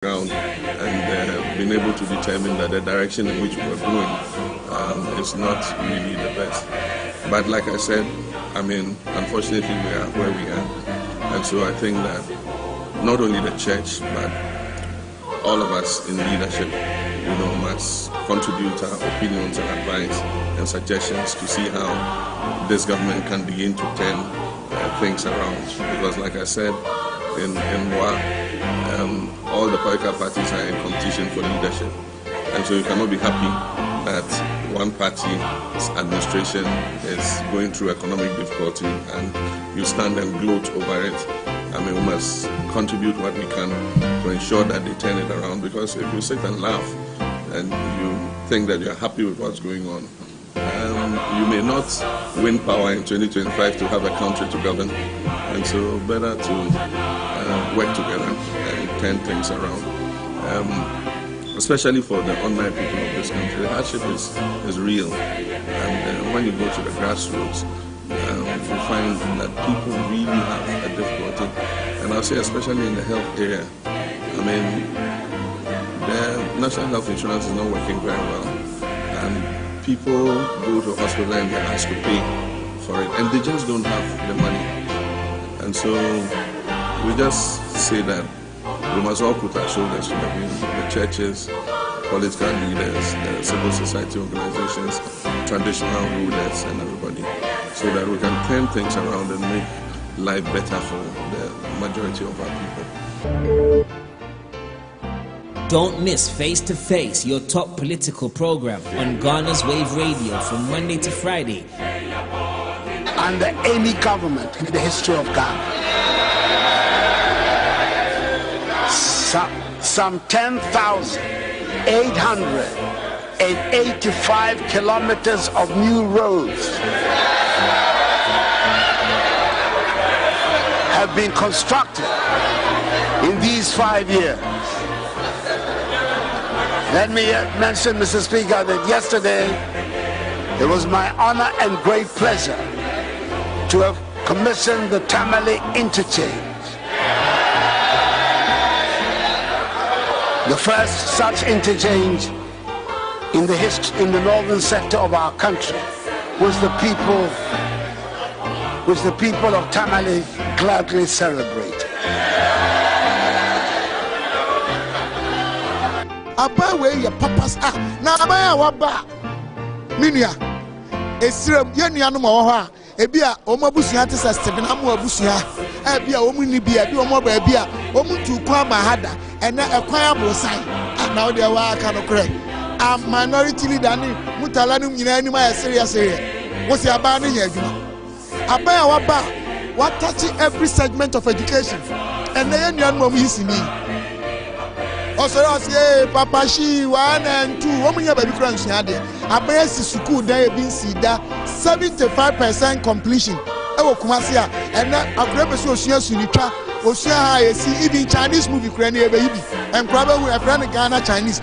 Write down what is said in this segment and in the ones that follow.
ground and been able to determine that the direction in which we're going is not really the best. But like I said, I mean, unfortunately we are where we are. And so I think that not only the church, but all of us in leadership, must contribute our opinions and advice and suggestions to see how this government can begin to turn things around. Because like I said, in Moa, all the political parties are in competition for leadership. And so you cannot be happy that one party's administration is going through economic difficulty and you stand and gloat over it. I mean, we must contribute what we can to ensure that they turn it around, because if you sit and laugh and you think that you're happy with what's going on, you may not win power in 2025 to have a country to govern. And so better to work together and turn things around. Especially for the ordinary people of this country. The hardship is real. And when you go to the grassroots, you find that people really have a difficulty. And I'll say especially in the health area. I mean, the national health insurance is not working very well. And people go to a hospital and they're asked to pay for it. And they just don't have the money. And so we just say that we must all put our shoulders to the wheel. The churches, political leaders, the civil society organizations, traditional rulers, and everybody, so that we can turn things around and make life better for the majority of our people. Don't miss Face to Face, your top political program on Ghana's Wave Radio from Monday to Friday. Under any government in the history of Ghana, some 10,885 kilometers of new roads have been constructed in these 5 years. Let me mention, Mr. Speaker, that yesterday it was my honor and great pleasure to have commissioned the Tamale interchange. The first such interchange in the northern sector of our country, which the people of Tamale gladly celebrate. Abawe ya papas na abaya waba minia esirem yenia no mo ho ebi a omabusua te Stephen amu abusua ebi a omuni bia ebi omoba ebi a omuntu kwa mahada ena ekwan abosan na ode wa aka no kre a minority leader ni mutala no nyina anim aye serious wo se aba no nya adwuma abaya waba what touching every segment of education and na yenia no mo hisini also say papa she 1 and 2 womunya baby crunch nya de abaya si school dan e bin si da 75% completion e wo kumase a ena akure be so osua sunitwa osua ha yesi even Chinese movie kura na ebe yibi enkura be hu e friend Ghana Chinese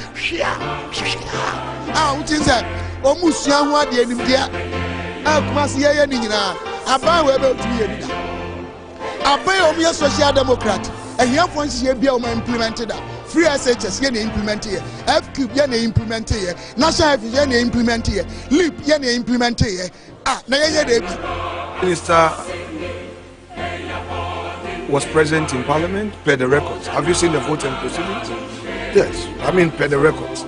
which is that omusua ho ade anim dia kumase ye ni nyina aban we be otumi ye bida aban omu social democrat ehia fonsi ye bia o ma implemented that free SHS ye na implement here, FQ ye na implement here, national health ye na implement here, LEAP ye na implement here. Na ye dey. Minister was present in Parliament per the records. Have you seen the vote and proceedings? Yes, I mean per the records.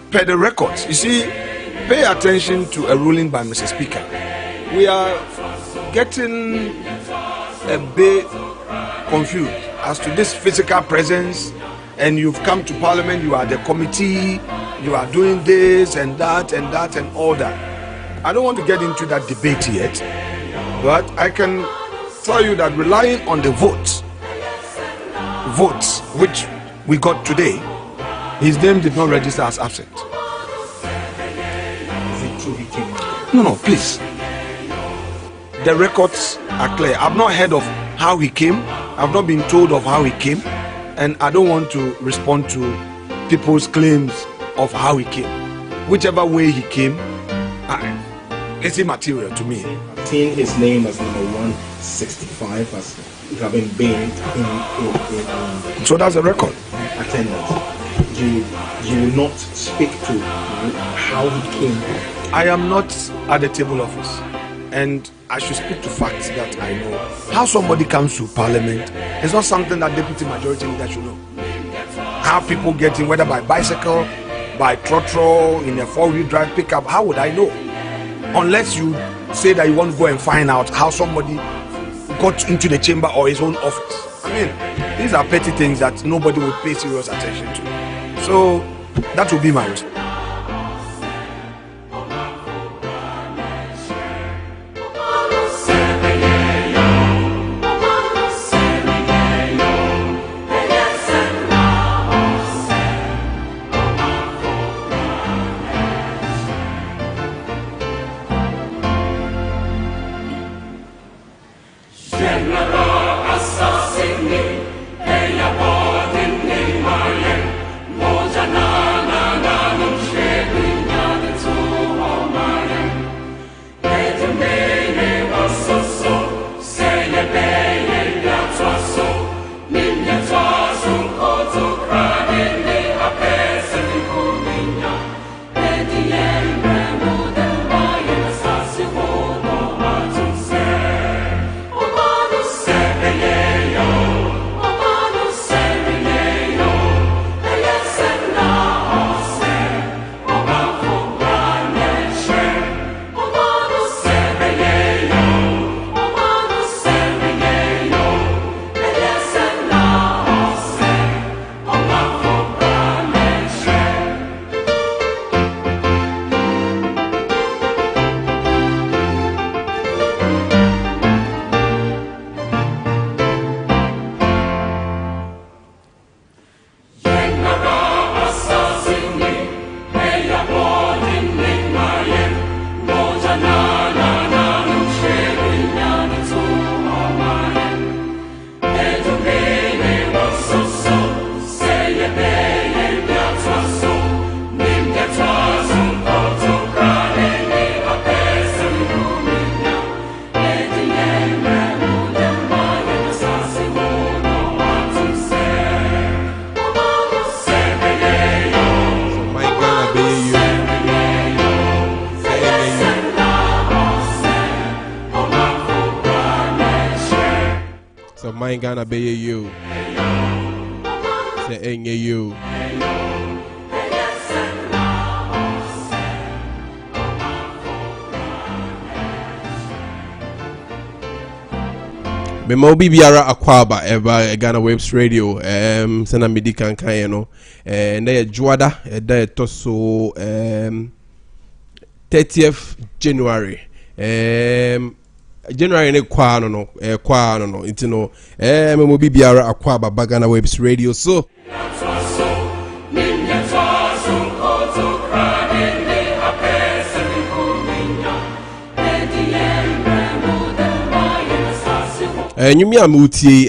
Per the records. You see, pay attention to a ruling by Mr. Speaker. We are getting a bit confused as to this physical presence, and you've come to Parliament, you are the committee, you are doing this and that and that and all that. I don't want to get into that debate yet, but I can tell you that relying on the votes which we got today, his name did not register as absent. Is it true he came? No, please. The records are clear. I've not heard of how he came. I've not been told of how he came, and I don't want to respond to people's claims of how he came. Whichever way he came, it's immaterial to me. Seeing his name as number 165 as having been in. So that's a record. attendance, you will not speak to how he came. I am not at the table office, and I should speak to facts that I know. How somebody comes to parliament is not something that deputy majority leader should know. How people get in, whether by bicycle, by trotro, in a four-wheel drive pickup, how would I know? Unless you say that you want to go and find out how somebody got into the chamber or his own office. I mean, these are petty things that nobody would pay serious attention to. So that will be my response. Ghana be you. Say enye you. Me mo biara akwaba eba Ghana Waves Radio sena medi kan no na ye juada da to so 30th January January ne kwa no nti no me mo biara akwaba Ghana Waves Radio so nyumi amuti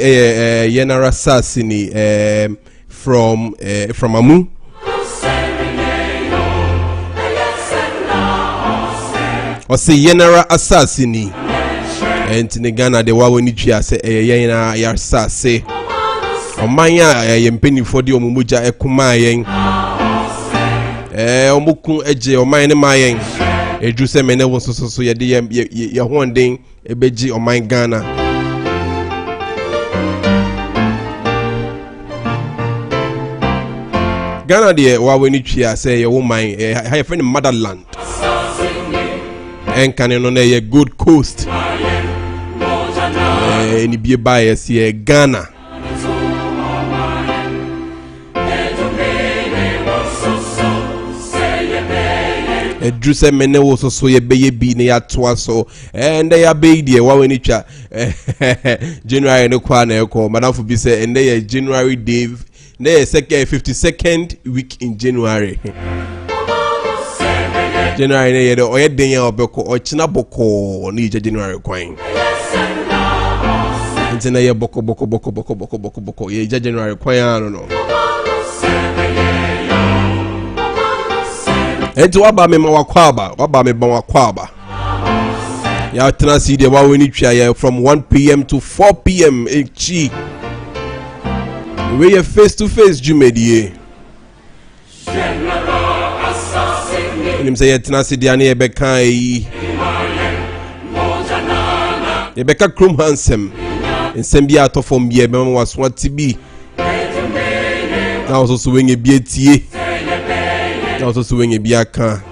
yenara sasini from Amu o se yenara assassini enti Ghana de wawo ni twa se yenara ya sase omanya yempenifo de omumuja ekuma yen omukun eje oman ne mayen eju se mene wo so ye de ye honden ebeji oman Ghana Ghana de wawo ni twa se ye woman ha friend motherland en kaneno na ye good coast ni bie bias ye Ghana edruse mene wo so ye beye bi ne ya toa so ende ya be die wa weni twa January ne kwa na ekọ madam bi say ende ye January day ne 52nd week in January January ne ye de oye den ya obeko ochina boko ni January kwan ntina ye boko ye January kwan no enti waba me wakwaba ya tena si de wa weni twa ya from 1 p.m. to 4 p.m. echi we are face to face Jumedie. Him say Tenasi Diani Ebekai Ebeka Krum Handsome and Sembia to from Biebem was what to be. Now also swing a BT. Now also swing a Biaka.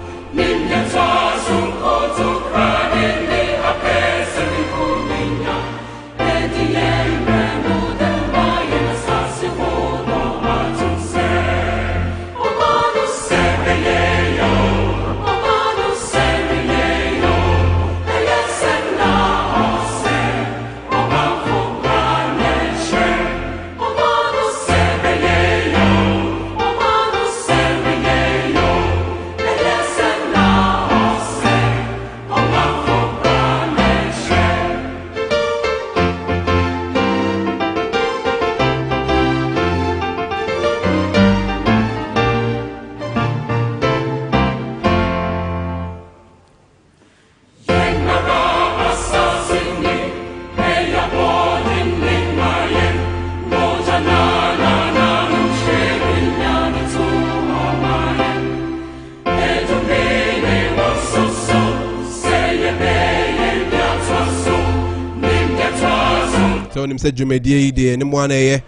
So him said Jumedie de any one a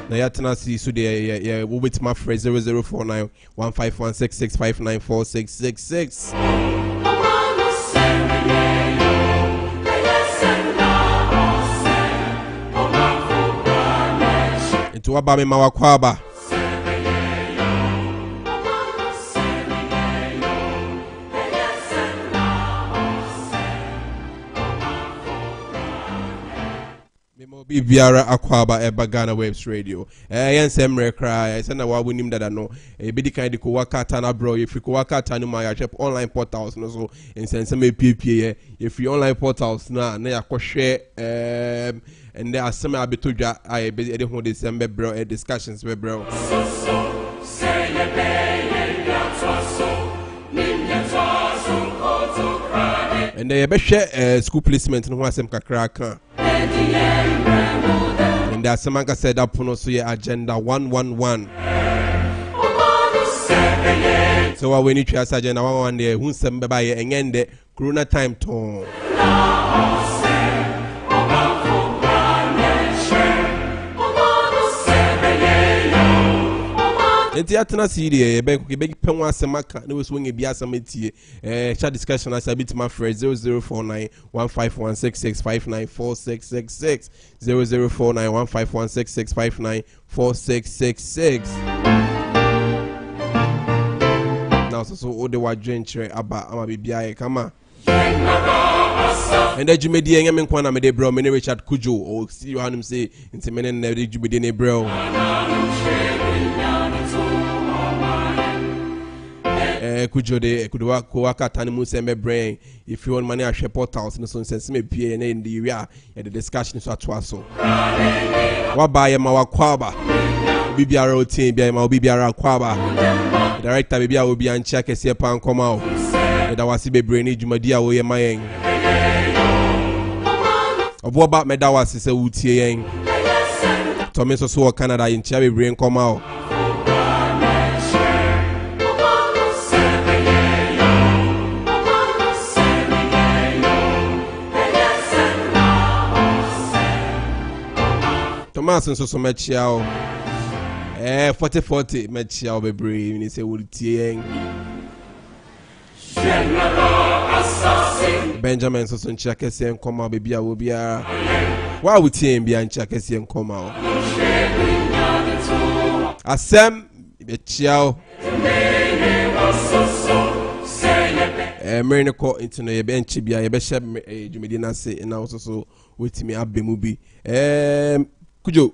na yatna si so de we with my phrase 0049 15166594666 into abame mawakwaba Biara Akwaba Eba Ghana Waves Radio. Yen semre cry. I said na wa winim dada no. Bidi kind ko waka tana bro. If you waka tana my shop online portals no so in sense me PPA. If you online portals na ya ko share and there are some abitudwa I be de ho December bro discussions we bro. Say ye and they be share school placement no asem kakra kan. And there's some man said up on so your agenda 111. So when you try agenda 111 there, who's some baby and end the corona time tone. Enti atena CD e beg penwa semaka no so nge bia sameti chat discussion as a bit my friend 0049 15166594666 0049 15166594666 now so all the what drink aba ama bibia e kama and that you made the young man me de bro me Richard Kujo or see you him say into men and you be de bro Kujo de kudwa ko waka tanimu sembe brain if you want money a share portals no so sense me pie na in the area the discussion so atwa so wa ba ye ma wakwaba bibiara otin bia ma bibiara kwaba director bibia obi an check ese pan koma o da wasi be brain jumadi a wo ye mayen obo ba me da wasi se wutie yen to me so Canada in chia be brain koma o Thomas so mechia o 40 mechia o bebre ni se wutie Benjamin so nchia kese nkoma be bia wo bia wa wutie bia nchia kese nkoma o asem mechia o Merino ko into no ye bench bia ye be she Jumedi na se na so wetimi abemu bi Kujo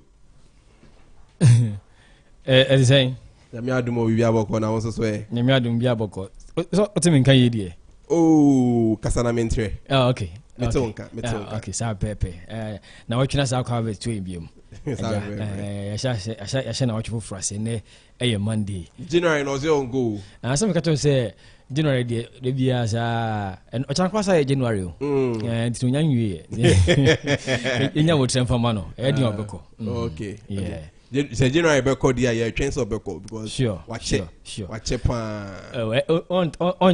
saying me adum obi aboko na wonso so e me adum bi aboko so otimi nkan ye die oh kasana mentre okay metonka okay sa pepe na watchina sa kwa be twin biem ya na watch for frase ne Monday January no ze on go na some kato say January de bia sa and ochankwasa January and to nyanwe enya wo trem fama no e dey obeko. Okay. Yeah. Say January beko dia ye twens obeko because sure. Wache pa on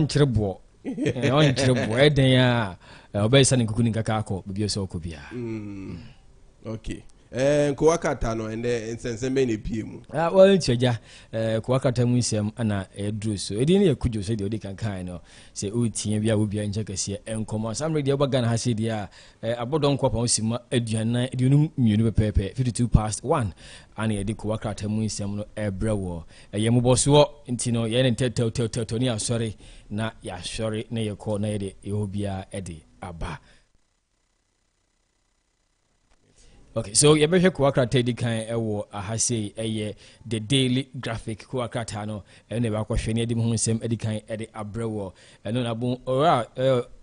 chirebo. On chirebo e den ya obey san nkukuni kaka akọ bibio so okobia. Okay. Kuwakata no ende nsensembe ne pie mu. Well twaja kuwakata mu nsem ana edru so edi ne yakujo so de odi kankan no se otie bia wo bia nche kase enkomo sam radio baga na ha se dia abodon kwapa osima aduanan edunum mienu pepepe 1 ana edi kuwakata mu nsem no ebrewo ye muboso nti no ye ne teteteteto ni asori na ya sori na ye ko na ye de ehobia edi aba. Okay, so you better kuwakrata di kan ewo ahase eye the daily graphic kuwakrata no ene ba kwhwe ne edi mu nsem edi kan edi abrewo eno na bon ora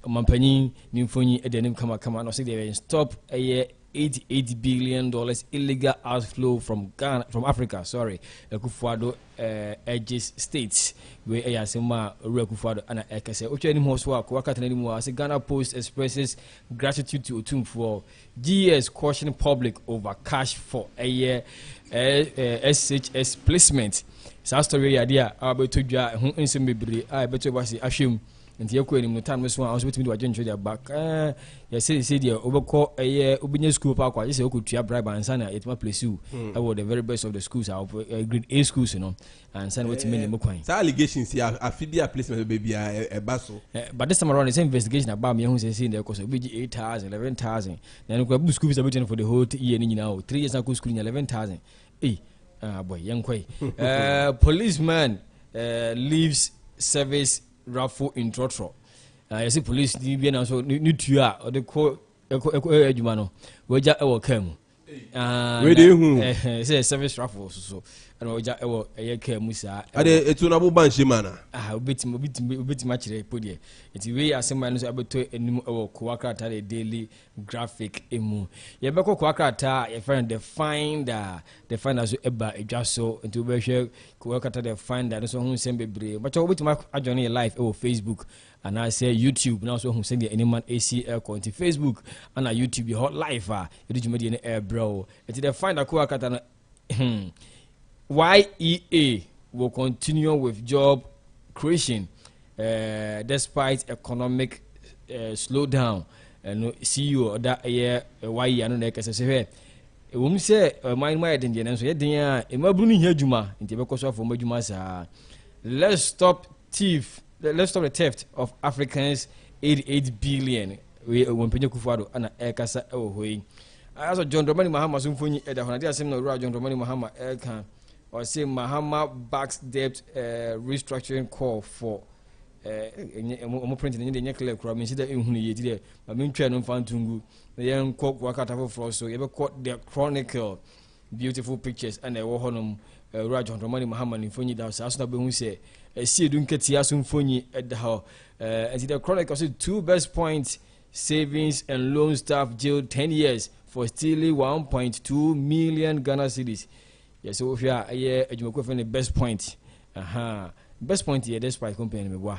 mampanyin nimfonyi edi anim kama no say they stop eye $88 billion illegal outflow from Ghana, from Africa. Sorry, Kufuado edges states where Ayasema Kufuado and Ekase. Which any more swap, Wakatan anymore. As Ghana Post expresses gratitude to Otum for GS cautioning public over cash for a year SHS placement. South story idea. I bet to ja who insem be I bet to was assume. And the equity in time was one I was with me to agent their back. Yes, said you overcall a year Ubinia school park. I just could try bribe and sana it my place you. I was the very best of the schools out grade A schools, you know, and send what to many more coins. Allegations here, I feed their placement baby a basso. But this time around, the investigation about me who says in there because of 8,000, 11,000. Then we schools are waiting for the whole year, you know, 3 years ago schooling 11,000. Boy, young quay. Policeman leaves service. Raffle in Trotro. I see police DB and so new to or the co Edumano. Where Jack Ewo came. Where do you say service raffle so and Oja Ewo a Musa. Are it's an Abu Banshimana? I bit much put here. It's the way as someone is able to any Kuwakata a daily graphic emu. Yabako Kuwakata, a friend the finder as Eba just so into Besha Kuwakata the finder, so who send be but I wait my journey life over Facebook and I say YouTube now so who send the anyone ACL content Facebook and YouTube your hot life you did media air bro. It's the finder Kuwakata YEA will continue with job creation despite economic slowdown. And CEO that year YEA and the say we say mind my identity and so yeah imabuni hejuma in the because of majuma let's stop the theft of Africans 88 billion we won't Kufuado and Ekasa Ohoe. As John Dramani Mahama Sumfuni at the Honadia Seminary John Dramani Mahama Elkan or say Mahama backs debt restructuring call for printing in the necklace crime instead in Huni today. I mean, Chanon Fantungu, the young cock Wakata for so you ever caught the chronicle beautiful pictures and a Wohonum Rajon Romani Mahama in Funi Dows. As Nabu say, a sea Dunketia Sumfuni at the how and the chronicle said 2 best points savings and loan staff jailed 10 years for stealing 1.2 million Ghana cedis. Yes, so if you are a year, you will the best point. Best point here, despite company me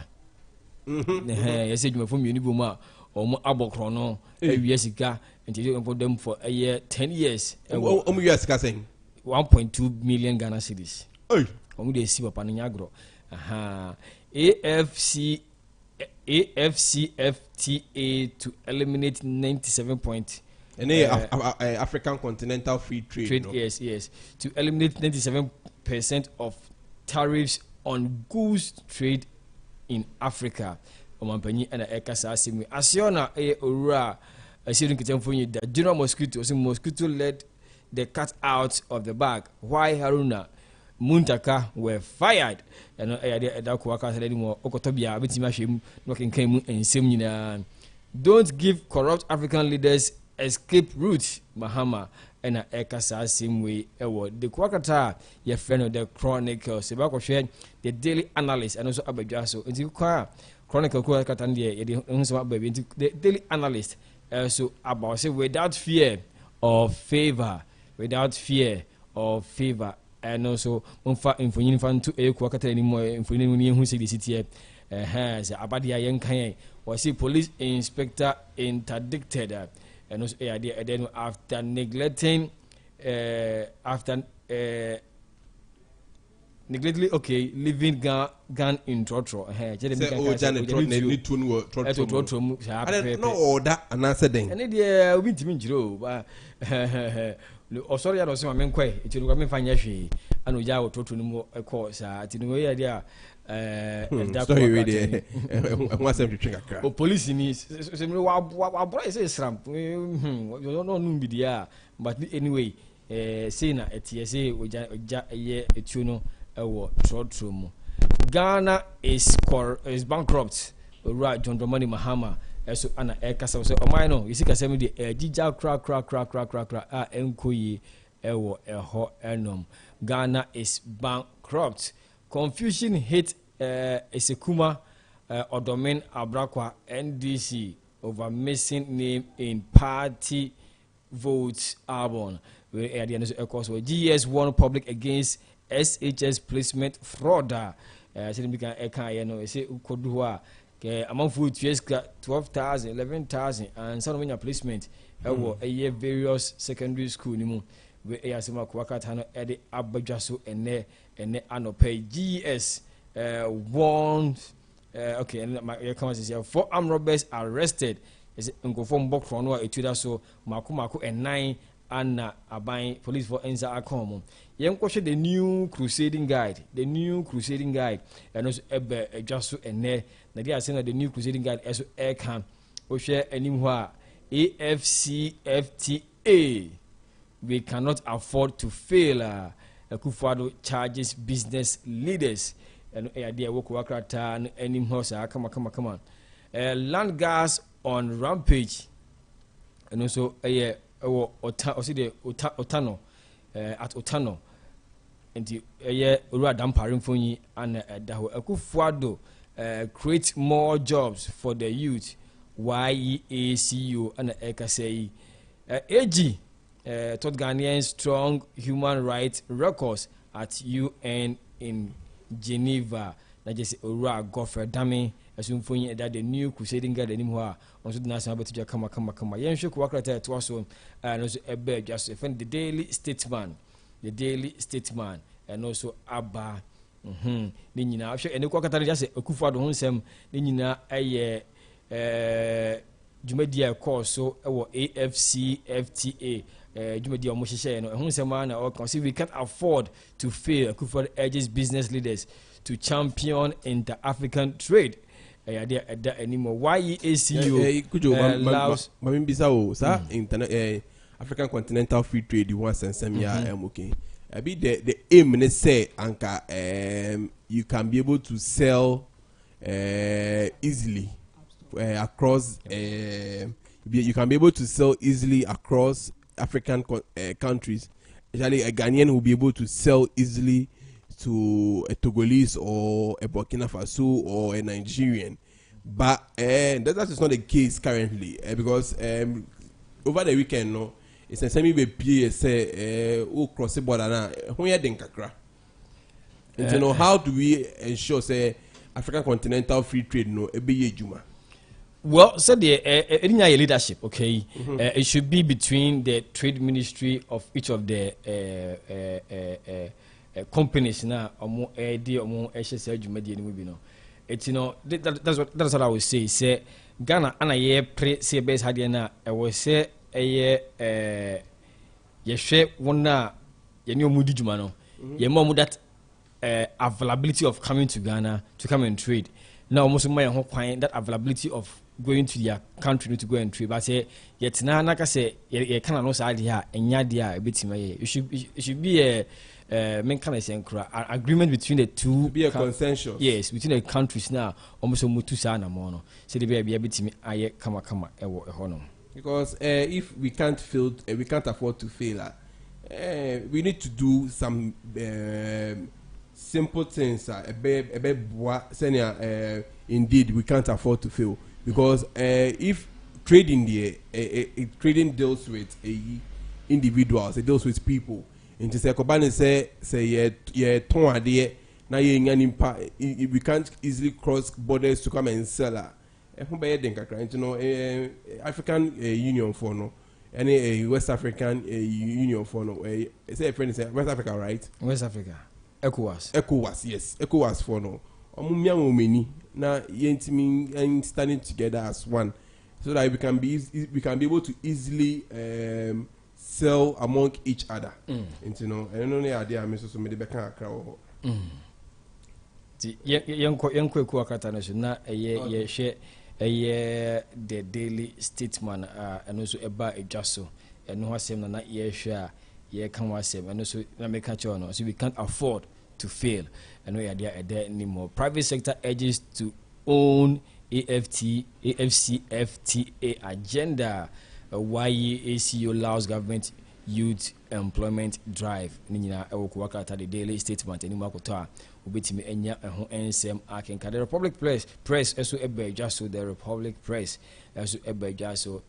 yes, you from Unibuma or Abokrono, years ago, and you put them for a year, 10 years. 1.2 million Ghana cedis. Only they see upon Niagara. AFCFTA to eliminate 97 points. African continental free trade. No? Yes. To eliminate 97% of tariffs on goods trade in Africa. Omampani and Ekasa Simi. Asiona Ora, a student can tell you that General Mosquito let the cat out of the bag. Why Haruna Muntaka were fired? And Dakwaka said anymore. Okotobia, Bitimashim, knocking came and Simina. Don't give corrupt African leaders escape route, Mahama. And Ekasa same way award. The Kwakata, your friend of the Chronicle, Sebako shared the Daily Analyst and also Abajaso. Into Chronicle Kwakatandia, the Daily Analyst, also about say without fear of favor, and also Unfa Info to a Kwakata anymore, Info who say the city say abadi ayen kan was see police inspector interdicted and also then after neglecting neglectly leaving gun in trotro no order and answer then and they we ntimi njiro ba osori ya no se ma menkwe eti no me fanya hwe anu ja wo trotro no mu ekọ sa ati no ya dia story we dey one sem twetwe kakra o police ni se me wa bro say sram no no bi dia but anyway say na eti say oja ye etu no ewo trotro mu Ghana is bankrupt right John Dramani Mahama eso ana ekasa so oman no yisi kasa me de ejija kra a enkoyi ewo eho enom. Ghana is bankrupt. Confusion hit Esekuma Odomen Abrakwa NDC over missing name in party votes album. We at the end of course GS won public against SHS placement fraud. Say we can eka no say ukodu a among food 12,000 11,000 and some of your placement a various secondary school ni mu we asema kwakata no e de abadwaso ene anope GS one okay and my comment is here 4 armed robbers arrested is nkofo mbokro no etuda so mako and 9 and aban police for enza akomo yenkwhwe the new crusading guide and also ebe adwaso ene na dia say na the new crusading guide eso e kan ohwe anim ho a AFCFTA we cannot afford to fail Akufo-Addo charges business leaders and idea work wakrata and anim ho sa come on land gas on rampage and also Otano at Otano and the Ura Damparim Funi and Daho Akufo-Addo create more jobs for the youth. YEACU and EKSAI AG taught Ghanaians strong human rights records at UN in Geneva. Na just Ura Godfrey Dami assume for that the new crusading guide anymore on the national betuja kama yen shoku wakrata to also and also ebe just defend the Daily Statesman and also Abba ni nyina ahwe ene kwakata just Akufo-Addo honsem ni nyina eye Jumedia course so AFCFTA Jumedia omohyehyɛ no honsem na o can see we can't afford to fail. Akufo-Addo urges business leaders to champion inter-African trade. YEACU African Continental Free Trade you want sensem ya okay. Abi the aim ne say anka you can be able to sell easily across you can be able to sell easily across African countries. Actually a Ghanaian will be able to sell easily to a Togolese or a Burkina Faso or a Nigerian, but that is not the case currently because over the weekend no it's a semi be say cross the border na when you kakra. And you know how do we ensure say African Continental Free Trade no ebe juma? Well, so the leadership, okay, it should be between the trade ministry of each of the companies now omo omo HSL Jumadi ni bi no. It's that's what I would say Ghana ana ye pre say best had na e wo say ye hwe wona ye ne omudi juma no ye mo that availability of coming to Ghana to come and trade. Now almost my ho kwan that availability of going to their country to go and trade. But say yet na naka say ye kana no sa dia enya dia e betima ye. It should be a agreement between the two. Be a consensus. Yes, between the countries now. Almost mutu sa na mo no. Say the be betimi aye kama ewo eho no. Because if we can't fail, we can't afford to fail. We need to do some simple things. Indeed, we can't afford to fail because if trading trading deals with individuals, it deals with people. And to say, say ye ton idea Now we can't easily cross borders to come and sell. African Union for no, any West African Union for no. Say a friend is West Africa, right? West Africa, ECOWAS, yes, ECOWAS for no. Now and standing together as one, so that we can be able to easily sell among each other. And only idea I so many back crowd. Young Kwakata na share the daily statesman and also about a jasso and no same na share can was and also make so we can't afford to fail and we are there anymore. Private sector urges to own AFCFTA agenda. ACO allows government youth employment drive. Nina Ewokwakata the daily statement and Makota ubitimi enya ho ensem akenka. The Republic Press also just so the Republic Press also just so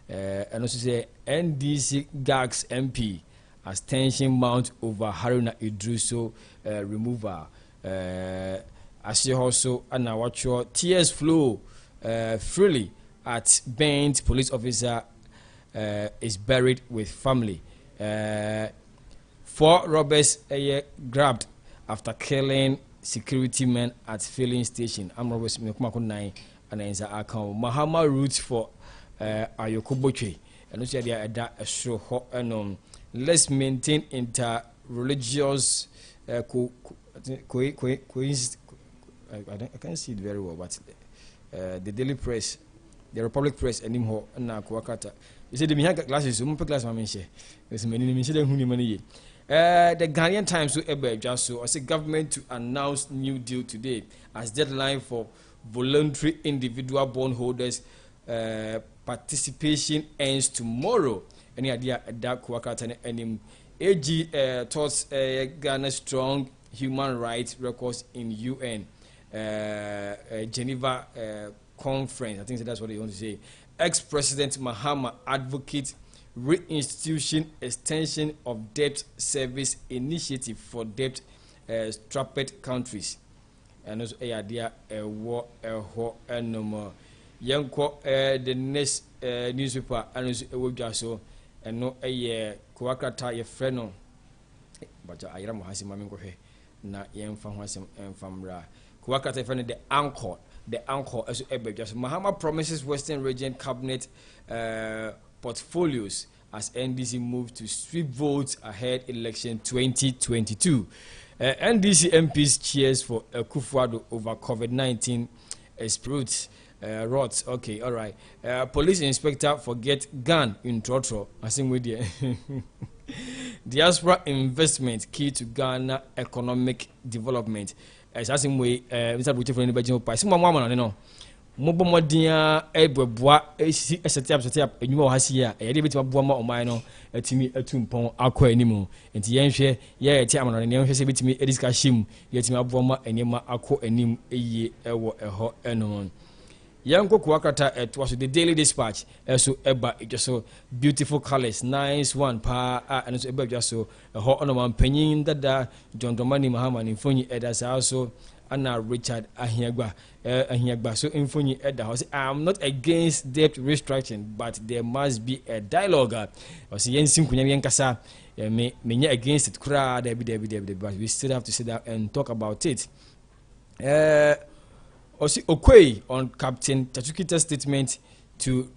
and also say NDC gags MP as tension mount over Haruna Idriso removal. As you also and now watch your tears flow freely at Bent police officer is buried with family. 4 robbers grabbed after killing security men at filling station. I'm robbers Mekumakun and Enza account. Mahama roots for Ayokoboche. And also a show and let's maintain inter-religious I can't see it very well, but the Daily Press, the Republic Press, and him na Kwakata. You say the Mihaga glasses, you class my mention. There's many money. The Ghanaian Times so just so I say government to announce new deal today as deadline for voluntary individual bondholders participation ends tomorrow. Any idea that Kwakata and him AG thoughts Ghana strong human rights records in UN Geneva conference. I think that's what they want to say. Ex-President Mahama advocates reinstitution extension of debt service initiative for debt strapped countries. And also idea war and no more. Young the next newspaper and also so and no Kwakata ye freno. But I am Hasimamin na yen fam Hasam and famra. Kwakata friend the anchor as just Mahama promises Western region cabinet portfolios as NDC moves to sweep votes ahead election 2022. NDC MPs cheers for Kufuado over COVID-19 explodes. Rots. Okay, all right. Police inspector forget gun in Trotro. I think with the diaspora investment key to Ghana economic development. As I think we Mr. Buchi for anybody no price. Mama no. Mobo modia ebwa set up enyu ha sia e dey beti maboa ma oman no atimi atumpon akwa animu enti yenhwe ye eti amano ne yenhwe se betimi ediska shim yetimi aboa ma enema akọ anim eye ewo eho enon yanko Kwakata it was the Daily Dispatch so eba just so beautiful colors nice one pa and so eba just so eho onoman panyin dada John Dramani Mahama ni fonyi edasa also Anna Richard Ahiagba so infoni edda say I'm not against debt restructuring but there must be a dialogue or say yensim kunya yenkasa me against it kra debi but we still have to sit down and talk about it. Osi Okwei on Captain Tachukita's statement to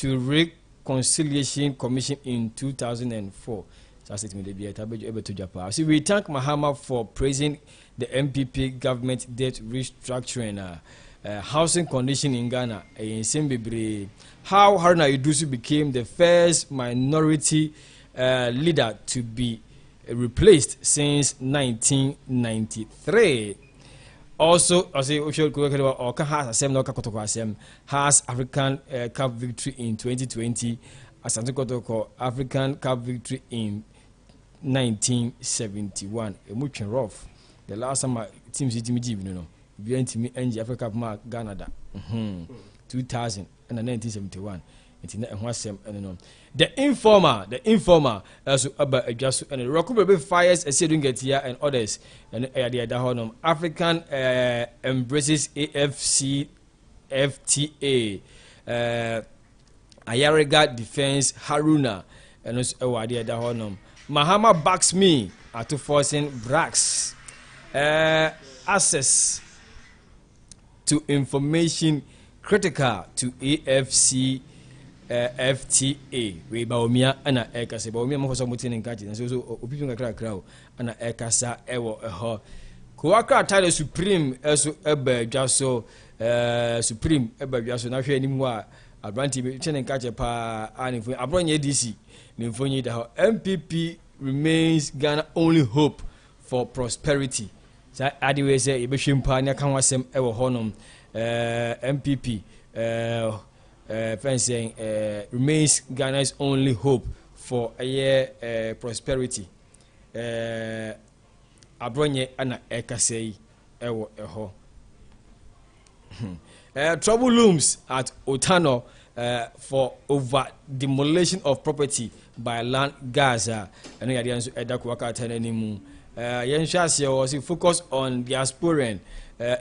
Reconciliation Commission in 2004. See, we thank Mahama for praising the MPP government debt restructuring, housing condition in Ghana. How Haruna Iddrisu became the first minority leader to be replaced since 1993. Also, has African Cup victory in 2020. Asante Kotoko African Cup victory in 1971. A much rough. The last time my team we went to me Africa Cup mark Ghana 2000 and 1971. nti na ɛho asɛm ɛno no the informer so aba adwa so and Rockable fires Esedun Getia and others and ɛyɛ da hɔ nom African embraces AFC FTA Ayariga Defense Haruna and also ɛwɔ da hɔ nom Mahama backs me to forcing Brax access to information critical to AFC FTA we baomia ana ekasa baomia mo foso mutin nkachi na so opipi ngakra krao ana ekasa ewo eho kuwakra tale supreme eso eba dwaso supreme eba dwaso na hwe anim a abranti be chene nkache pa anifo abronye DC nimfonyi da ho MPP remains Ghana only hope for prosperity sa adiwe say yebehwe mpa nya kan wasem ewo honom MPP saying remains Ghana's only hope for a year prosperity. Abronye ana ekasei ewo eho. Trouble looms at Otano for over demolition of property by land Gaza. And we are Edakuaka Tenenimu. Yenshasi was focused on diasporan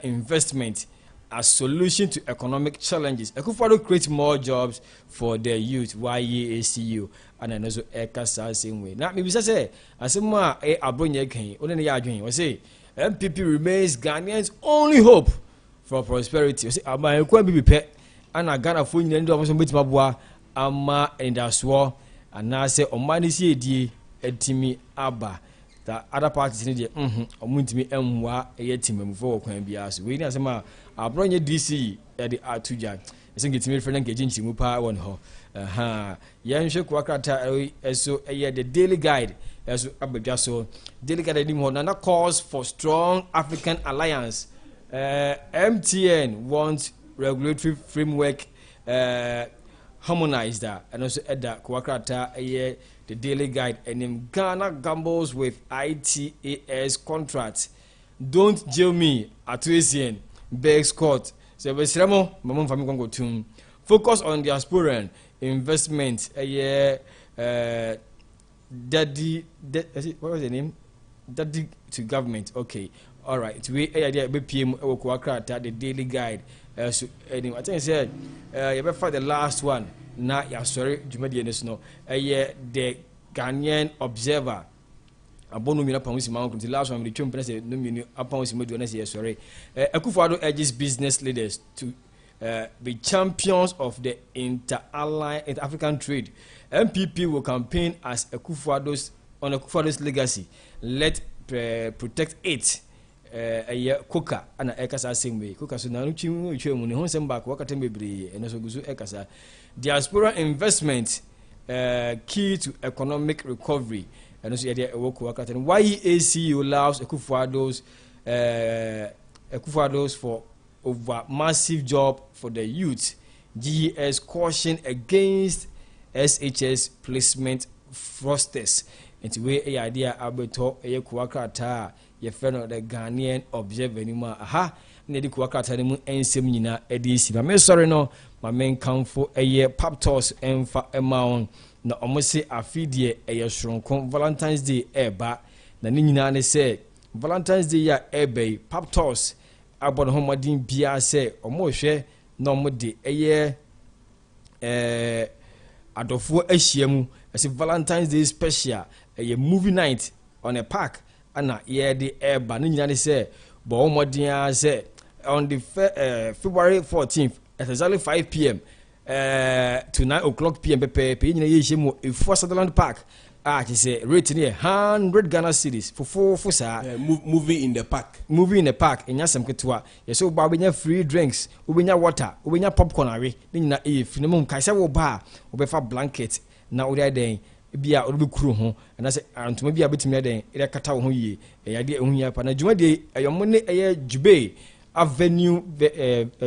investment as solution to economic challenges. Ekufado create more jobs for the youth. YEACU and also Ekasa same way. Now maybe say asema abronye kan only ya adwen. We say MPP remains Ghanaians only hope for prosperity. We say ama ekwa bibi pe ana Ghana fo nyina ndo so betima boa ama indaswo ana say omani si edie etimi aba. That other parties need omuntimi emwa eyetimemfo okwan bia so we ni asema abronye DC e de atuja ese ngitimi refer na ngeji nchimu pa won ho yenhwe kwakrata eso the daily guide eso abadwa so daily guide ni mo na calls for strong African alliance. MTN wants regulatory framework harmonized and also edda kwakrata the daily guide and in Ghana gambles with ITAS contracts. Don't jail me at ASEAN begs court. So Besremo Mamon Family Congo Tum. Focus on diasporan investment. Daddy what was the name? Daddy to government. Okay. All right. We idea BPM Okwakra the daily guide. So anyway, I think I said you better the last one. Na ya sorry Jumadi no the Ghanaian Observer abonu mina pawusi ma the last one the chum press no minu apawusi medu na say sorry Akufo-Addo urges business leaders to be champions of the inter-African trade. MPP will campaign as Akufo-Addo's legacy. Let protect it. Coca and Ekasa same way. Coca so na nuchimu chemu ni honsem back wakati bebre eno so guzu Ekasa. Diaspora investment key to economic recovery. And also idea woko wakati. YEACU allows Akufo-Addo's for over massive job for the youth. GES caution against SHS placement fraudsters. And way idea abeto kuwakata ye friend the Ghanaian Observer anymore. Aha, nedi kuwakata ni mu ensem nyina edisi. But me sorry no, my main count a year pap toss emfa amount na omose afidie eye shronkon Valentine's Day eba na ni nyina ne say Valentine's Day ya ebe pap toss abon homadin bia say omo hwe na omo de eye adofo ahyiamu as Valentine's Day special a movie night on a park ana the eba ni nyina ne say bo omodin say on the February 14th at exactly 5 p.m. To 9 o'clock p.m. Pepe, you know, you for Sutherland Park. She say rating here 100 Ghana cedis for four movie in the park. Movie in the park. In Yasam Ketua. Yes, so we free drinks, we water, we popcorn. Then if no moon Kaisa will bar, we for blanket. Now we are there. Be a little crew home, and I say, and to maybe a bit me then. It a catao who ye, a idea who ye upon a Jumade, a your money a Jube. Avenue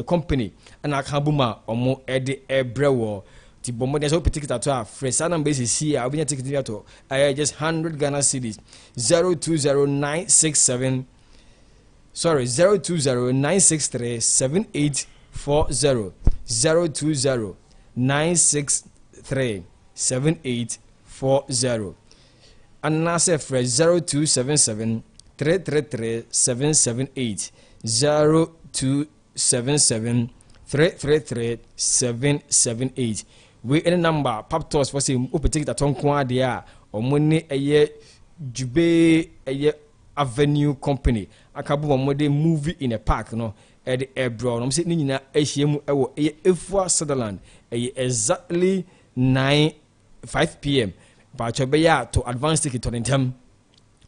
company and Akabuma or more Eddie Ebrewo. The Bombardier so particular to our Fresanan basis here. I'll be a ticket to I just 100 Ghana cedis 020967 sorry 0209637840 963 7840 anaasɛ frɛ 0277 333 778 0277 333 778 wei ɛne number paptos fɔ sɛ wopɛtɛ kita tɔ nko adeɛ a ɔmo ne ɛyɛ dwubee ɛyɛ avenue company aka bo ɔmo de movie in a park no ɛde ɛbrɔ no ɔmo sɛ ne nyinaa ahyia mu ɛwɔ ɛyɛ Efua Sutherland ɛyɛ exactly 5 p.m. baatwa bɛyɛ a to advance ticket to the ntɛm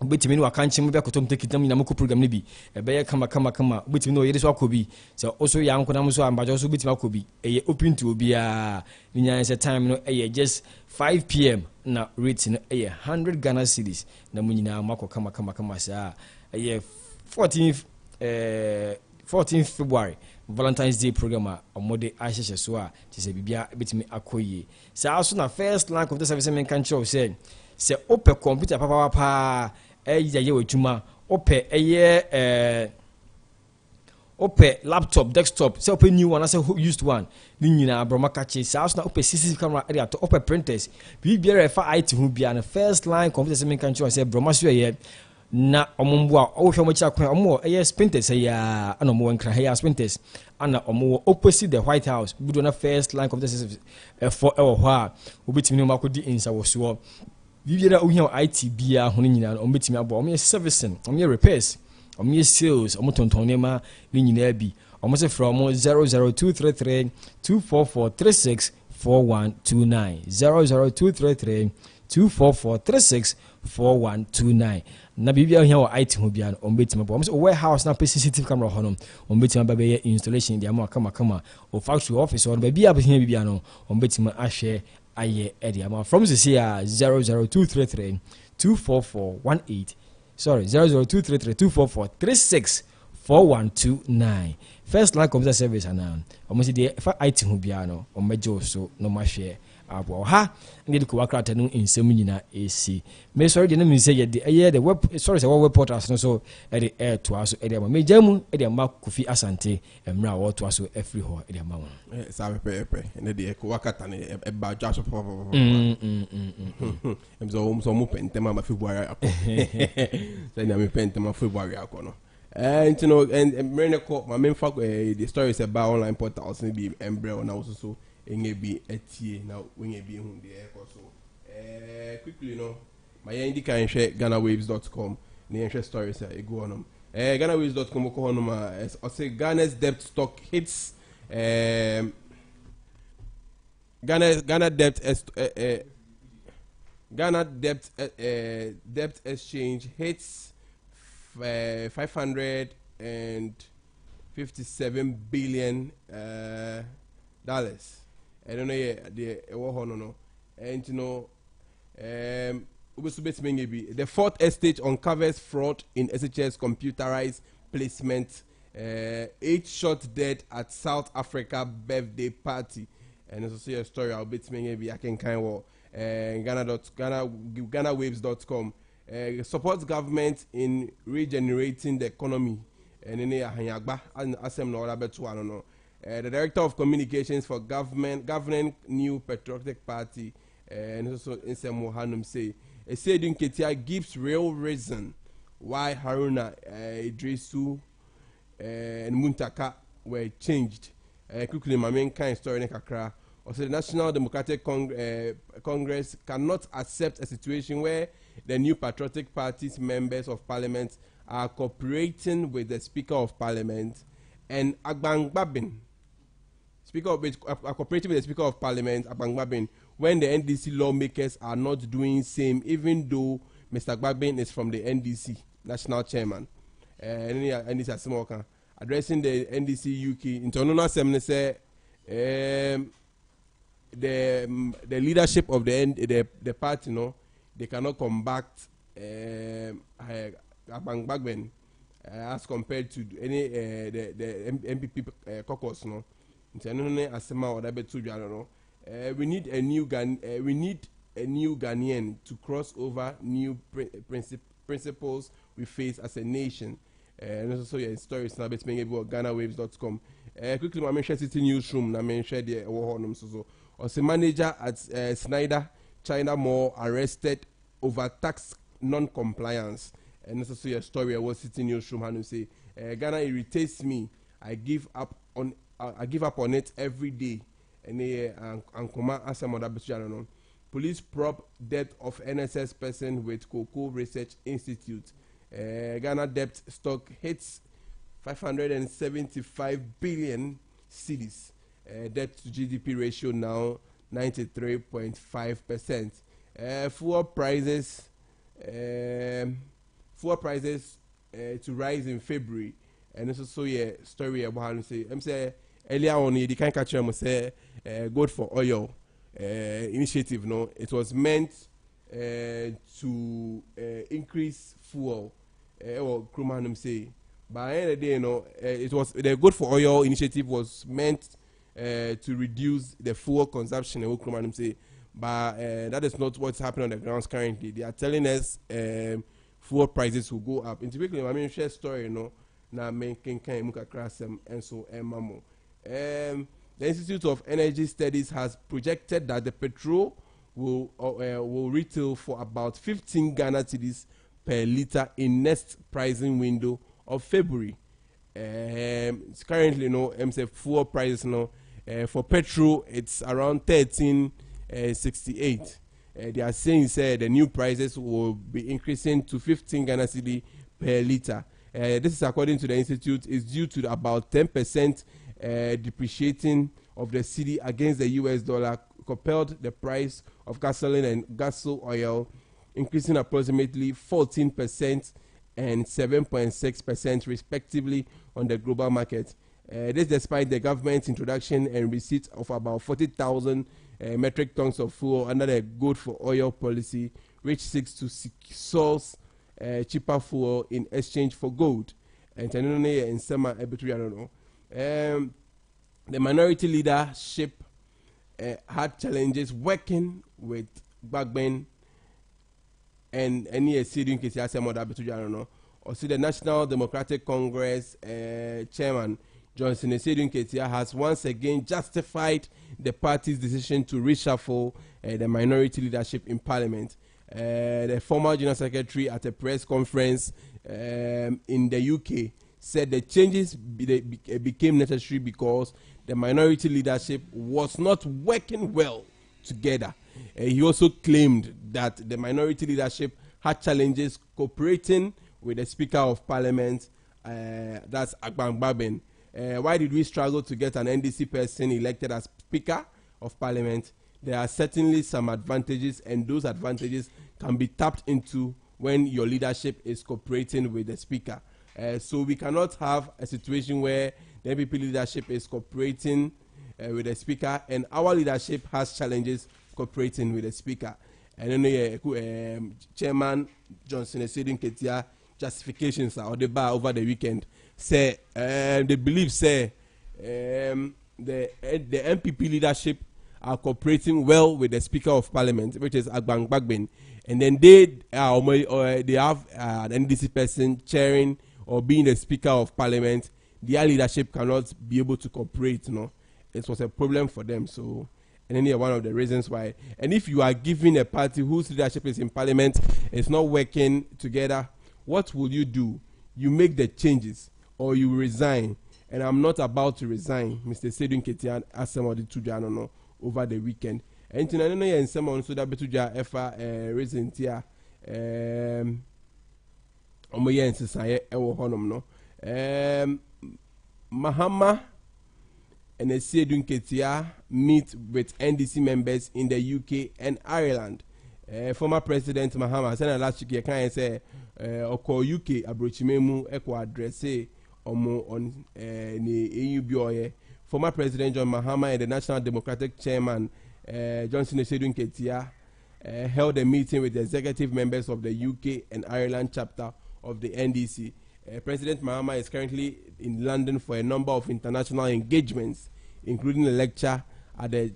wobɛtumi ne waka nkyɛn mu bɛ akɔtɔm ticket nam nyinaa mokɔ program no bi ɛbɛyɛ kama wobɛtumi ne ɔyere so akɔ bi sɛ ɔso yɛ ankonam so a mbakyɛ so wobɛtumi akɔ bi ɛyɛ open to obiara ne nyinaa sɛ time no ɛyɛ just 5 p.m. na rate no ɛyɛ 100 Ghana cedis na mo nyinaa moakɔ kama saa ɛyɛ 14th February Valentine's Day program a ɔmode ahyehyɛ so a kyɛ sɛ biribiara bɛtumi akɔ yie saa so na first line computer service menka nkyerɛw sɛ wopɛ computer papapaa ɛyɛ w'adwuma wopɛ ɛyɛ wopɛ laptop desktop sɛ wopɛ new one asɛ used one ne nyinaa brɔma kakye saa so na wopɛ CCTV camera ɛde atɔ wopɛ printers biribiara ɛfa IT ho biara no first line computer service menka nkyerɛw sɛ brɔma so ɛyɛ na ɔmo mboa ɔwohwɛ ɔmo kyerɛ kwan ɔmo ɛyɛ sprinters ɛyɛ ana ɔmo nkra ɛyɛ sprinters ana ɔmo opposite the White House budo na first line computer service ɛfɔ ɛwɔ hɔ a wobɛtumi ne ɔmo akɔdi nsawɔsoɔ biribiara ohia IT biara ho ne nyinaa ɔmo bɛtumi abɔ ɔmo yɛ servicing ɔmo yɛ repairs ɔmo yɛ sales ɔmo tontɔn nneɛma ne nyinaa bi ɔmo sɛ frɛ ɔmo 00233 244 36 4129 00233 244 36 4129 na bibia ohia wɔ IT ho bia no ɔmbɛtimi bɔ ɔmo warehouse na pɛ CCTV camera hɔ no ɔmbɛtimi ba bɛyɛ installation dia ma kama o factory office hɔ no bibia bɛhia bibia no ɔmbɛtimi ahwɛ ayɛ ɛde ama from sisi a 00233 244 18 sorry 00233 244 36 4129 first line computer service ana ɔmo si de fa IT ho bia no ɔmbɛgye so no mahwɛ abo ha ndede ko wakrata no nsɛm nyina esi me sorry de no me sɛ yɛde ɛyɛ the web sorry sɛ web portals no so ɛde to aso ɛde ama me jamu ɛde ama Kofi Asante emra wo to aso every ho ɛde ama won sa pepe ne de ko wakata ne ɛba dwa so pop so mo pentema ma February akɔ sɛ na me pentema February akɔ no and you know and me ko ma me fa the stories about online portals ne bi embrel na so enye bi etie na wenye bi hu de so quickly no my indika nhwe GhanaWaves.com na nhwe stories e go on GhanaWaves.com ko hono ma o say Ghana's debt stock hits Ghana debt exchange hits 557 billion dollars. I don't know the no and you know the fourth estate uncovers fraud in SHS computerized placement 8 shot dead at South Africa birthday party and also see a story I'll bet maybe I can kind of GhanaWaves.com supports government in regenerating the economy and in Ahanyagba and Asem no other betu I don't know. The director of communications for governing New Patriotic Party and also Insem Mohanum say Edun Ketia gives real reason why Haruna Idrisu and Muntaka were changed. Quickly, my main kind story nekakra. Also, the National Democratic Congress cannot accept a situation where the New Patriotic Party's members of Parliament are cooperating with the Speaker of Parliament and Agbangbabin. Cooperating with the Speaker of Parliament, Agbangbabin, when the NDC lawmakers are not doing same, even though Mr. Agbabin is from the NDC, National Chairman. NDC Asimoka addressing the NDC UK. In Tonono Assembly say the leadership of the party, no, they cannot combat Agbangbabin as compared to any the MPP caucus, no. We need a new Ghanaian to cross over new principles we face as a nation. And also your stories now between GhanaWaves.com. Quickly, my share city newsroom. I share the so or the manager at Snyder China Mall arrested over tax non-compliance. And this is a story I was sitting in your room and say, Ghana irritates me. I give up on it every day. And Koma Asamoda Bichano. Police probe death of NSS person with Cocoa Research Institute. Ghana debt stock hits 575 billion cedis. Debt to GDP ratio now 93.5%. Fuel prices to rise in February. And this is so story about how say I'm say earlier on you can't catch them say good for oil initiative. No, it was meant to increase fuel. Or Krumanum say by the end of the day, it was the good for oil initiative was meant to reduce the fuel consumption. And Krumanum say, but that is not what's happening on the grounds currently. They are telling us fuel prices will go up. In typically, I mean, share story, na making kind muka krasem and so mamo. The Institute of Energy Studies has projected that the petrol will retail for about 15 Ghana cedis per liter in next pricing window of February. It's currently fuel prices for petrol it's around 13.68. They are saying the new prices will be increasing to 15 Ghana cedi per liter. This is according to the institute is due to about 10% depreciating of the cedi against the US dollar, compelled the price of gasoline and gasoil oil increasing approximately 14% and 7.6% respectively on the global market. This despite the government's introduction and receipt of about 40,000 metric tons of fuel under the good for oil policy, which seeks to source cheaper fuel in exchange for gold. And the minority leadership had challenges working with Bagben and any student case or see the National Democratic Congress chairman Johnson Esedun Ketia has once again justified the party's decision to reshuffle the minority leadership in parliament. The former general secretary at a press conference in the UK said the changes became necessary because the minority leadership was not working well together. He also claimed that the minority leadership had challenges cooperating with the Speaker of Parliament, that's Agbang Babin. Why did we struggle to get an NDC person elected as Speaker of Parliament? There are certainly some advantages, and those advantages can be tapped into when your leadership is cooperating with the Speaker. So we cannot have a situation where the NPP leadership is cooperating with the Speaker and our leadership has challenges cooperating with the Speaker. And then Chairman Johnson Esedun Ketia justifications or the bar over the weekend say they believe the MPP leadership are cooperating well with the Speaker of Parliament, which is Agbang Bagbin, and then they have an NDC person chairing or being the Speaker of Parliament. Their leadership cannot be able to cooperate. It was a problem for them. So, and then one of the reasons why. And if you are giving a party whose leadership is in Parliament, it's not working together, what will you do? You make the changes or you resign. And I'm not about to resign, Mr. Sedun Ketian asked somebody to join over the weekend. And to know and someone so that betuja efa recent here omoye en sesaye ewo honom no Mahama and Sedun Ketia meet with NDC members in the UK and Ireland. Former President Mahama said last week can say oko UK abrochimemu eko address on the AUBOye. Former President John Mahama and the National Democratic Chairman Johnson Esedun Ketia held a meeting with the executive members of the UK and Ireland chapter of the NDC. President Mahama is currently in London for a number of international engagements, including a lecture at the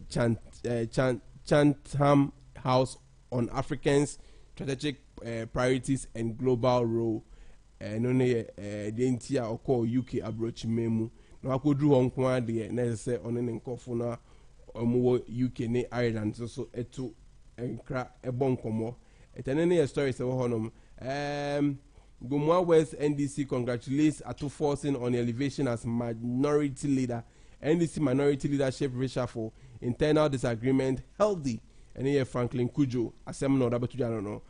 Chatham House on Africans, strategic priorities and global role. The entire UK approach memu. No, I could do on the necessary on an incofuna omo UK ne Ireland so eto enkra ebon komo etenene ye stories e wo honom Gumwa West NDC congratulates Ato Forcing on elevation as minority leader. NDC minority leadership reshuffle, internal disagreement healthy. And here Franklin Kujo, assembly no double no.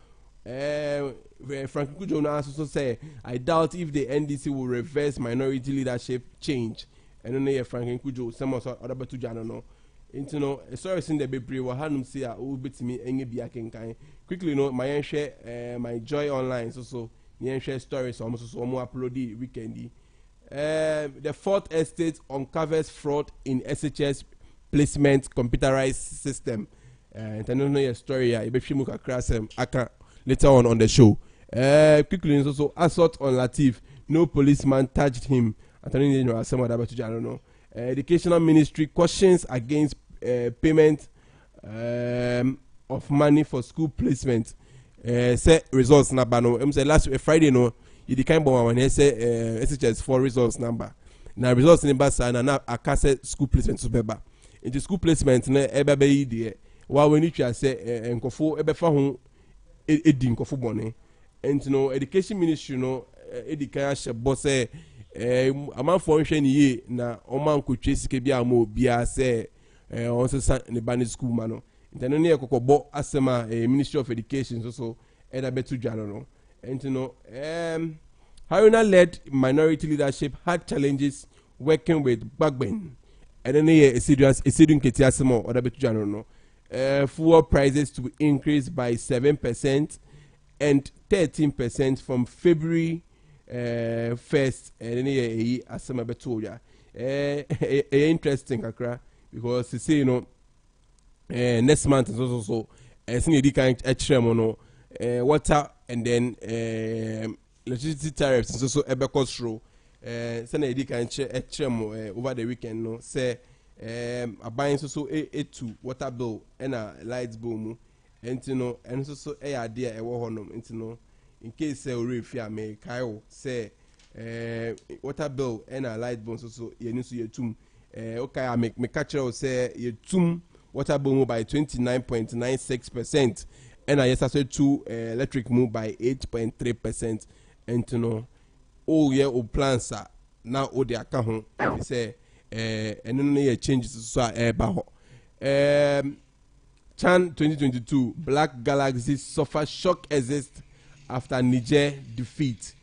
Franklin Kujo now also say, I doubt if the NDC will reverse minority leadership change. And then here Franklin Kujo, some of other batujano no. Into no, sorry, in the baby, we had see a who bit me any be a kind. Quickly, no, my share, my joy online so. Share stories almost so more uploaded weekendy. The fourth estate uncovers fraud in SHS placement computerized system. And I don't know your story. Yeah, later on the show. Quickly also assault on Latif. No policeman touched him. I don't know some other but I don't know. Educational Ministry cautions against payment of money for school placement. Say results number no. Say last Friday no. You the kind of when he say SHS 4 results number. Now results number sign and now a cassette school placement to beba. In the school placement na ebe be idea. While when you say nkofo ebe fa ho edi nkofo bone. And no education ministry no edika she boss amanfo nhwe ni ye na oman kotwe sike bia ma obia say on se ne bani school ma no. Then only a kokobo asema Ministry of Education so betu jano no. And you know Haruna led minority leadership had challenges working with Bagben. And then a sidun keti asema betu jano no. Fuel prices to increase by 7% and 13% from February 1st. And then asema betu ya. Interesting kakra because you see you know. Next month is also so water and then electricity tariffs is also ebekos through send a kind over the weekend no say a buying so to water bill and a lights bill and you know and so a idea a honum into no in case say refia may Kyle say water bill and a light bill so you need to your tomb okay I make me catch say your tomb water bill move by 29.96%, and I yes I said to electric move by 8.3%, and you know all year old plans are now all the account say and then year changes so Chan 2022 Black Galaxy suffer shock exist after Niger defeat,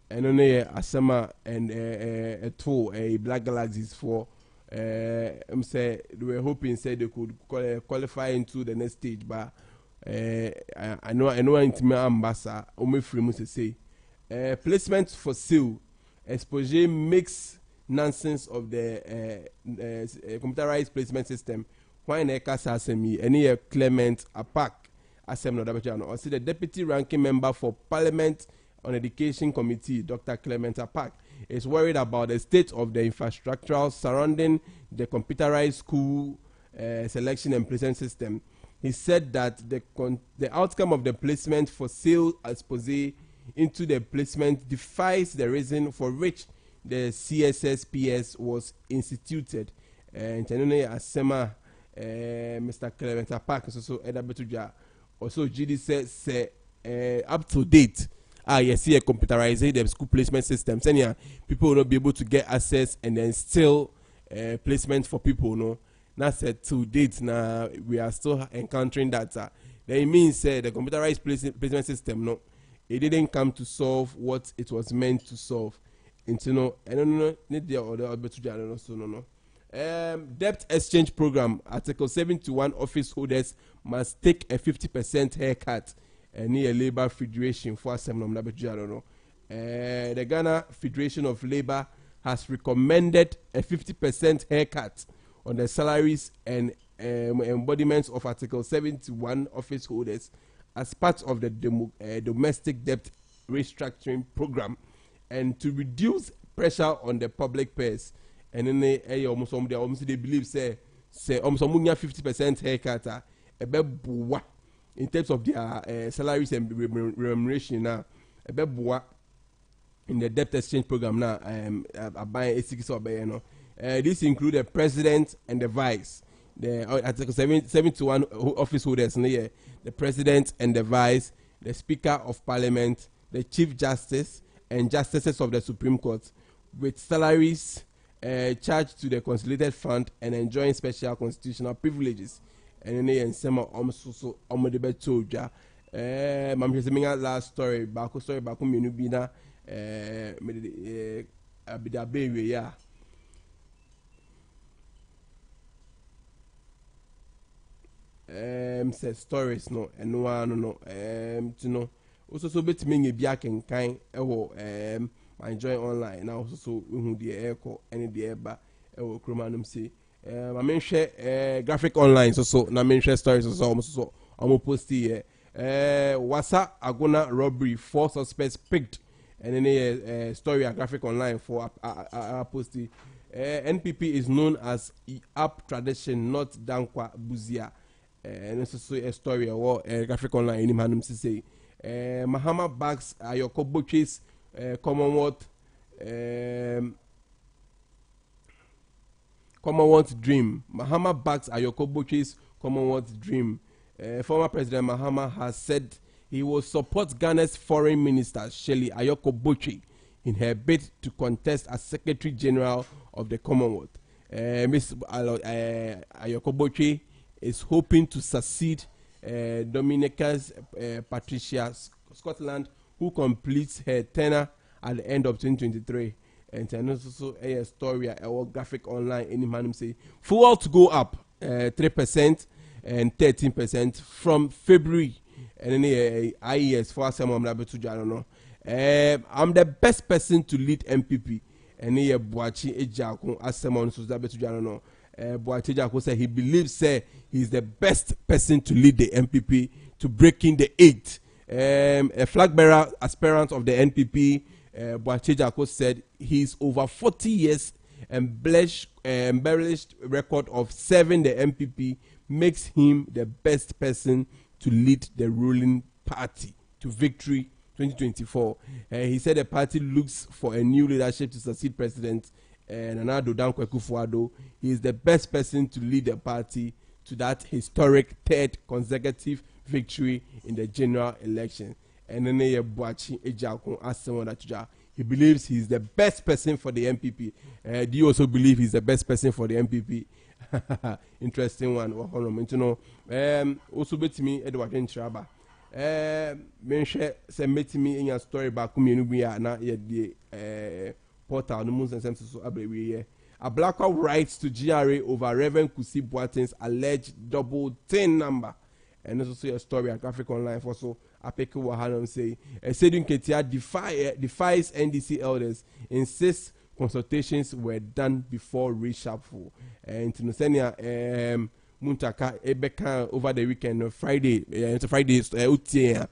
and then Asama and a tour a Black Galaxies for. Say they were hoping say they could qualify into the next stage, but I know into my ambassador Ome Free say placement for sale expose makes nonsense of the computerized placement system. Why Nekas Asemi any Clement Apak Asem no Dabajano or see the deputy ranking member for Parliament on Education Committee, Dr. Clement Apak, is worried about the state of the infrastructure surrounding the computerized school selection and placement system. He said that the outcome of the placement for sale expose into the placement defies the reason for which the CSSPS was instituted. Internally, Asema, Mr. Clement Apak, also Edabetuja, also GD says up to date. Yes, see a computerized the school placement system. Senior people will not be able to get access and then still placement for people. No, that's said to date. Now we are still encountering that. That means the computerized placement system. No, it didn't come to solve what it was meant to solve. Into no, I don't know. Need the other no. So no. Debt exchange program. Article 71. Office holders must take a 50% haircut. Near Labour Federation for some the Ghana Federation of Labour has recommended a 50% haircut on the salaries and embodiments of Article 71 office holders as part of the domestic debt restructuring program and to reduce pressure on the public purse. And then they almost they believe say almost 50% haircut in terms of their salaries and remuneration now, a bit in the debt exchange program now, buying a 6 or this includes the president and the vice. the Article 71 office holders in the year, the president and the vice, the speaker of parliament, the chief justice, and justices of the Supreme Court, with salaries charged to the consolidated fund and enjoying special constitutional privileges. And then some so omodebe toja. Mam just saying last story. Baku minu bina. Abida baby ya. Say stories no and one no to know. Also so bit me bia ken kan my join online now so who the echo any the eba kromanum say I mention graphic online so na mention stories so almost post here wasa agona robbery 4 suspects picked and then story a graphic online for post NPP is known as up tradition not dankwa buzia and also a story or graphic online in manum say Mahama bags Ayoko Boche's Commonwealth dream. Mahama backs Ayoko Boche's Commonwealth dream. Former President Mahama has said he will support Ghana's Foreign Minister Shirley Ayoko Boche in her bid to contest as Secretary General of the Commonwealth. Ms. Ayoko Boche is hoping to succeed Dominica's Patricia Scotland, who completes her tenure at the end of 2023. And also a story, a graphic online, any man say, fuel to go up 3% and 13% from February. And then IES for some I'm the best person to lead MPP. And here Boachi Ejako as someone who's that to Jano. Boachi Ejako said he believes he's the best person to lead the MPP to breaking the 8. A flag bearer aspirant of the NPP, Boachi Ejako said he's over 40 years embellished record of serving the MPP makes him the best person to lead the ruling party to victory 2024. He said the party looks for a new leadership to succeed President Nana Addo Dankwa Akufo-Addo. He is the best person to lead the party to that historic third consecutive victory in the general election. And then Boachi Ejako asked someone that he believes he's the best person for the MPP. Do you also believe he's the best person for the MPP? Interesting one. Also bet me Edward Ntraba. Mention say met me in your story back community na the portal no most and so abrewe. A blackout writes to GRA over Reverend Kusi Boateng's alleged double 10 number. And also a story at Graphic Online for so Apeke Wahanam say Sedun Ketia defies NDC elders, insists consultations were done before reshuffle. And to Nosenia Muntaka Ebeka over the weekend Friday Utia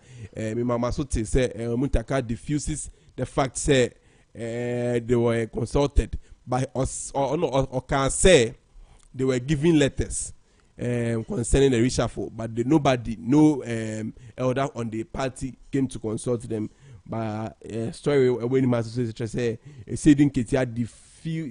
Mama Sote say Muntaka diffuses the fact say they were consulted by us or can say they were giving letters concerning the reshuffle, but no elder on the party came to consult them. But story when my association say Sedin Ketia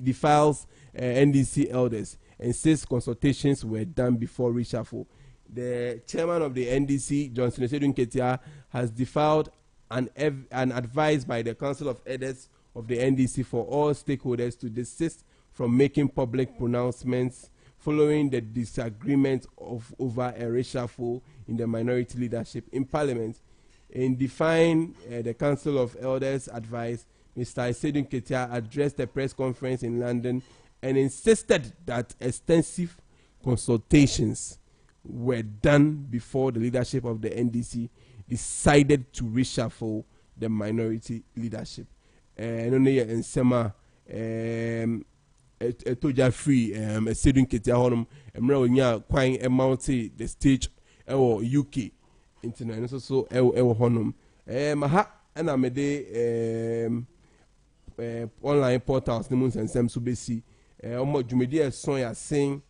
defiles NDC elders and says consultations were done before reshuffle. The chairman of the NDC, Johnson Sedin Ketia, has defiled an advice by the Council of Elders of the NDC for all stakeholders to desist from making public pronouncements following the disagreement over a reshuffle in the minority leadership in Parliament. In defying the Council of Elders' advice, Mr. Sedun Ketia addressed a press conference in London and insisted that extensive consultations were done before the leadership of the NDC decided to reshuffle the minority leadership. And only in Sema, Toja free, Sedun Ketia Honum, and Mronya Quine Mounty, the stage, or UK. Internet so honum maha and I made online portals the moons and some subesi jumedia son ya sing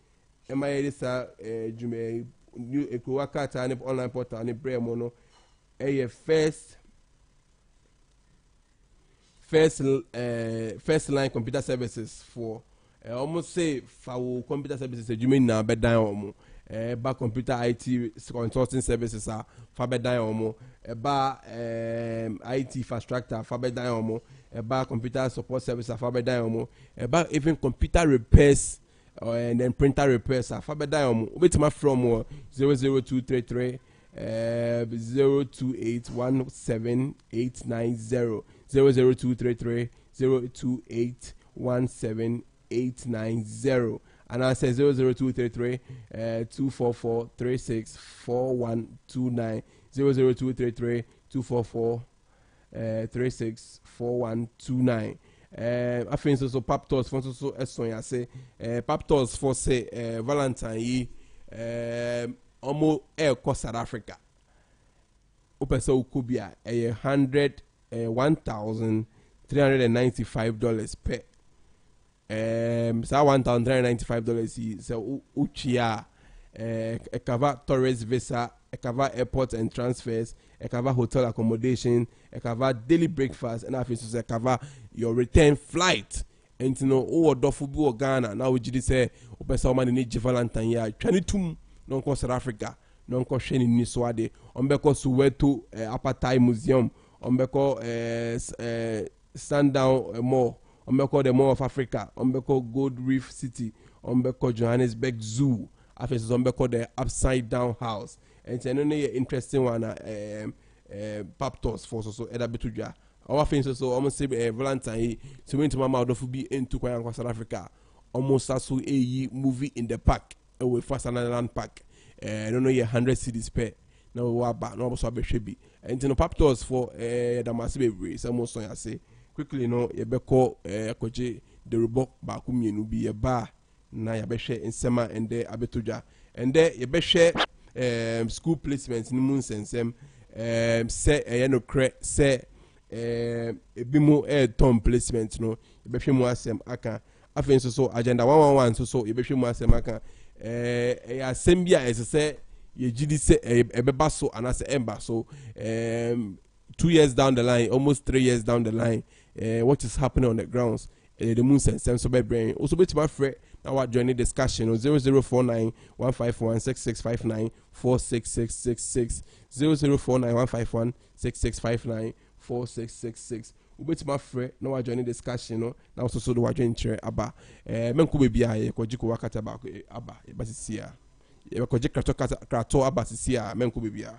am I this jume new equaka and online portal and bremono a first line computer services for almost say for computer services adwuma na bedan omo ba computer IT consulting services fa bedan omo ba IT infrastructure fa bedan omo ba computer support services fa bedan omo ba even computer repairs and then printer repairs fa bedan omo obetima from 00233 0281789 00233 0281789 and I say 00233 244 364129 00233 244 364129 I think so Paptos for so I say Paptos for say Valentine almost South Africa open so kubia $1,395 per so $1,395 so uchia cover tourist visa, cover airport and transfers, cover hotel accommodation, cover daily breakfast, and after so cover your return flight. And you know, oh, Dofubu Ghana now we just say open so many need Valentine ya 22 non South Africa non ko sheni ni swade ombeko Soweto Apartheid Museum ombeko Sundown Mall ombeko the Mall of Africa ombeko Gold Reef City ombeko Johannesburg Zoo after ombeko the Upside Down House and it's another interesting one Paptos for so edabetuja our things so almost say Valentine so went to mama odofubi into South Africa almost as a movie in the park with First Land Park I don't know 100 cities per no wa ba no so be hwebi and no Paptos for the massive some so I say quickly no ye be call koje the robot ba ku mienu bi ye ba na ye be hwe nsema ende abetoja ende ye be hwe school placement ni mun sensem say ye no cre say ebimu tom placement no ye be hwe mu asem aka afen so agenda 111 so ye be hwe mu asem aka asembia as say ye gidi say ebeba so anase emba so 2 years down the line almost 3 years down the line what is happening on the grounds the moon sense so be brain also be my friend now what join the discussion on 0049 151 6659 46666 0049 151 6659 4666 ubeti my friend now what join the discussion no now also so do what join chere aba menku bebi aye ko jiko wakata ba aba e basisia e ko jiko krato aba sisia menku bebi a.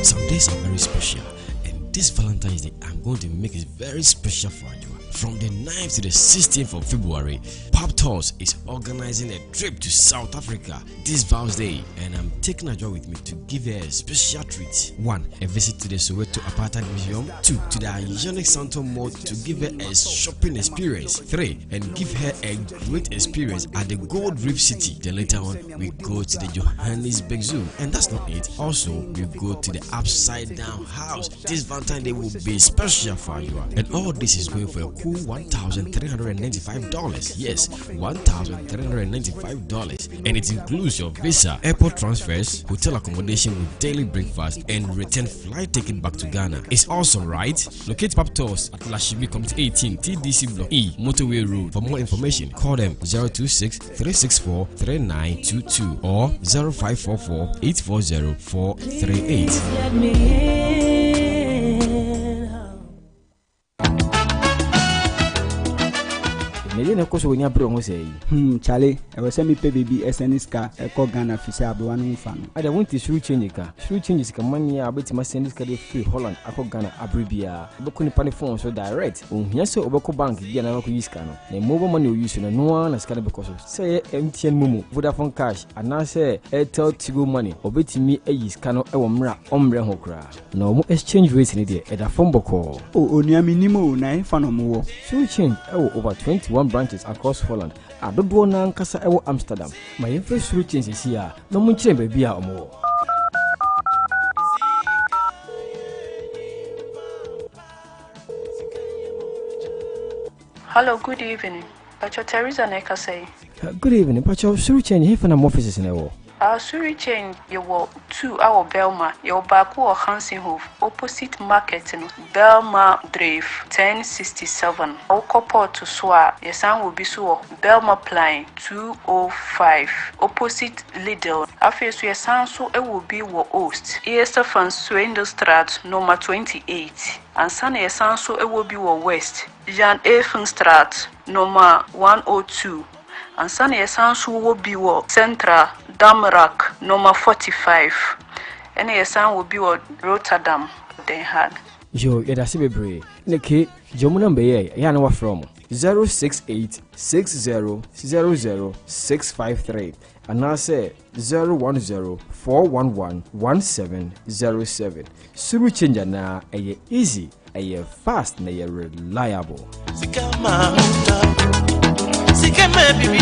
Some days are very special, and this Valentine's Day I'm going to make it very special for you. From the 9th to the 16th of February, Paptos is organizing a trip to South Africa this Val's Day, and I'm taking a joy with me to give her a special treat. 1. A visit to the Soweto Apartheid Museum. 2. To the Iconic Santo Mall to give her a shopping experience. 3. And give her a great experience at the Gold Reef City. Then later on, we go to the Johannesburg Zoo. And that's not it. Also, we go to the Upside Down House. This Valentine's Day will be special for you. And all this is going for a cool $1,395. Yes, $1,395. And it includes your visa, airport transfers, hotel accommodation with daily breakfast, and return flight ticket back to Ghana. It's awesome, right? Locate Paptos at Lashibi Committee 18 TDC Block E, Motorway Road. For more information, call them 026-364-3922 or 0544-840-438. Nede ko so nya bro ho sei chale e we se mi pe baby SNS ka e ko Ghana fi se abro no mfa no ada wonti shuru change ka mani a betima send ka de free Holland akọ Ghana abribia obeko ni pane phone so direct ohia se obeko bank bia na ko use ka no na mobile money o use no no na ska de because say MTN Momo Vodafone Cash ana say Airtel Tigo money obetimi ayi ska no e wo mra omre ho kra na omo exchange rate ni de e da phone boko onua minimo na fa no mo wo shuru change e wo over 21 branches across Holland. Adodo na nkasa ewo Amsterdam. Ma yemfe shuru change sia na mo nkyere ba bia omo. Hello, good evening. Pacho Teresa Neka say. Good evening. Pacho shuru change he fa na offices na wo. Shuru change you wo 2 our Belma, your back or Hansenhof, opposite market in Belma Drive 1067. Our couple to Swa, your son will be so Belma Plain 205, opposite Lidl. After your son, so it will be what host. Easter from Swindlestraat, number 28. And Sunny your son, so it will be what west. Jan Efenstraat, number 102. And Sunny your son, so will be what Central Damrak, number 45. And your son will be what Rotterdam, Den Haag. Yo, yeah, that's a brave. Niki, Jomuna Bay, Yanawa from 068 60 00 653. And I say 010 411 1707. Suru change na a easy, a fast, na a reliable.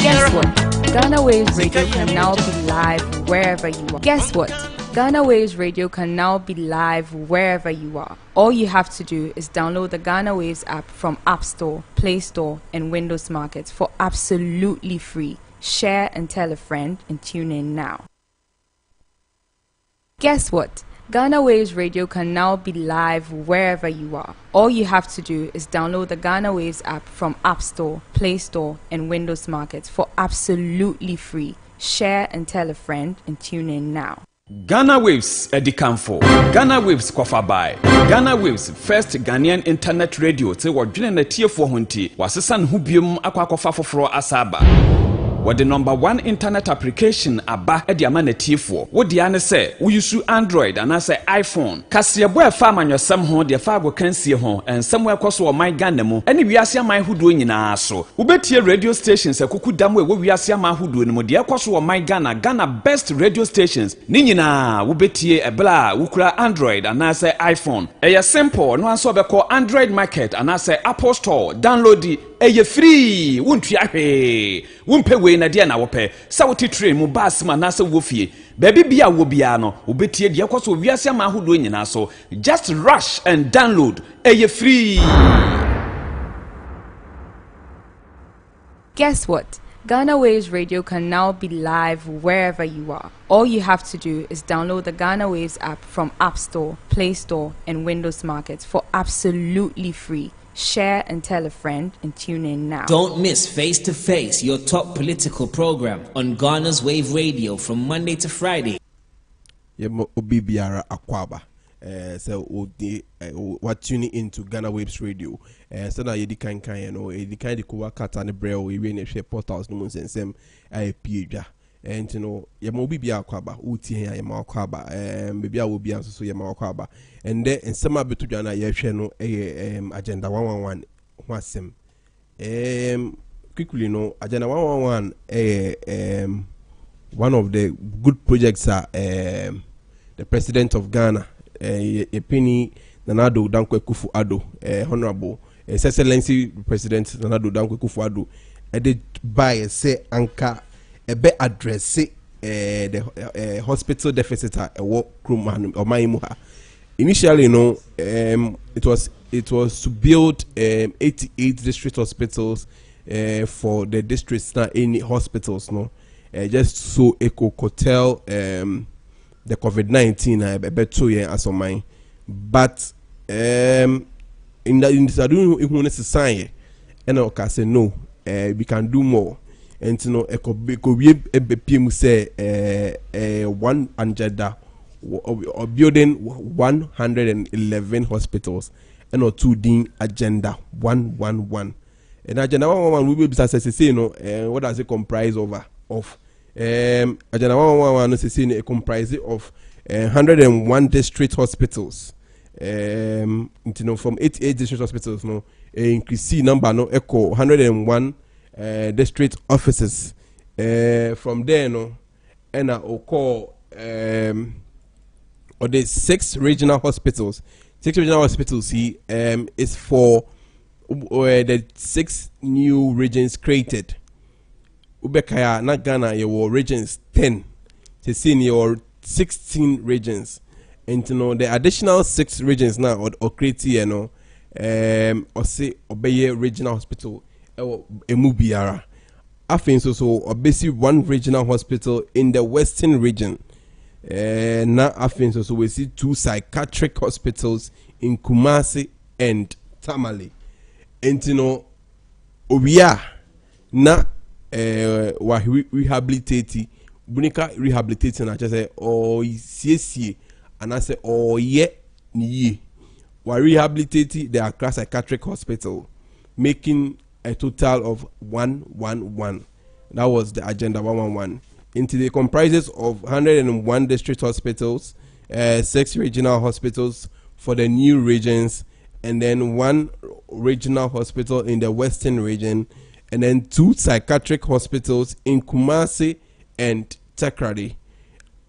Guess what? Ghana Waves Radio can now be live wherever you are. Guess what? Ghana Waves Radio can now be live wherever you are. All you have to do is download the Ghana Waves app from App Store, Play Store, and Windows Markets for absolutely free. Share and tell a friend and tune in now. Guess what? Ghana Waves Radio can now be live wherever you are. All you have to do is download the Ghana Waves app from App Store, Play Store, and Windows Markets for absolutely free. Share and tell a friend and tune in now. Ghana Waves Edikanfo. Ghana Waves Kofabai. Ghana Waves first Ghanaian internet radio. Te wadwene na tiefo honti. Wasesa ne ho biom akwa kofa foforo asaba. What the number 1 internet application aba edi ama na tiefo. Wo dia ne se wo use Android and say iPhone. Kasia bo e fa amanyosam ho de fa agokansie ho ensam we kwaso o my Ghana mu. Eni wiase ama huduo nyina so. Wo betie radio stations akuku dam we wiase ama huduo ne mu de kwaso o my Ghana best radio stations. Ni nyina wo betie ebla wo kura Android and say iPhone. Eye simple no anso obekọ Android market and say Apple Store. Download it. Eye free. Wontua hwe. Wompe we na dia na wope sa wote train mu bus ma na sa wofie baby bia wo bia no obetie de kwaso wiase ma ahodo nyina so just rush and download eye free. Guess what? Ghana Waves Radio can now be live wherever you are. All you have to do is download the Ghana Waves app from App Store, Play Store, and Windows Markets for absolutely free. Share and tell a friend and tune in now. Don't miss Face to Face, your top political program on Ghana's Wave Radio from Monday to Friday. Yemo obi biara akwaba. So what tuning into Ghana Waves Radio. So now yedi kan yedi kan de ko kata ne brel we ne hwe portals no monsensem pieja. And you know yemo obi biara akwaba uti hen yemo akwaba bebi a obi anso so yemo akwaba. And then in some abetu dwana ye hwe no agenda 111 wasem quickly no agenda 111 one of the good projects are the president of Ghana Epini Nanado Dankwa Kufu-Addo honorable His Excellency President Nanado Dankwa Kufu-Addo did buy say anka ebe address the hospital deficit at Krum or Maimuha. Initially, it was to build 88 district hospitals for the districts, not any hospitals, just so it could curtail the COVID-19 about 2 years as of mine. But in this, I don't even say and I can say no, we can do more. And it could be PM say 100 or building 111 hospitals and or 2D agenda 111. And agenda 111 we will be say what does it comprise of agenda 111 is saying it comprises of 101 district hospitals from 88 district hospitals increase number echo 101 district offices from there and I call or the 6 regional hospitals. 6 regional hospitals is for the 6 new regions created. Ubekaya na Ghana your regions 10. To see your 16 regions. And the additional 6 regions now or create or say obey regional hospital emubiara. I think so or basically 1 regional hospital in the western region. na afin so we see 2 psychiatric hospitals in Kumasi and Tamale. Entino obia na wa rehabilitate bunika rehabilitating na say or siesie and I say oh ye ni wa rehabilitate the Accra Psychiatric Hospital, making a total of 111. That was the agenda 111. Into the comprises of 101 district hospitals, 6 regional hospitals for the new regions, and then 1 regional hospital in the western region, and then 2 psychiatric hospitals in Kumasi and Takrady,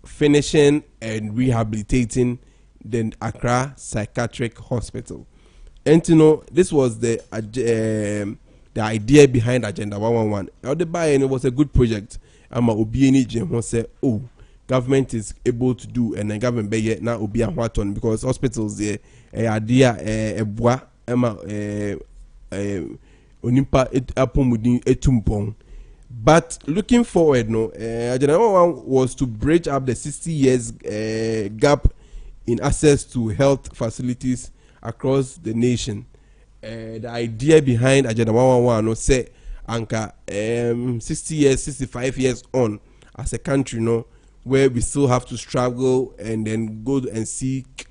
finishing and rehabilitating the Accra Psychiatric Hospital. And you know, this was the idea behind Agenda 111. It was a good project. I'm Obieni Jim say, oh, government is able to do, and the government be yet now Obi and Waton because hospitals there idea bois onimpa apomudin etumpong. But looking forward, no, Agenda 111 was to bridge up the 60 years gap in access to health facilities across the nation. The idea behind Agenda 111 was say anka 60 years, 65 years on as a country, no, where we still have to struggle and then go and seek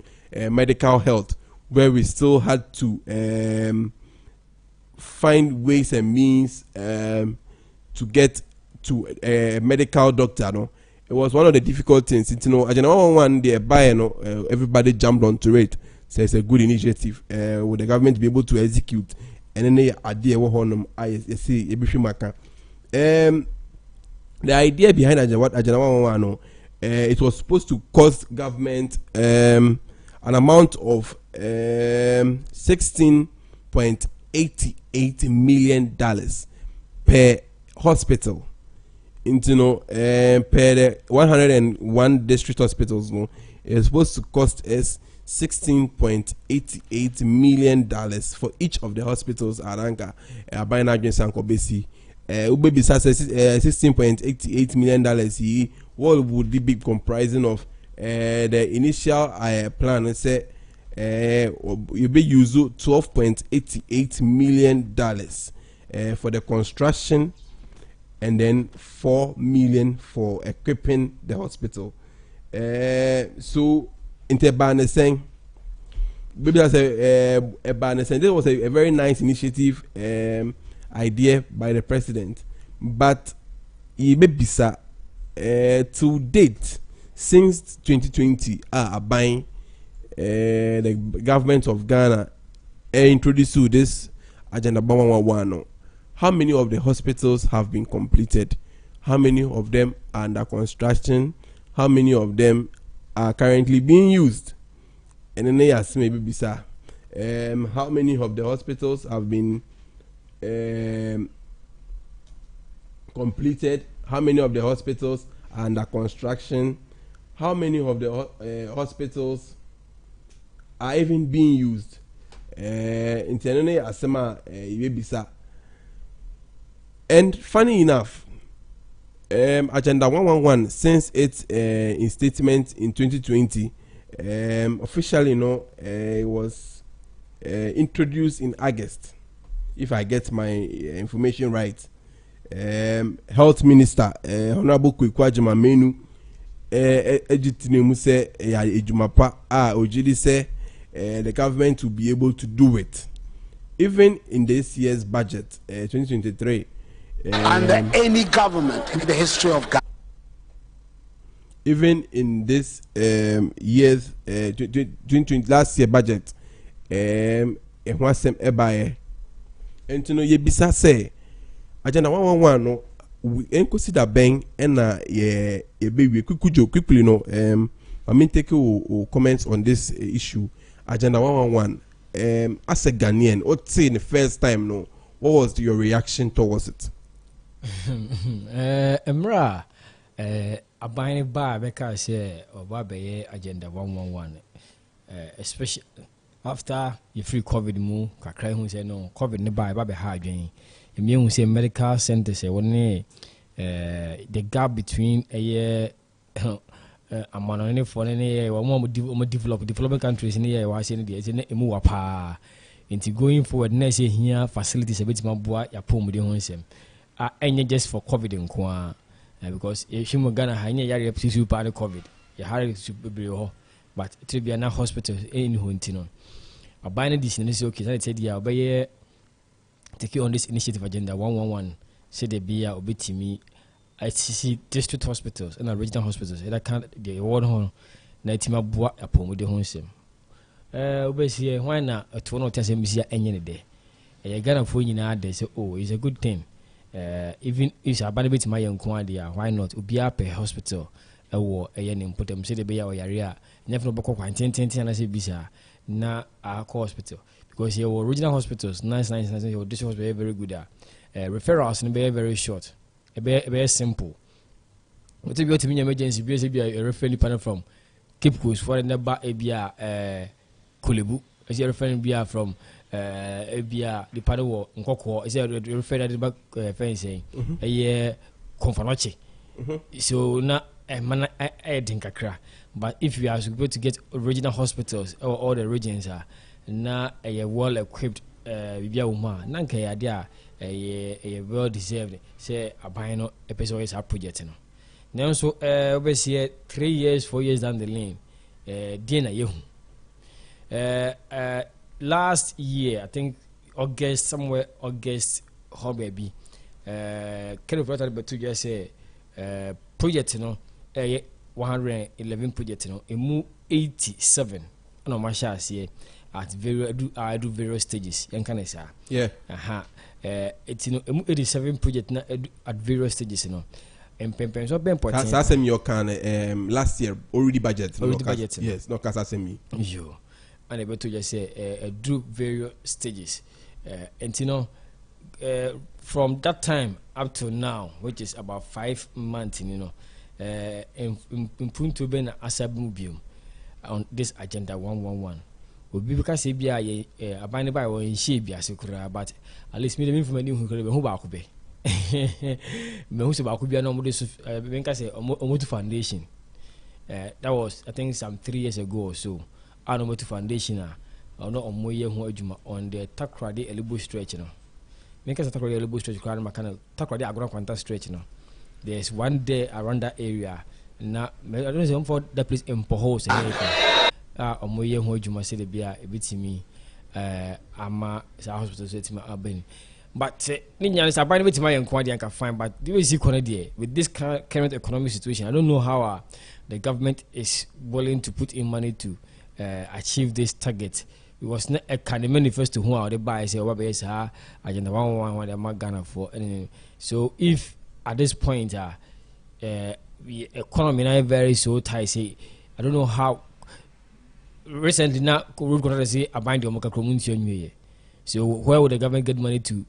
medical health, where we still had to find ways and means to get to a medical doctor, no. It was one of the difficult things. You know, Agenda 111 they buy, you know, everybody jumped onto it. So it's a good initiative. With the government be able to execute, and then the idea I see the idea behind Agenda 111, it was supposed to cost government an amount of $16.88 million per hospital. Into per the 101 district hospitals, no, it's supposed to cost us $16.88 million for each of the hospitals aranka buying agency and kobesi ubebi $16.88 million. What would it be comprising of? The initial plan say you be use $12.88 million for the construction, and then $4 million for equipping the hospital. So into Barnes saying, maybe that's a Barnes saying this was a very nice initiative idea by the president, but he may be to date since 2020 are buying the government of Ghana introduced this Agenda 111. How many of the hospitals have been completed? How many of them are under construction? How many of them are currently being used? And then they ask maybe bisa how many of the hospitals have been completed? How many of the hospitals are under construction? How many of the hospitals are even being used? Internally asema bisa. And funny enough, Agenda 111, since its instatement in 2020, officially, it was introduced in August, if I get my information right. Health Minister, Honorable Kwajima Menu, say the government will be able to do it. Even in this year's budget, 2023, under any government in the history of Ghana. Even in this year's 2020 last year budget, and you know ye bisa say Agenda 111 no we consider bang and ye baby quickly no I mean take your comments on this issue. Agenda 111 as a Ghanaian, what say in the first time, no, what was your reaction towards it? Emra abine bar because say obabe Agenda 111, especially after you free COVID mu kakra hu say no COVID ne bar ba be ha adwen emi hu say medical center say one the gap between amano for any one developing countries in here was in the emu pa into going forward next year here facilities a bit more boy ya pom de honsem any just for covid in kwa because if you Ghana hanya yari episu pa covid ya hari be ho but it be na hospital in hontino abana this is okay say said ya obey take on this initiative agenda 111 say the be ya obetimi ICC district hospitals and regional hospitals that can't the one hon na tima boa apom de honsem obesi why na to no tell say misia enye ne de e Ghana fo nyina de say oh it's a good thing even if abana bit my yanko ade why not obia per hospital ewo eye ne important say de be ya oyare a nyef no bokọ kwantenten na say bisa na a hospital because your regional hospitals nice your district hospital very good referrals and very short very simple. What if you to me emergency be a referral panel from Cape Coast for never a Kulebu as a referral be from the panel Nkoko is a referral back fencing a year Confanoche. So now a man I think but if you are supposed to get regional hospitals or all the regions are now a well equipped Biauma Nanka idea a well deserved say a bino episode is our project. Now so obviously 3 years, 4 years down the lane, Dina Yehu. Last year, I think August, Hobby, kind of but 2 years say project, 111 project, a move 87. No, my shall say at I do various stages. Yeah. It's 87 project at various stages, and Pempen so ben point. Kasasem your can last year already budget. Yes, no Kasasem. You and able to just say do various stages. And from that time up to now, which is about 5 months, in Punto Ben Asabubium on this agenda 111. Obi because say bia ye abane by wo nhie bia sekura but at least me dem from any hu kure be hu ba ko be me hu se ba ko bia no mo de so be nka say omotu foundation that was I think some 3 years ago or so anomotu foundation no omoye hu adwuma on the Takrade elbow stretch no me nka say Takrade elbow stretch kra no makana Takrade agora kwanta stretch no there's one day around that area na I don't know for that place in Pohos omoye ho adwuma se de bia ebitimi ama sa hospital so etima abani but ni nyane sa ban betima yenko ade anka fine but the way see corner there with this current economic situation I don't know how the government is willing to put in money to achieve this target. It was not a kind of manifesto who are the buy say what be say agenda 111 the Ghana for anyway. So if at this point the economy now very so tight say I don't know how recently now road contractors say abandon the Omoka community on you. So where would the government get money to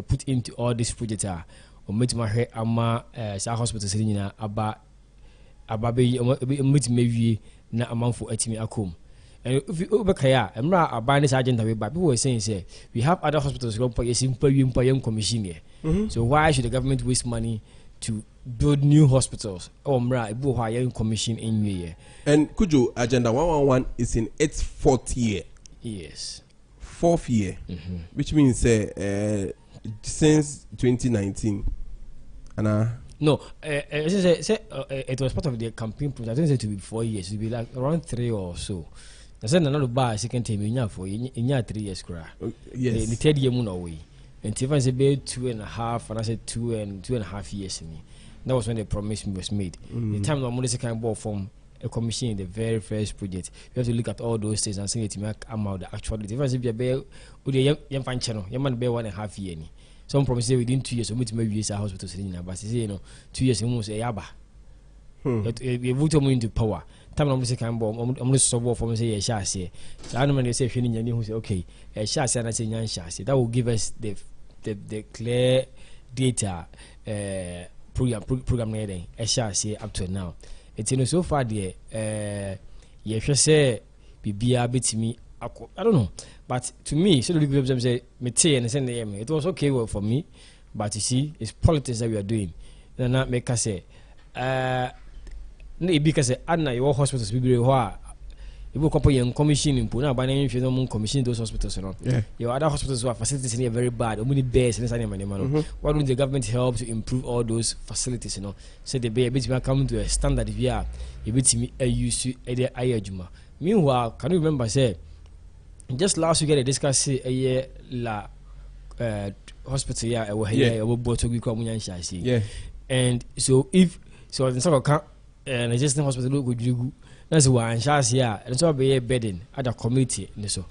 put into all these projects or meet my hair ama sa hospital sitting in aba be meet me na amount for etimi akom. And if you obekaya emra abandon this agenda but people were saying say we have other hospitals go for simple commission here. So why should the government waste money to build new hospitals? Commission in year. And Kujo, Agenda 111 is in its 4th year. Yes. 4th year. Which means since 2019. No, it was part of the campaign process. I think it to be 4 years. It will be like around 3 or so. I said another bar second time in 3 years. Yes. The 3rd year moon away. And Tiffany said 2.5, and I said 2.5 years. That was when the promise was made. The time the money second ball from a commission in the very first project, you have to look at all those things and see it to make amount the actual. If I say be a bear, would the young fan channel, young man bear 1.5 years. Some promise within 2 years, we maybe use a hospital sitting in, but say 2 years almost a yaba. We vote into power. Time I'm second ball, I'm going to solve for me say a chassis. So I don't know say who say okay, a chassis and I say young chassis. That will give us the clear data program heading a chassis up to now. It's so far there. You say bibia bit me. I don't know, but to me, so the people say me and send them. It was okay for me, but you see, it's politics that we are doing. Then not make us say na ebi ka sɛ ana yɛwɔ hospitals bebree hɔ a ebi kɔpɔ yɛn commission mpo na aban yɛn hwɛ no mo commission those hospitals no yɛwɔ other hospitals where facilities are very bad ɔmo ni beds ne saa nneɛma no why don't the government help to improve all those facilities so they be ebitumi come to a standard bi a ebitumi use ɛde ayɛ adwuma. Meanwhile, can you remember say just last week they discuss la hospital ya ɛwɔ here ɛwɔ bɔtɔ bi kɔ ɔmo nya nhyɛ and so if so in sort of an existing hospital go dwigu that's why and and so be a burden at the community so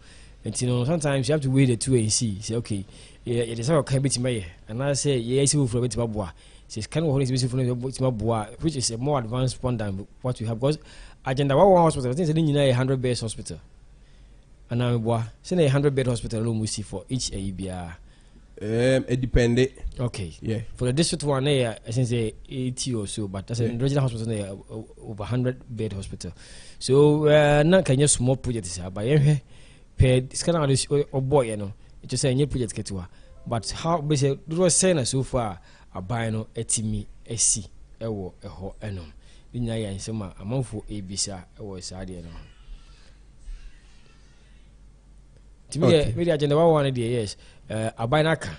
and sometimes you have to weigh the two and say okay it is how can be to and I say yes you for bit boa says can we for boa which is a more advanced one than what we have because agenda one hospital I think it's 100 bed hospital and I'm boa say 100 bed hospital no musi for each ABR. It depended. Okay. Yeah. For the district one, I think say 80 or so, but that's a regional hospital, over 100 bed hospital. So now can you small projects here? But per this kind of this or boy, you know, it just say new project get to. But how basically it was saying so far a buy no etimi esi ewo eho enom. Binya ya nsema amanfo ebisa ewo saade no. Okay. Maybe agenda one day yes. Abanaka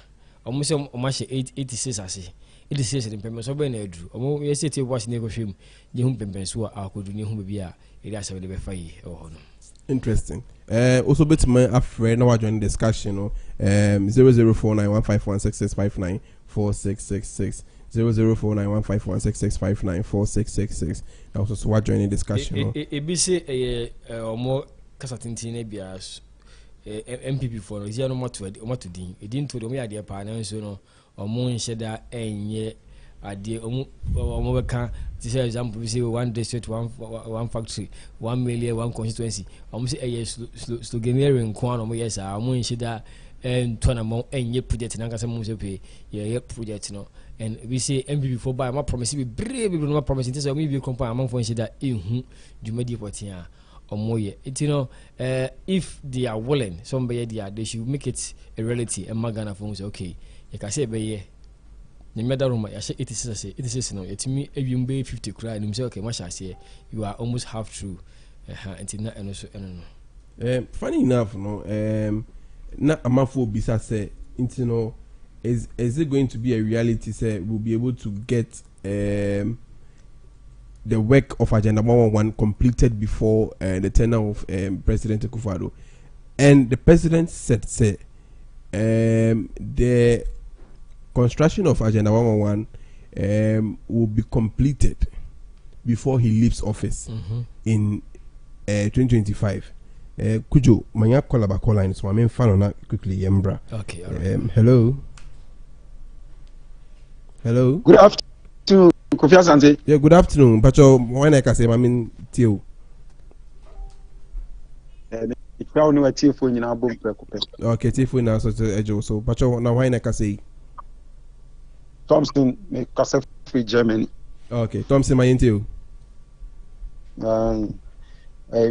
almost almost 86 ase 86 in payment so be na edu omo yes say was na go hwem ye hu pempen so a akodu ne hu be a area se be fa yi e ho no. Interesting. Also bit my afraid now join discussion no 00491516659466 00491516659466 also so join discussion no e be say omo kasa tintin na bia MPP for is no more to din e din to do me ade pa na so no omo nheda enye ade omo be kan this example we say one district one factory 1 million one constituency omo say sloganeering ko no omo yes omo nheda to na mo enye project na nkasa mo say pe ye project no and we say MPP for buy ma promise be brave people no promise say omo be company among for nheda ehu dwumadi potia omoye it if they are willing somebody they should make it a reality and magana for say okay you can say be the medal room ya 86 no it me awim be 50 cry and say okay masha say you are almost half through until na eno so eno no funny enough no na amafo bisa say no is it going to be a reality say we'll be able to get the work of Agenda 111 completed before the tenure of President Akufo-Addo, and the president said, the construction of Agenda 111 will be completed before he leaves office in 2025. Kujo, manya call back line, so I'm in fan on that quickly, Yembra. Okay, all right. Hello. Good afternoon. Kofi Asante. Yeah, good afternoon. Pacho, when I can say, I mean, Tio. If you know a Tifo in our boom, okay, Tifo now, so Pacho, now when I can say, Thompson, make Casa Free Germany. Okay, Thompson, my interview. A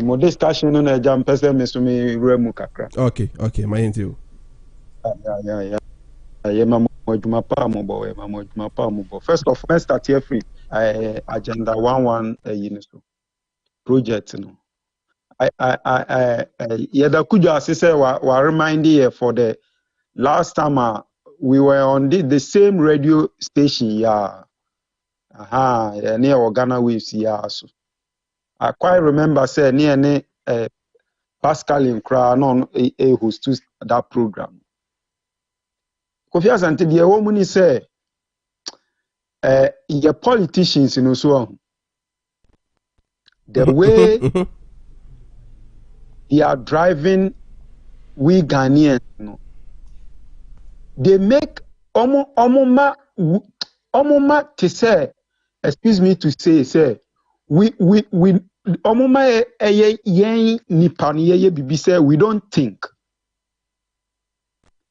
modest station on a jump person, Miss Me Remu Kakra. Okay, my interview. Yeah. First of all, start here free. Agenda 11 UNESCO project. No, Yada Kuja say wa remind you for the last time we were on the same radio station. Yeah, near Ghana Waves. Yeah, so I quite remember say near Pascal in Kra non host that program. Kofi Asante the woman say your politicians so the way they are driving we Ghanaians they make omoma to say excuse me to say we omoma yen nipa ye bibi say we don't think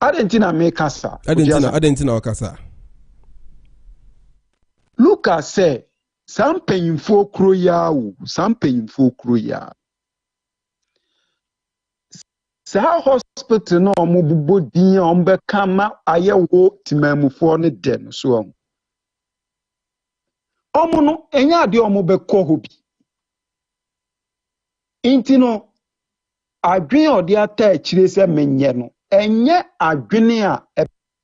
Argentina make us. Argentina okasa. Look at say some painful kroya. Sa hospital no mo bubo din ombe kama ayewo timamufo ne den so. Omo no enya ade omo beko hobi. Inti no adwen ode ata akire se menye no enye adwene a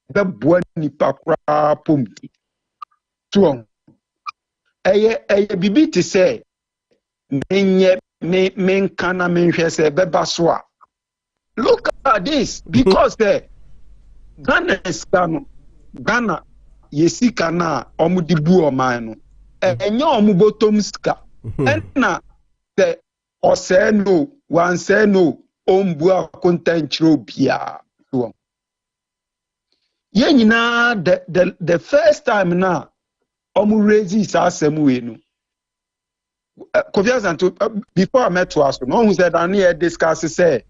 ebeboa nipa kra pomti. So eye bibi te se menye menka na menhwe se beba so a. Look at this because Ghana is Ghana yesika na omudi bu oman no enye omubotom sika na the ose no wan say no ombu akontanchiro bia so ye nyina the first time na omu raise is asem we no Kofi Asante before I met to us no who said and here discuss say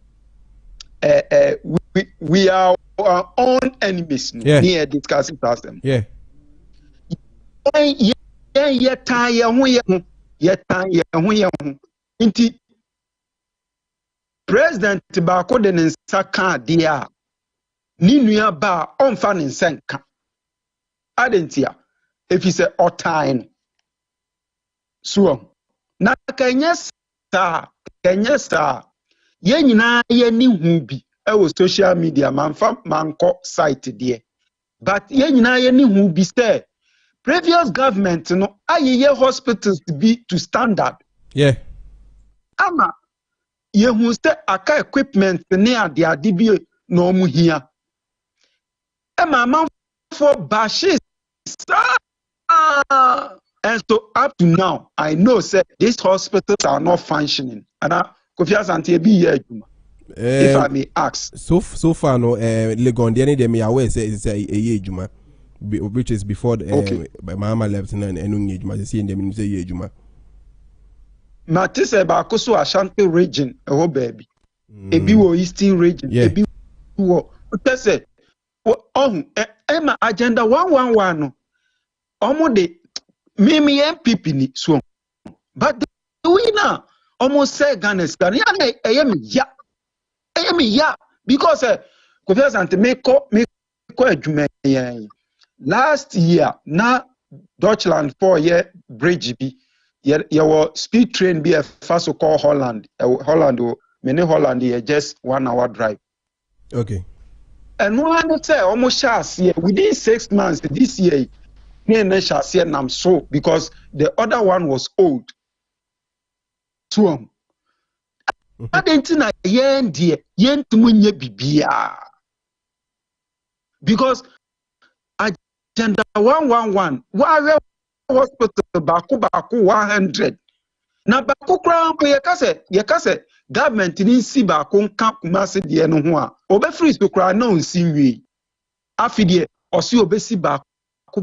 we are our own enemies no near discussing them yeah Inti president baako de ne nsa ka de a ni nua ba onfa ne nsa nka adentia efi se otan so na kanya sa ye nyina ye ni hu bi e wo social media manko site de but ye nyina ye ni hu bi say previous government no aye hospitals to be to standard yeah ama ye hu say aka equipment ne ade bi no mu hia e mama for bashes and so up to now I know say these hospitals are not functioning and Kofi Asante be here if I may ask so far no Legon the any dem aware say it's a ejuma which is before Mama left and enu ejuma say dem say ejuma Matisse ba so Ashanti region e baby ebi wo eastern region ebi wo say on ema agenda 111 no omo de mimi MPP ni so but the winner almost say Ghana ya because Kofi Asante make adwuma last year na Deutschland 4-year bridge bi your speed train be a fast so call Holland just 1 hour drive okay and one say almost last year within 6 months this year so because the other one was old so adentina yen die yentumunye bibia because agenda 111 wa hospital baku 100 na baku krampo ye kase government ni si baku nka kumase de no ho a obefiri so kra na onsi nwie afidie osi obesi baku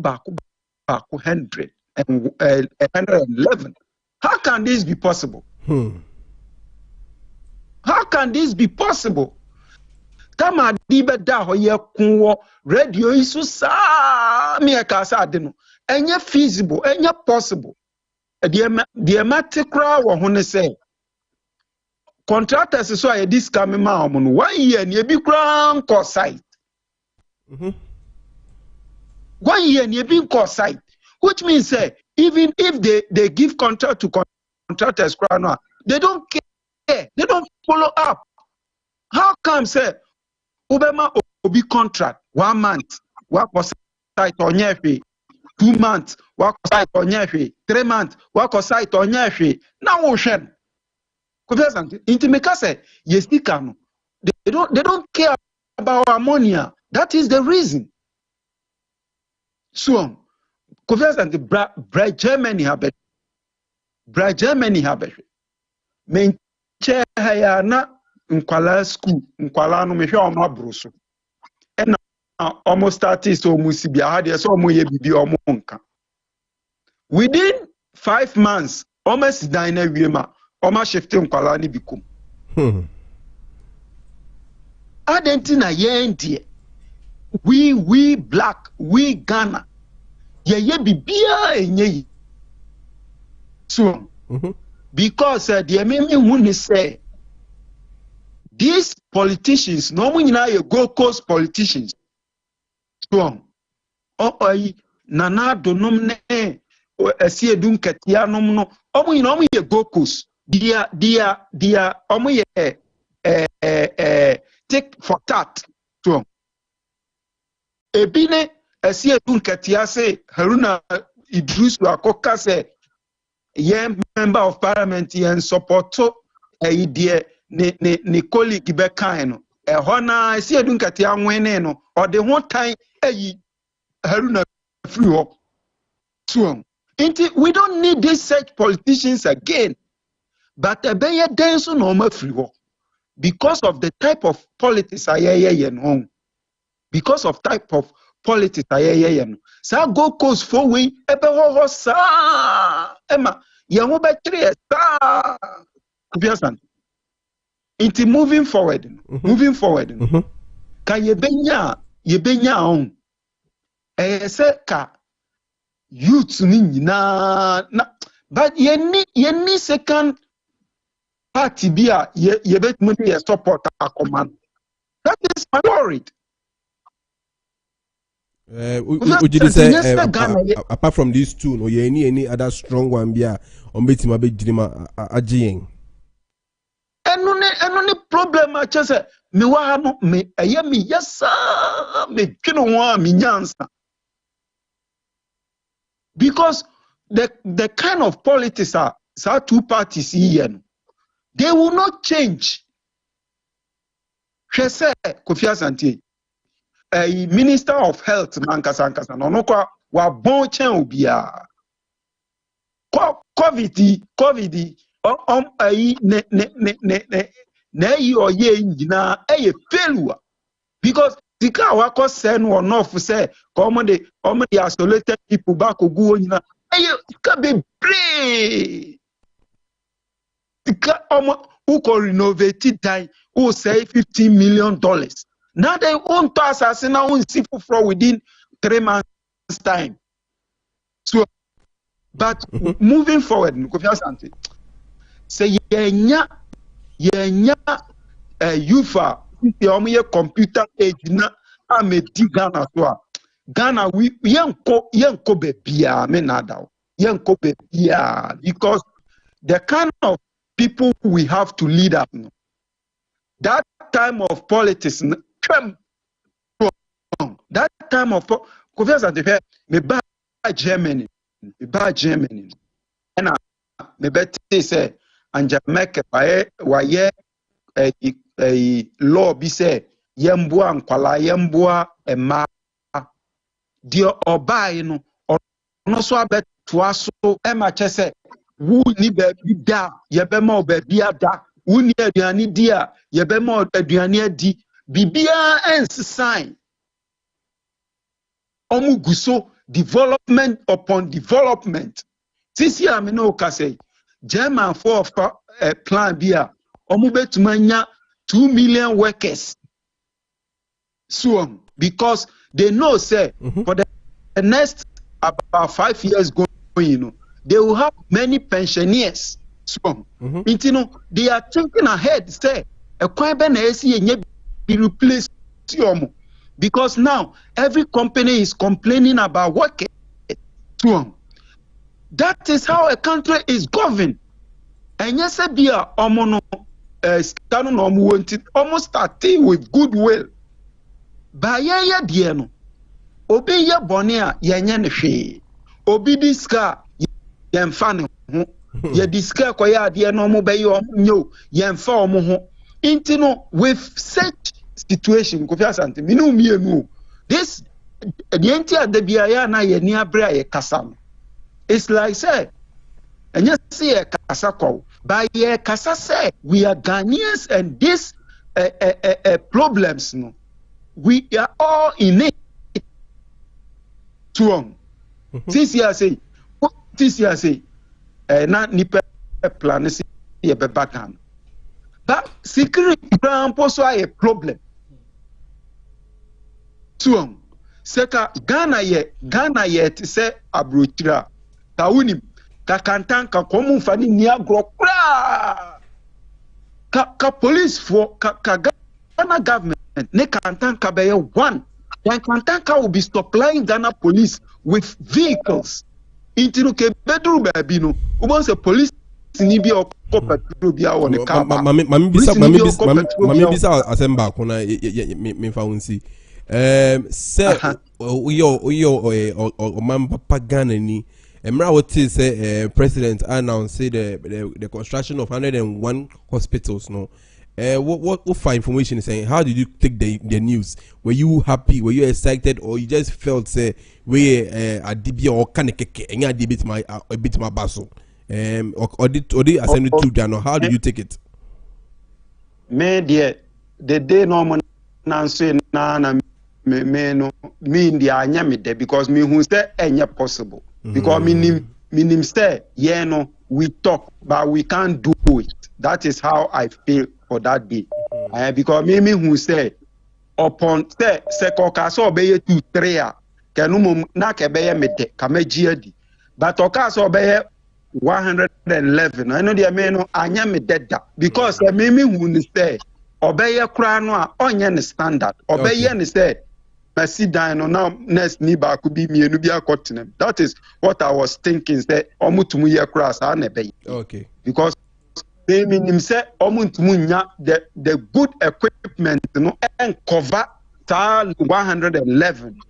100 and 111. How can this be possible? How can this be possible? Kama dibe da hoye kunwo radio isu sa mi akasa ade no enye feasible enye possible the matikra wo ho ne say contractors so aye this come ma omo no 1 year ni ebi kra nko site 1 year ni ebi nko site which means even if they give contract to contractors they don't care they don't follow up. How come say Obama obi contract 1 month work for site onyefe 2 months work for site onyefe 3 months work for site onyefe now we shen Kofi Asante intimeka say yesika no they don't care about our money. That is the reason. So Kofi Asante bra Germany have men che haya na nkwala school nkwala no mehwe omo abroso and almost started so musibia ha de so omo ye bibi omo nka within 5 months almost dine na wiema omo shift nkwala ni bikum adentina yendie we black we Ghana ye bibia enye so because the meme who say these politicians no mo nyina ye Gold Coast politicians so nana donom ne ɛsi edu nketea nom no ɔmo nyina ɔmo yɛ gokos dia ɔmo yɛ take for tat to ebi ne ɛsi edu nketea se Haruna Idrisu Akoka sɛ yɛ member of parliament yɛn supporto ɛyi deɛ ne colleague bɛkan no ɛhɔ na ɛsi edu nketea nwene no ɔde ho tan ɛyi Haruna free hɔ so we don't need these such politicians again. But ebeye den so no ma free ho because of the type of politics ayeye no. Because of type of politics ayeye no. Sa go coast for we ebe ho sa ema ye ho be tire sa. Kofi Asante. It's moving forward. Moving forward. Ka ye benya on. Se ka youth ni nyina na but ye second party bia ye bet money ye support a command. That is my worry. Apart from these two, no ye any other strong one bia on betima be jinima agyen. Eno problem a chese me wa no me eye me yesa me twino ho a me nyansa. Because the kind of politics are two parties here, they will not change. She said, Kofi Asante, a minister of health, Mankasa, no kwa wa bon chen ubia. COVID, ne or ye na a failure. Because Tika wako sen or no for say come the isolated people back go na tika be pray tika who can renovate die who say $15 million. Now they own to assassin now see for within 3 months time. So but moving forward, Kofi Asante say yenya youfa the computer age na amedi Ghana so Ghana we yenko bebia me nada yenko bebia because the kind of people we have to lead up no. That time of politics that time of Kofi Asante me ba Germany and me beti say Angela Merkel waye a law be say yembua nkwala yembua ema dio obai no ono so abeto aso ema chese wu ni ba bi da yebema obabi ada wu ni aduane di a yebema aduane adi bibia ensign omuguso development upon development sisi amino ka say German for plan bia omubetumanya 2 million workers soon because they know say for the next about 5 years going, they will have many pensioners soon. They are thinking ahead say a be replaced because now every company is complaining about workers soon. That is how a country is governed. And yes, be a almost starting with goodwill. Ba ya die no obi ye bone a yenye ne hwe obi diska yemfa ne ho ye diska koya de no mo be yo nyo yemfa omo ho intino with such situation Kofi Asante minu mienu this the entire de bia ya na ye ni abre ye kasa no it's like say enya see ye kasa ko ba ye kasa say we are Ghanaians and this problems no we are all in it. This year say, not nipa plan see ye be back. But security plan also a problem. Seka Ghana ye to say abrochira. Ka unim ka kantan ka komu fani ni agro ka police for ka Ghana government ne kantanka be one. Then kantanka will be supplying Ghana police with vehicles Into no ke bedroom baby no. Once a police ni bi okọ petrol bi awon ne car. Mami bisa asemba kuna me fa unsi. Se o man papa Ghana ni. Emra what is president announced the construction of 101 hospitals no. What for information is saying? How did you take the news? Were you happy? Were you excited, or you just felt say we a DB or can a bit my basso? Or did ascend it to Jano? How did you take it? Me the day normal say na me no me in the anya me there because me who say enya possible because me say yeah no we talk but we can't do it. That is how I feel for that day. Because me who say upon say koka so obeye 2-3 kenum na ke beye me de kamaji adi but oka so obeye 111 I know the me no anya me deda because me who say obeye kra no a onye ne standard obeye ne say Messi dine on now next ni ba could be me and be a continent. That is what I was thinking. Say omutumu ye cross okay. Because they mean him say omutumu the good equipment no and cover 111.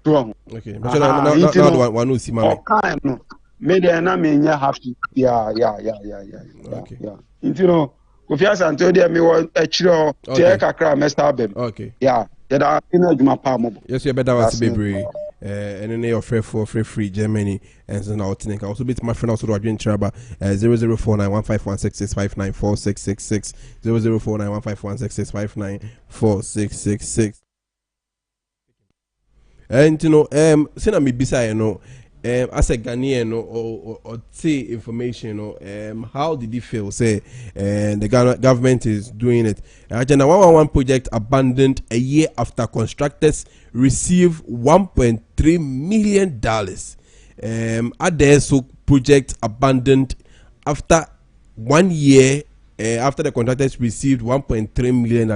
Wrong. Okay. But now one who see mama. Okay, no. Maybe na me happy. Yeah. Okay. Yeah. You know, Kofi Asante dey me wa echiro tie kakra mesta bem. Okay. Yeah. Yes, you better was baby. And then your free Germany and so now think also bit my friend also do again traba 00491516659466 00491516659466. And you know say me bisa you know as a Ghanaian or see information how did you feel say the government is doing it? Agenda 111 project abandoned a year after constructors receive $1.3 million. Adesso project abandoned after 1 year after the contractors received $1.3 million.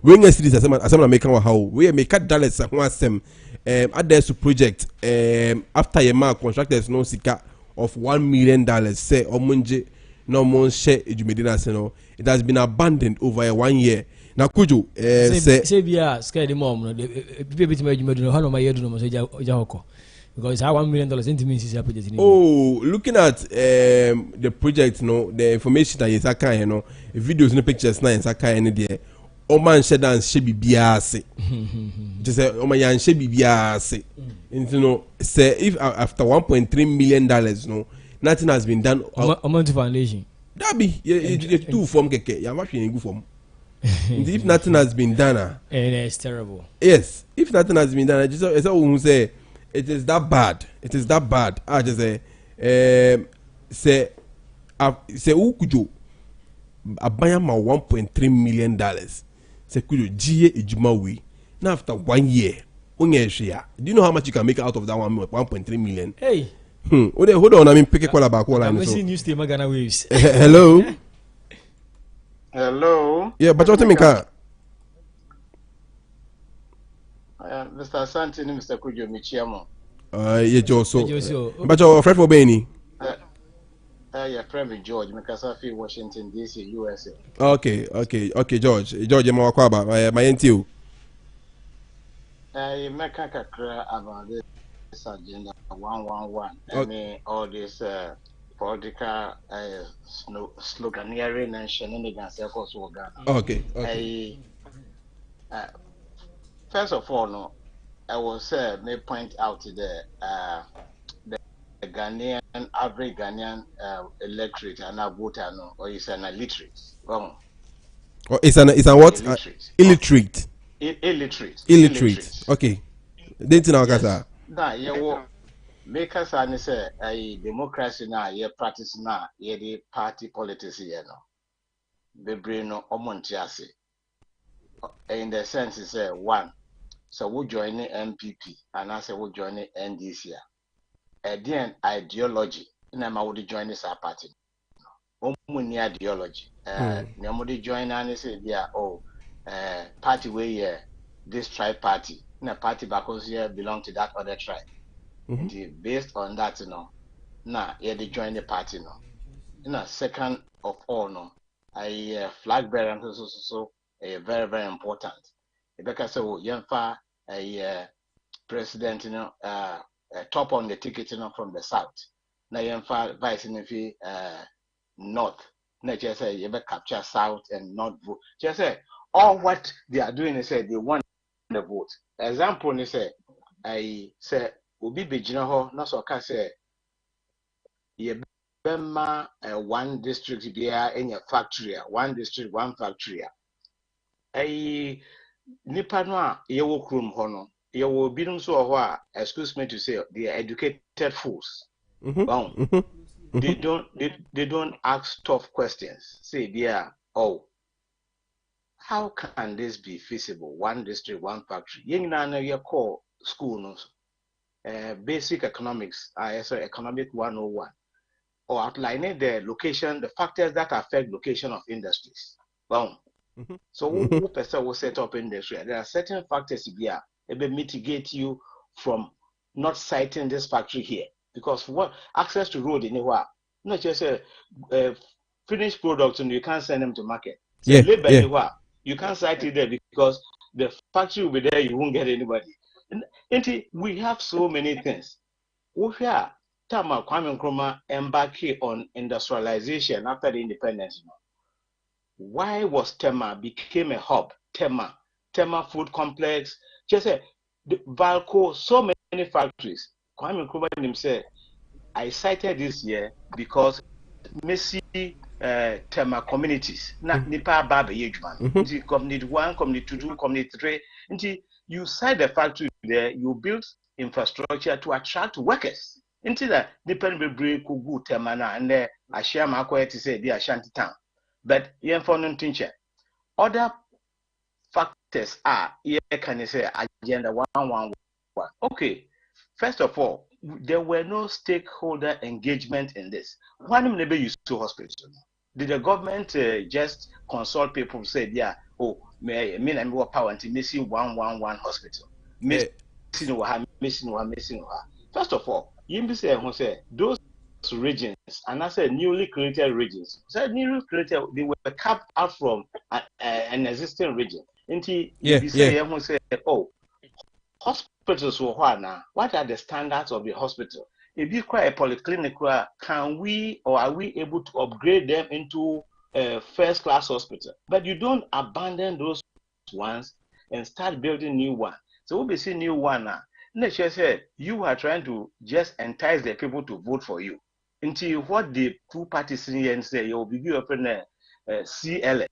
When you see this, as I'm making how we make dollars Adesso project after a month contractors no sika of $1 million say omunje no mon share ejumedina se no it has been abandoned over 1 year. Na kujo say bia scared mom no people bit my ejumedino how no my yedu no so ja hoko because how $1 million into means is project. Oh, looking at the project no the information that is aka you know videos no pictures na aka any there Oman shedan shebi biase. Just say Oman yan shebi biase. You know, say if after $1.3 million, no, nothing has been done. Oman foundation. That be two form keke. You are in good form. If nothing has been done, and it's terrible. Yes, if nothing has been done, just say it is that bad. It is that bad. I just say who could you abaya ma $1.3 million. Say could you GA ejuma now after 1 year. Do you know how much you can make out of that 1.3 million? Hey. Hold on, I mean pick a call about call. I'm seeing news team Ghana Waves. Hello. Hello. Yeah, but what you mean? Mr. Asante and Mr. Kujo Michiamo. Yeah, Joso. But you're afraid for Benny. Yeah, Private George, Makasafi, Washington, D.C., USA. Okay, George, I'm about my NTU. I make a cry about this agenda 111. I mean, all this political sloganeering and shenanigans efforts for Ghana. Okay. First of all, no, I will say, may point out the Ghanaian average Ghanaian electorate and a voter no, or is an illiterate. Wrong. Oh, it's an what? Illiterate. Illiterate. Okay. Didn't know that. Now, you make us say a democracy now, you practice now, you the party politics here no. Bebre no omontiase. In the sense is one. So we join the MPP and I say we join the NDC. Then ideology. Na would join this party. Omuni ideology. Nyamudi join and say yeah party way this tribe party. Na party because here belong to that other tribe. And based on that, now they join the party, second of all, I flag bearer so very, very important. Because so a president, top on the ticket, from the south. Now vice north. Not just say you capture south and north vote. Just say all what they are doing is say they want the vote. Example is say I say Obi Bejino not so can say you bema one district be in your factory, one district, one factory. I nipa no a yewo krom ho no yewo binum so ho excuse me to say they are educated fools. They don't ask tough questions. Say yeah, oh, how can this be feasible? One district, one factory. Young na you call school no basic economics, economic 101, or outlining the location, the factors that affect location of industries. So who person will set up industry? There are certain factors here that mitigate you from not citing this factory here. Because what access to road anywhere, not just a finished product and you can't send them to market. So labor anywhere, you can't cite it there because the factory will be there, you won't get anybody. And we have so many things. We have Tama Kwame Nkrumah embarking on industrialization after the independence. Why was Tema became a hub? Tema Food Complex, just say the Valco, so many factories. Kwame Nkrumah himself, I cited this year because Messi Tema communities, not Nipa Baba Yejman. Community 1, community 2, community 3. Until you cite the factory there, you build infrastructure to attract workers. Until that Nipa Bebri Kugu Tema na and I share my quiet to say the Ashanti town. But other factors are here can say agenda 111. Okay, first of all, there were no stakeholder engagement in this. One never used to hospital. Did the government just consult people say, yeah, oh, me and more power until missing 111 hospital, missing missing. First of all, you say those regions, and I said newly created regions. So newly created, they were capped out from an existing region. Until you say, oh, hospitals were what now? What are the standards of the hospital? If you require a polyclinic, can we or are we able to upgrade them into a first-class hospital? But you don't abandon those ones and start building new one. So we'll be seeing new one now. Nature said you are trying to just entice the people to vote for you. Until what the two parties in here and say, you'll be open CLS.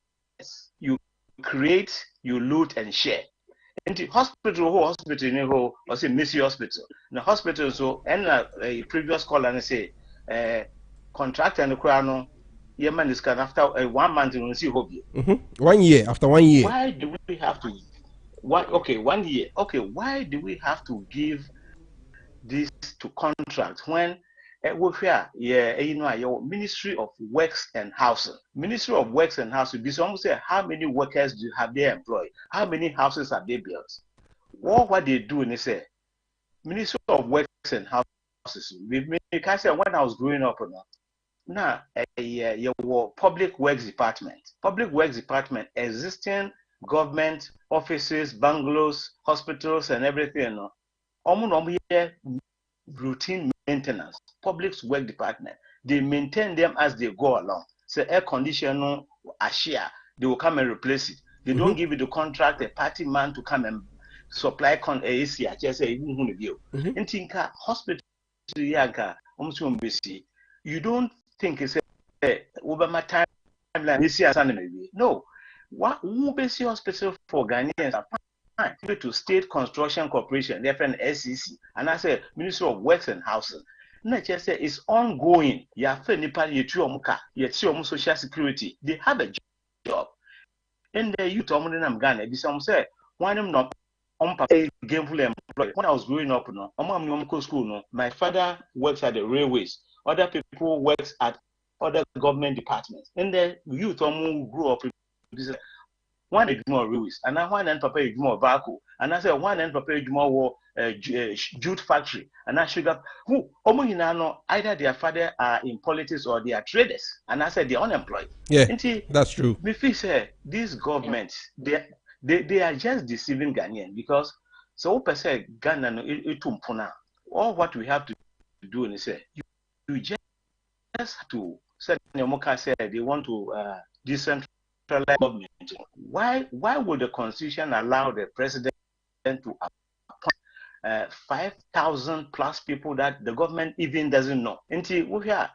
You create, you loot and share. Into hospital, or say Missy Hospital. The hospital, so and a previous caller and say, contract and the crown, Yemen is can after 1 month you will see hobby. 1 year, after 1 year. Why do we have to? Why? Okay, 1 year. Okay, why do we have to give this to contract when your Ministry of Works and Housing. Ministry of Works and Housing, this almost say how many workers do have they employed? How many houses have they built? What they do and they say Ministry of Works and Houses. Because when I was growing up, now your Public Works Department. Public Works Department, existing government offices, bungalows, hospitals, and everything. Routine maintenance. Public Works Department, they maintain them as they go along. So air conditioner, ashia, they will come and replace it. They don't give you the contract a party man to come and supply AC. I just say in Tinka hospital yanka you don't think it's over my timeline. No, what Ubesi Hospital for Ghanaians to State Construction Corporation, different SEC, and I said Ministry of Works and Housing. Not just say it's ongoing. You have Social Security. They have a job. And the youth of Ghana, some say, why am not gainfully employed? When I was growing up, school, my father works at the railways. Other people work at other government departments. And the youth who grew up, one ignore railways, and I one and papa ignore Baku, and I say one and papa ignore war jute factory and that sugar who either their father are in politics or they are traders and I said they're unemployed. Yeah, that's true. Me feel say these governments they are just deceiving Ghanaian because so say Ghana no itumpuna. All what we have to do is say you just have to say they want to decentralize government. Why would the constitution allow the president to appoint 5,000 plus people that the government even doesn't know? Until we hear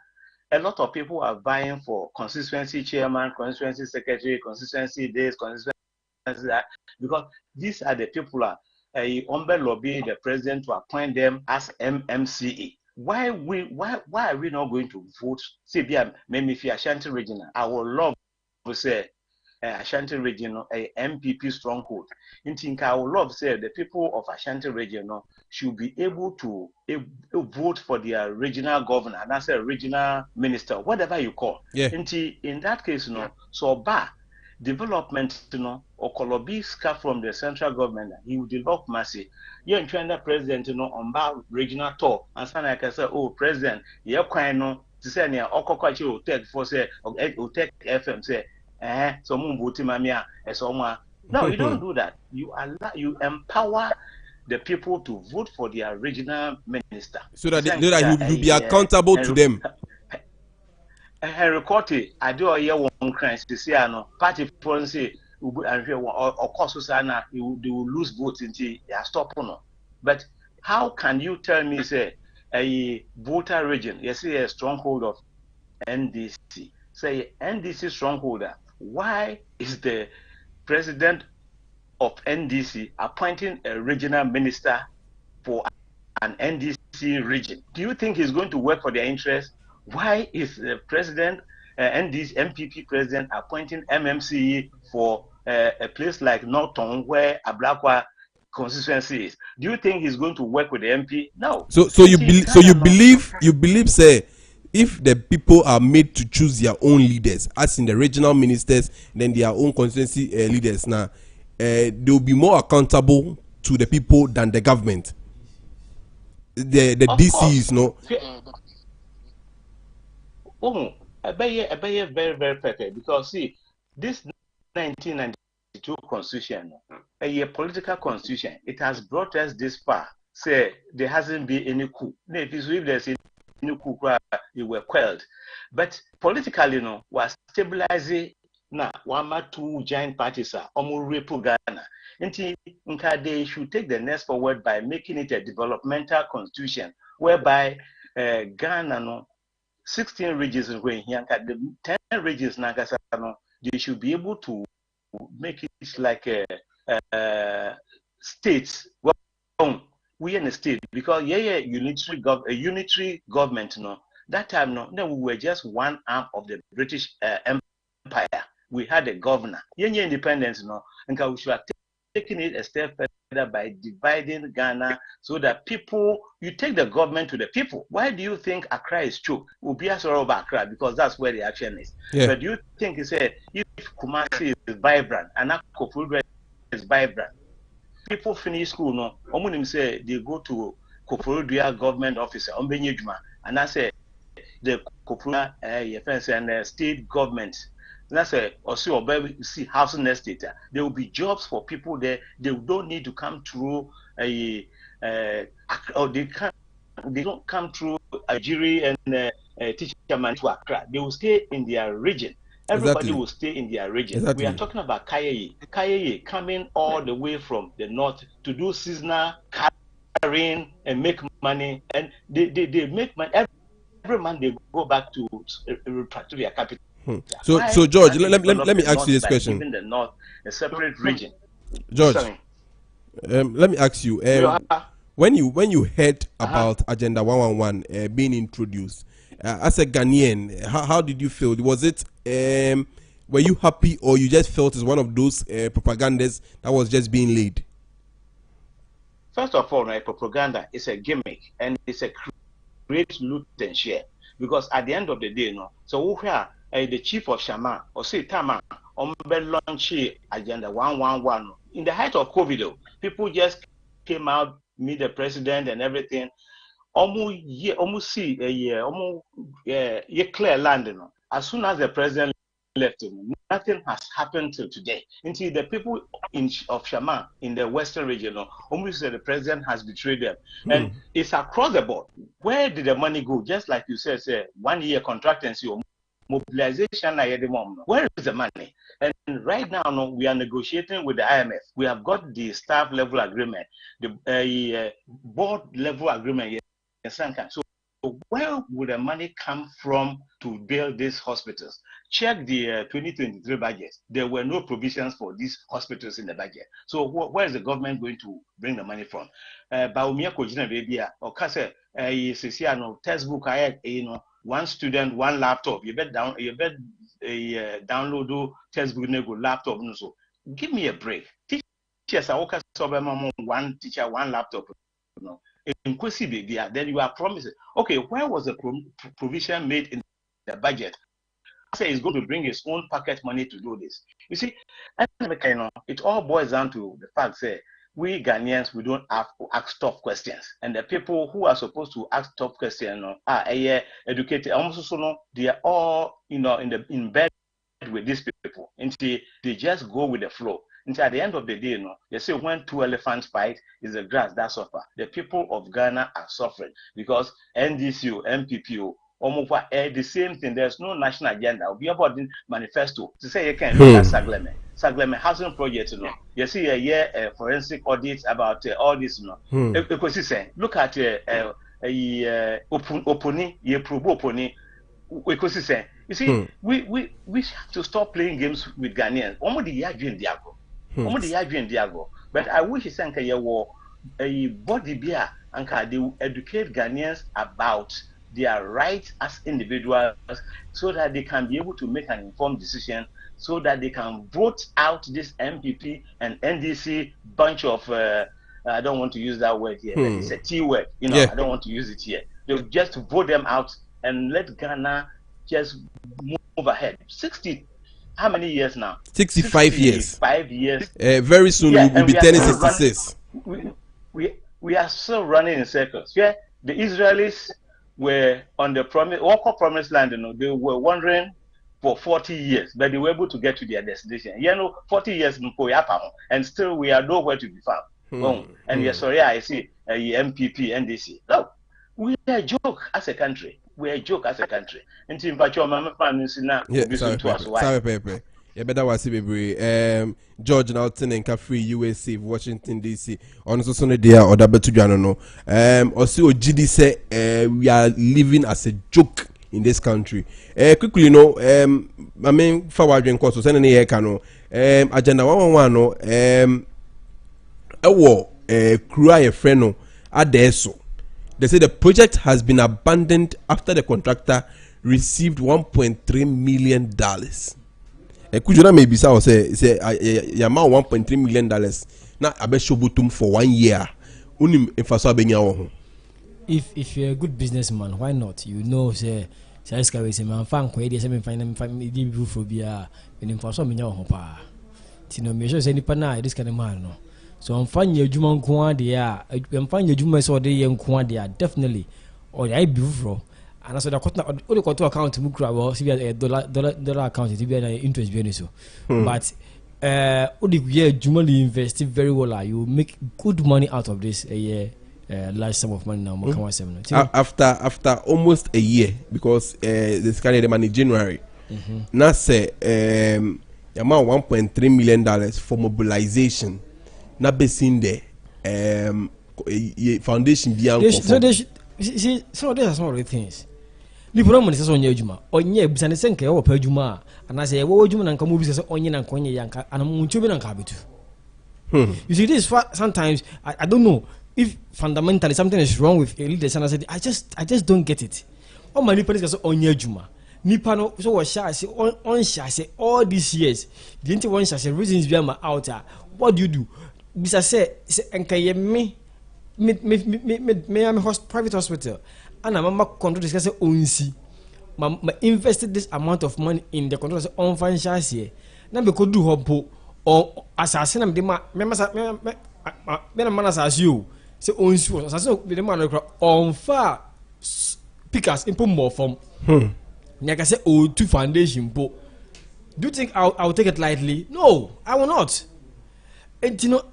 a lot of people are vying for constituency chairman, constituency secretary, constituency this, constituency that, because these are the people lobby the president to appoint them as MMCE. Why are we not going to vote? See, maybe if Ashanti region, I would love to say Ashanti region a MPP stronghold. In think I would love to say the people of Ashanti region should be able to vote for their regional governor, and that's a regional minister, whatever you call. Yeah. In that case, so development, or Kolobi from the central government, he will develop massive. You and China president, on bar regional tour, and some like I say, oh, president, you're quite to say, Okokwachi will take for say, or take FM say, so Mumbuti Mamia, as someone. No, you don't do that. You empower the people to vote for their regional minister. So that he will be accountable to them. Henry Cote, I do a year one crime to say, party policy or cost they will lose votes until they are stopped. But how can you tell me, say, a voter region, you see a stronghold of NDC, say NDC strongholder, why is the president of NDC appointing a regional minister for an NDC region? Do you think he's going to work for their interest? Why is the president and this MPP president appointing MMCE for a place like Norton where Ablakwa constituency is? Do you think he's going to work with the MP? No. So you believe, say, if the people are made to choose their own leaders, as in the regional ministers, then their own constituency leaders, now they will be more accountable to the people than the government. The DCs, no. Oh, I bet very, very perfect because see, this 1992 constitution, a political constitution, it has brought us this far. Say there hasn't been any coup. If there's any coup, you were quelled. But politically, was stabilizing now. One or two giant parties are almost Ghana. And they should take the next forward by making it a developmental constitution whereby Ghana 16 regions when here, the 10 regions they should be able to make it like a states. Well, we in a state because unitary government. That time we were just one arm of the British Empire. We had a governor. Independence and we should have taken it a step further by dividing Ghana so that you take the government to the people. Why do you think Accra is choked? We'll be as over Accra because that's where the action is. Yeah. But do you think if Kumasi is vibrant and Akopuru is vibrant, people finish school, say they go to Koforidua government office, and I say the Kopura and state government. That's also see housing estate. There will be jobs for people there. They don't need to come through or they don't come through Algeria and teacher man to Accra. They will stay in their region. Everybody will stay in their region. Exactly. We are talking about Kaye coming all the way from the north to do seasonal carrying and make money. And they make money. Every month they go back to their capital. So George, let me ask you this question. Giving the north a separate region. George, let me ask you. When you heard about Agenda 111 being introduced, as a Ghanaian, how did you feel? Was it were you happy, or you just felt it's one of those propagandas that was just being laid? First of all, propaganda is a gimmick and it's a great loot and share. Because at the end of the day, so we are the chief of Shama or say Tama on launch Agenda 111 in the height of COVID. People just came out meet the president and everything. Almost see a year, almost clear land. As soon as the president left, nothing has happened till today. Until the people of Shaman in the western region, almost said the president has betrayed them. And it's across the board. Where did the money go? Just like you said, 1 year contract and so mobilization. Where is the money? And right now, we are negotiating with the IMF. We have got the staff level agreement, the board level agreement. So where would the money come from to build these hospitals? Check the 2023 budget. There were no provisions for these hospitals in the budget. So where is the government going to bring the money from? Baumia Kojina Babia or Kase textbook, one student, one laptop. You bet download textbook laptop. So give me a break. Teachers are one teacher, one laptop. Inclusive, then you are promising. Okay, where was the provision made in the budget? Say he's going to bring his own pocket money to do this. You see, it all boils down to the fact that we Ghanaians, we don't have to ask tough questions, and the people who are supposed to ask tough questions are educated. Almost they are all in bed with these people, and they just go with the flow. Until at the end of the day, they say when two elephants fight, it's the grass that suffer. The people of Ghana are suffering because NDCO, MPPO, almost the same thing. There's no national agenda. We have a manifesto to say you can look at Sagleme housing project. You see a year forensic audit about all this. Look at Oponi, Oponi. You see, we have to stop playing games with Ghanaians. But I wish you think a body beer and they will educate Ghanaians about their rights as individuals so that they can be able to make an informed decision, so that they can vote out this MPP and NDC bunch of I don't want to use that word here, but it's a T word, I don't want to use it here. They'll just vote them out and let Ghana just move ahead. How many years now? 65 years. 5 years. Very soon we'll be turning 66. We are still running in circles. Yeah, the Israelis were on the promised land. They were wandering for 40 years, but they were able to get to their destination. 40 years and still we are nowhere to be found. And yes, sorry, I see MPP, NDC. No, we are a joke as a country. We're a joke as a country. And Tim Pacho, Mama Fancy now. Sorry, Pepe. Yeah, better was it, George Nelson and Free USA, Washington DC. On Sunday, there or double to Jano. Also, GD say we are living as a joke in this country. Quickly, I mean, forward and course, send any cano. Agenda 111, crew a friend at the They say the project has been abandoned after the contractor received $1.3 million. Could you maybe say amount $1.3 million? Now I bet Shobutum for 1 year. If you're a good businessman, why not? Say man fan find for beer for some measure any pana this kind of man no. So I'm finding your Juman Kuandia, I'm finding your Jumas or the young Kuandia, definitely. Or I beautiful. And I said, I got only got to account to Mukra or see a dollar account to be an interest being so. But only Jumali invested very well. You make good money out of this a year, large sum of money now. After almost a year, because this carried the money January. Now say amount $1.3 million for mobilization. Not based in there, foundation beyond. So these are some of the things. The problem is on your juma. On ye, Busan Senke or Pejuma, and I say, what would you and Kamu say onion and Konya Yanka and Munchuban and Kabitu? You see, this sometimes I don't know if fundamentally something is wrong with a leader. And I said, I just don't get it. All my people is on your juma. Nipano so was shy, say on shy, all these years. The one shy reasons behind my outer. What do you do? Bisa say enkaye me private hospital and mama control discuss onsi invested this amount of money in the control on financial here na be could do hopo or assassin am de ma me man as you say on so the man on far pickers in more from like I say two foundation po. Do you think I'll take it lightly? No, I will not. And you know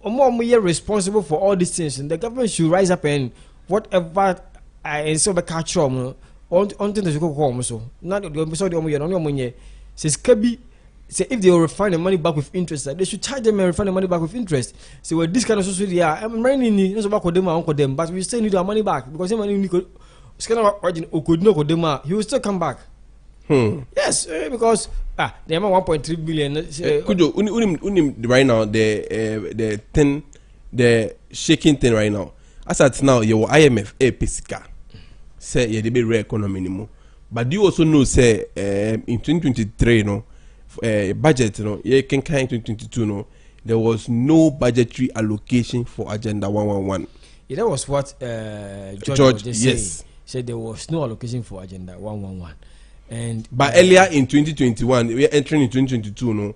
more responsible for all these things, and the government should rise up and whatever I so be catch on things to go home. So not the so the money says Kabi say if they will refund the money back with interest, they should charge them and refund the money back with interest. So with this kind of society, I'm running no so back with them, but we still need our money back because money he will still come back. Yes, because the amount 1.3 billion. Could you right now the shaking thing right now? As at now, your IMF pesika say you the real economy anymore. But do you also know say in 2023 no budget no you can kind 2022 no there was no budgetary allocation for Agenda 111. Yeah, that was what George was yes said there was no allocation for Agenda 111. But earlier in 2021, we are entering in 2022. No,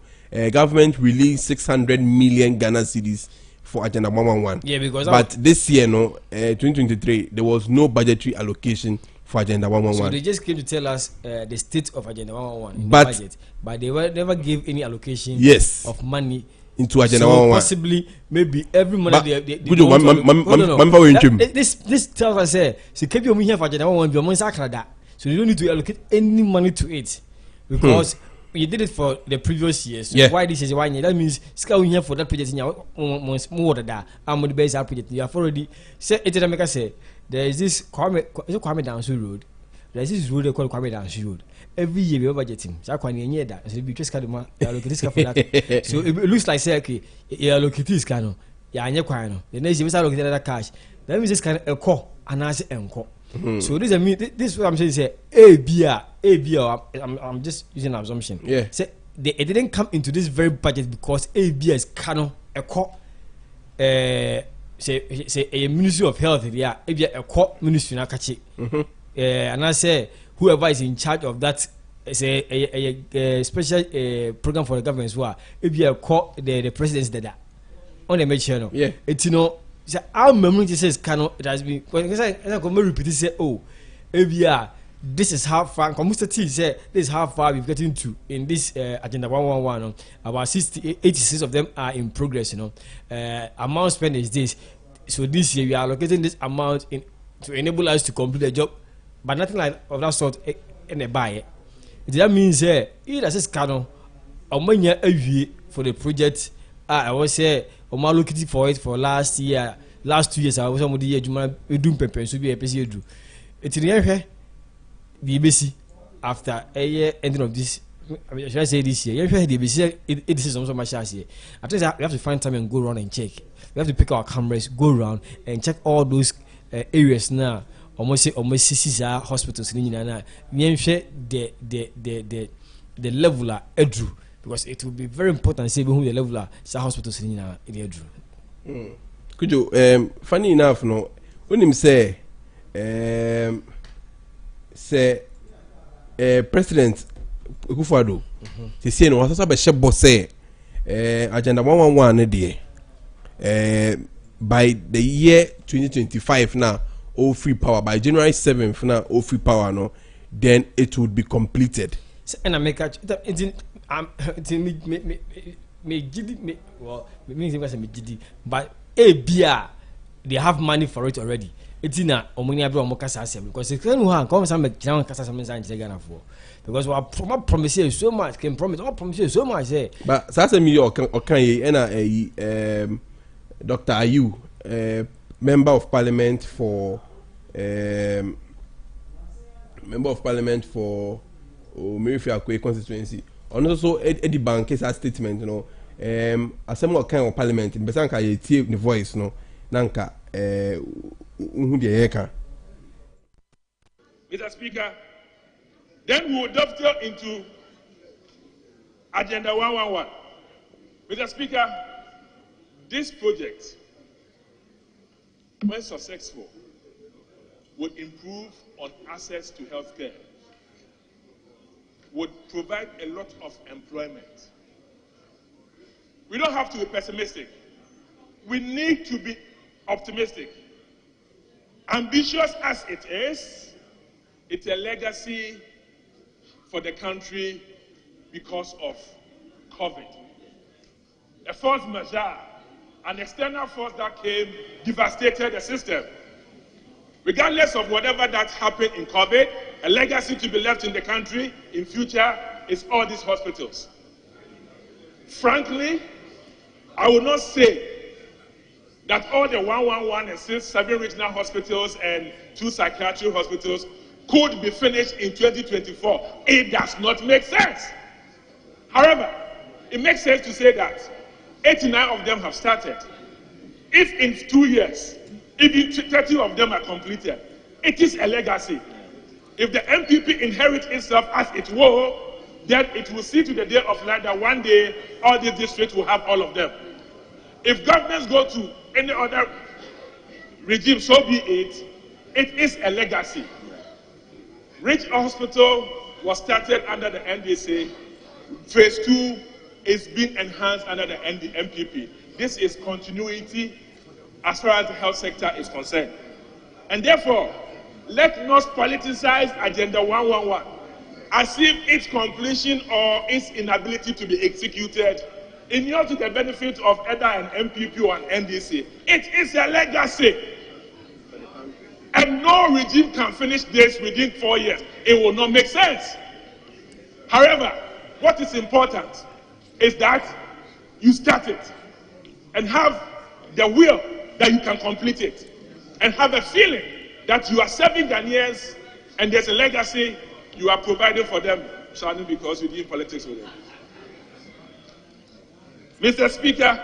government released 600 million Ghana cedis for Agenda 111. Yeah, because this year, 2023, there was no budgetary allocation for Agenda 111. So they just came to tell us the state of Agenda 111 in the budget, but they never gave any allocation of money into Agenda 111. Possibly, maybe every money this tells us say keep your here for Agenda 111. So you don't need to allocate any money to it because you did it for the previous years. So why this is why that means we here for that project in your more than I'm the base project. You have already said it. Say there is this Kwame Danso Road. There is this road called Kwame Danso Road. Every year we are budgeting. So I near that. So we just allocate this for that. So it looks like say okay, you allocate this kind of the next year we allocate another cash. That means this kind of a call and I say encore. So this is what I'm saying. Say I'm just using an assumption. Yeah. Say it didn't come into this very budget because ABI is canon a call. Say a Ministry of Health. Yeah, a call ministry na kachi. And I say whoever is in charge of that is a special program for the government. So a call the president's dada on the channel. Yeah. It's so our memory says cannot it has been because I repeat say ABR this is how far Mr. T said this is how far we've gotten to in this Agenda 111. About 86 of them are in progress. Amount spent is this. So this year we are allocating this amount to enable us to complete the job, but nothing like of that sort in a buy. That means either says canon or money for the project. I was say I'm looking for it for last 2 years. I was somebody here doing paper so be a PC do. It's in the BBC after a year ending of this. Should I say this year? The BBC it is so much as here. After that, we have to find time and go around and check. We have to pick our cameras, go around and check all those areas now. Almost 6 hospitals in Ghana. We share the level at Edru. Because it will be very important to say who the level are hospitals in the Edru. Could you funny enough no when him say President Akufo-Addo say no was be shebo say Agenda 111 there by the year 2025 now all free power by January 7th now all free power no then it would be completed. And I make but ABR they have money for it already. It's in a because it's because we promise you so much can promise all promise you so much but sasa me okay Dr. Ayu member of parliament for Merifia Akwe constituency. Also, Eddie Bank case statement, Assembly of kind of parliament in Besanka, you hear the voice, Nanka, Mr. Speaker, then we will dovetail into Agenda 111. Mr. Speaker, this project, when successful, would improve on access to healthcare, would provide a lot of employment. We don't have to be pessimistic. We need to be optimistic. Ambitious as it is, it's a legacy for the country because of COVID. A force majeure, an external force that came, devastated the system. Regardless of whatever that happened in COVID, a legacy to be left in the country in future is all these hospitals. Frankly, I would not say that all the 111 and 7 regional hospitals and 2 psychiatric hospitals could be finished in 2024. It does not make sense. However, it makes sense to say that 89 of them have started. If in 2 years, even 30 of them are completed, it is a legacy. If the MPP inherits itself as it will, then it will see to the day of light that one day all these districts will have all of them. If governments go to any other regime, so be it. It is a legacy. Rich Hospital was started under the NDC. Phase 2 is being enhanced under the MPP. This is continuity as far as the health sector is concerned. And therefore, let not politicize Agenda 111 as if its completion or its inability to be executed inure to the benefit of either an MPP or an NDC. It is a legacy. And no regime can finish this within 4 years. It will not make sense. However, what is important is that you start it and have the will that you can complete it and have a feeling that you are serving Ghanaians and there's a legacy you are providing for them, Shani, because you did politics with them. Mr. Speaker,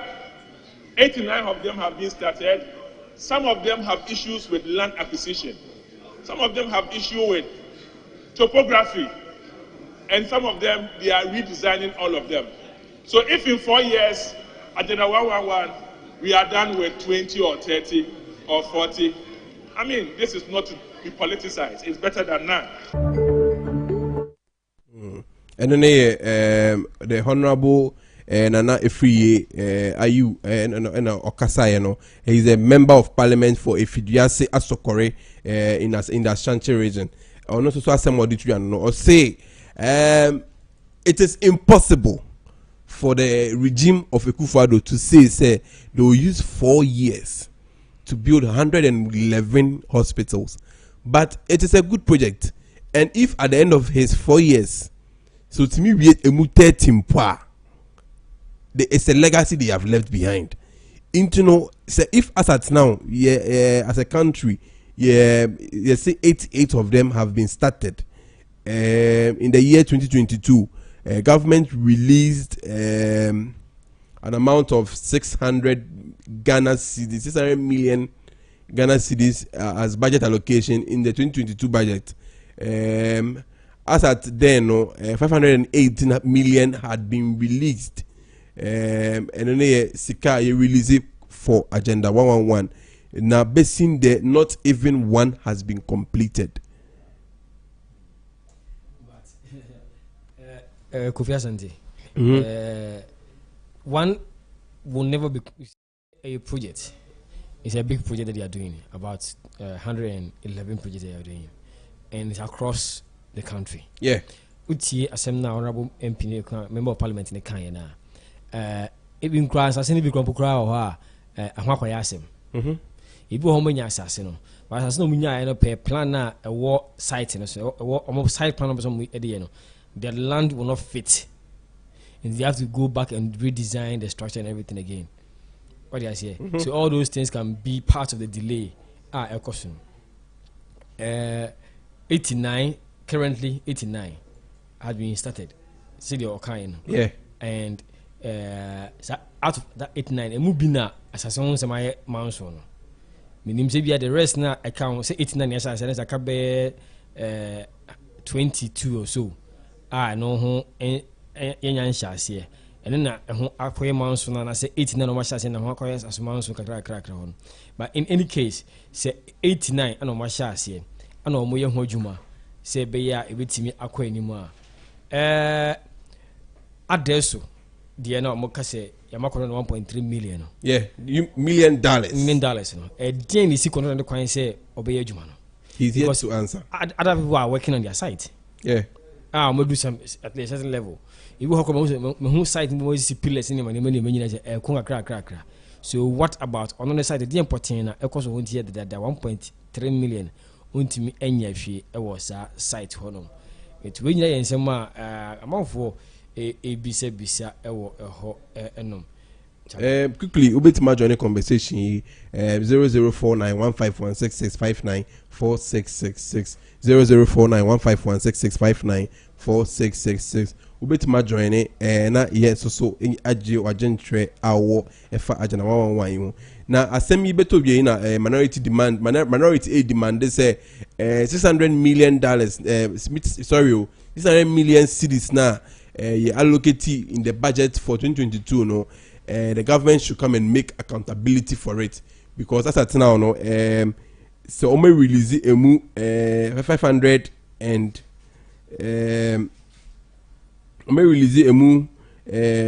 89 of them have been started. Some of them have issues with land acquisition. Some of them have issue with topography. And some of them, they are redesigning all of them. So if in 4 years, Agenda 111, we are done with 20 or 30 or 40, I mean, this is not to be politicized. It's better than none. And then the Honorable Nana Efriye Ayu Okasa, he is a member of parliament for Efidiase Asokore in the Ashanti region. I want to say somebody or say it is impossible for the regime of Akufo-Addo to say they will use 4 years to build 111 hospitals, but it is a good project. And if at the end of his 4 years, so to me, we a 30 it's a legacy they have left behind. Into no, so if as at now, as a country, you say 88 of them have been started. In the year 2022, government released an amount of 600 million Ghana cedis as budget allocation in the 2022 budget. As at then, 518 million had been released. And then Sika release it for Agenda 111. Now, basing there, not even one has been completed. Kofi Asante, one will never be a project. It's a big project that they are doing, about 111 projects they are doing, and it's across the country. Yeah. Uti Assembly Honorable MP, member of Parliament in the Kenya. Even crowds, I send it become crowd. Ahmakwayasem. Ibu homonya asasino. But as no munya pay plan a war site and so almost site plan of some the land will not fit. And they have to go back and redesign the structure and everything again. What do I say? So all those things can be part of the delay. A question. 89, currently 89 had been started. City or kind. Yeah. And out of that 89, a mubina as a song say my mountain. Meaning maybe the rest now I count say 89 years I said I can be 22 or so. No ho yan shas here. And then I acquire mountain and I say 89 no shas and I acquire as mountain crack on. But in any case, say 89 and no shas here. And no more young hojuma. Say be ya a bit me acquire anymore. Adesso. The no mokase Yamakono 1.3 million. Yeah, $1 million. $1 million. Then is kono the coin say obey adwuma no. He's here to answer. Other people are working on their site. Yeah. We do some at a certain level. If we have who site we see pillars in the so what about on the side the important na ekos won here that 1.3 million untimi enya hwe e was site hono. It we nyina yensem amount ebisa bisa ewo eho enom. Quickly, Ubetima join a conversation 00491516659466 00491516659466 Ubetima join it na yes so aje wajentre awo efa ajana 111 na asemi beto bi na minority demand they say $600 million $600 million cedis na allocate in the budget for 2022 no. The government should come and make accountability for it because that's at now no so only release a 500 and release a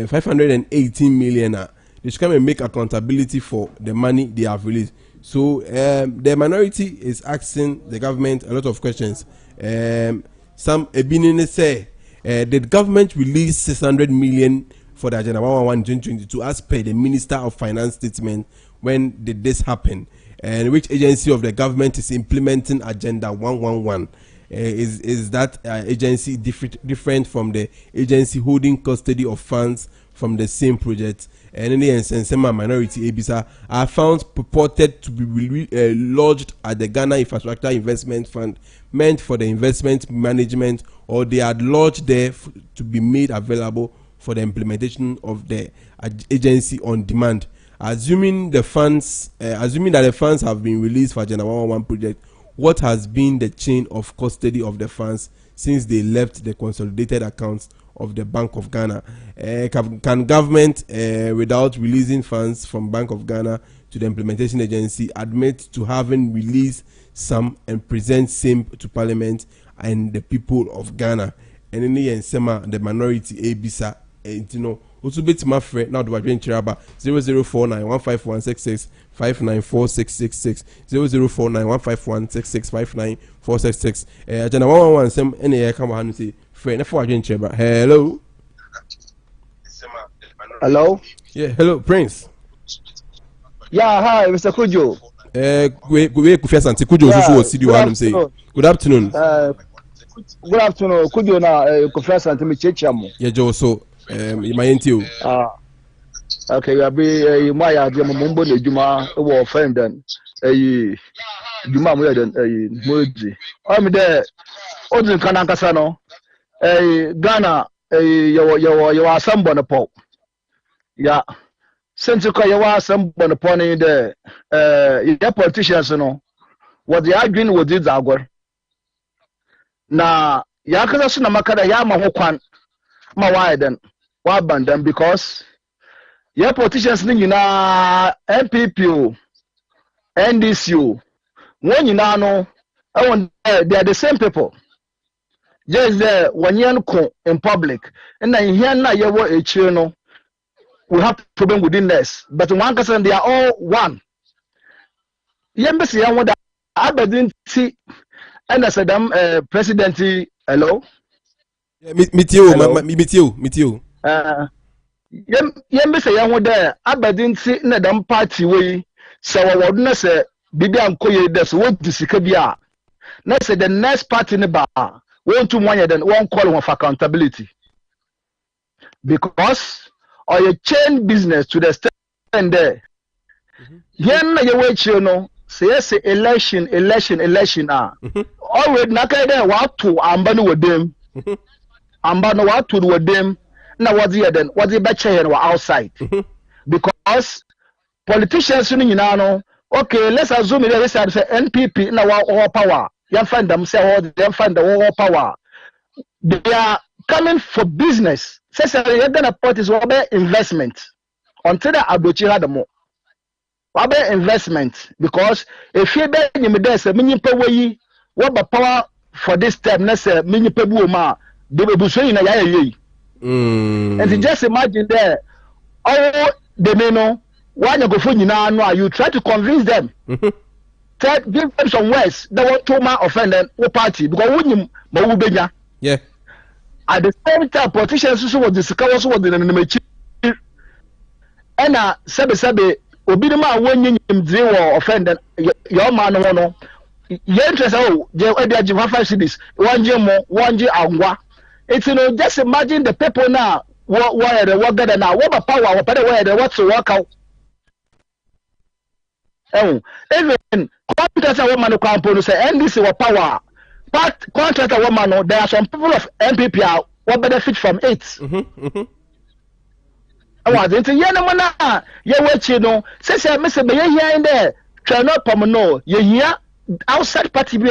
518 million. They should come and make accountability for the money they have released. So the minority is asking the government a lot of questions. Some Ebinine say the government released 600 million for the Agenda 111 2022 as per the Minister of Finance statement. When did this happen? And which agency of the government is implementing Agenda 111? Is that agency different from the agency holding custody of funds from the same project? And in the instance, minority ABISA are found purported to be lodged at the Ghana Infrastructure Investment Fund meant for the investment management, or they are lodged there to be made available for the implementation of the agency on demand. Assuming that the funds have been released for Agenda 111 project, what has been the chain of custody of the funds since they left the consolidated accounts of the Bank of Ghana? Can government, without releasing funds from Bank of Ghana to the implementation agency, admit to having released some and present same to Parliament and the people of Ghana? And in the end, the minority ABISA, also bit my friend now do I drink Chiraba 00491516659466 00491516659466 Agenda 111 some any come on say friend for drink Chiraba. Hello. Hello. Yeah, hello Prince. Yeah, hi Mr. Kujo. Kofi Asante Kujo so studio one say good afternoon. Good afternoon. Kujo na Kofi Asante me chechiamo. Yeah, Joe so you might you. Okay, you be my idea mumbo le juma wo friend then juma mo den moji am there odin kana kasa no Ghana you assemble no po ya since ko you assemble no po ni the the politicians no what they arguing with this agor na ya kasa so na makada ya ma ho kwan ma why then why ban them because your politicians ni na MPP NDC when you know they are the same people just there when you in public and then here na you were a no we have problem within this but one person they are all one yembesi ya wada abedin ti and as them president hello meet you yembesi ya wada abedin ti na them party we so what na say bibi ankoye des what disika bia na say the next party ne ba want to one then one call one for accountability because or you chain business to the stand there here na you wait you know say election already na kai there what to amba no with them amba no what to with them na what the then what the better here outside because politicians you know okay let's assume they say NPP na wa power you find them say they find the power they are coming for business say you're gonna put is what investment until the adochi had more what investment because if you be you me there say me pay we what power for this term na say me pay bu ma they be so na ya and just imagine there all the men one you go for you try to convince them. Give them some words that want to offend them party because when you yeah. At the same time, politicians also was discovered also was the name and sebe obi de ma wonye nyimdre wo offend your man no your interest je e dey give 5 cities wonje angwa. It's just imagine the people now what the work that now what power what the what to work out. Even contract a woman can say NDC what power but contract a woman there are some people of MPP what benefit from it. I didn't hear no man. You watch no. Say Mr. Be here in there. Try not come no. You hear outside party be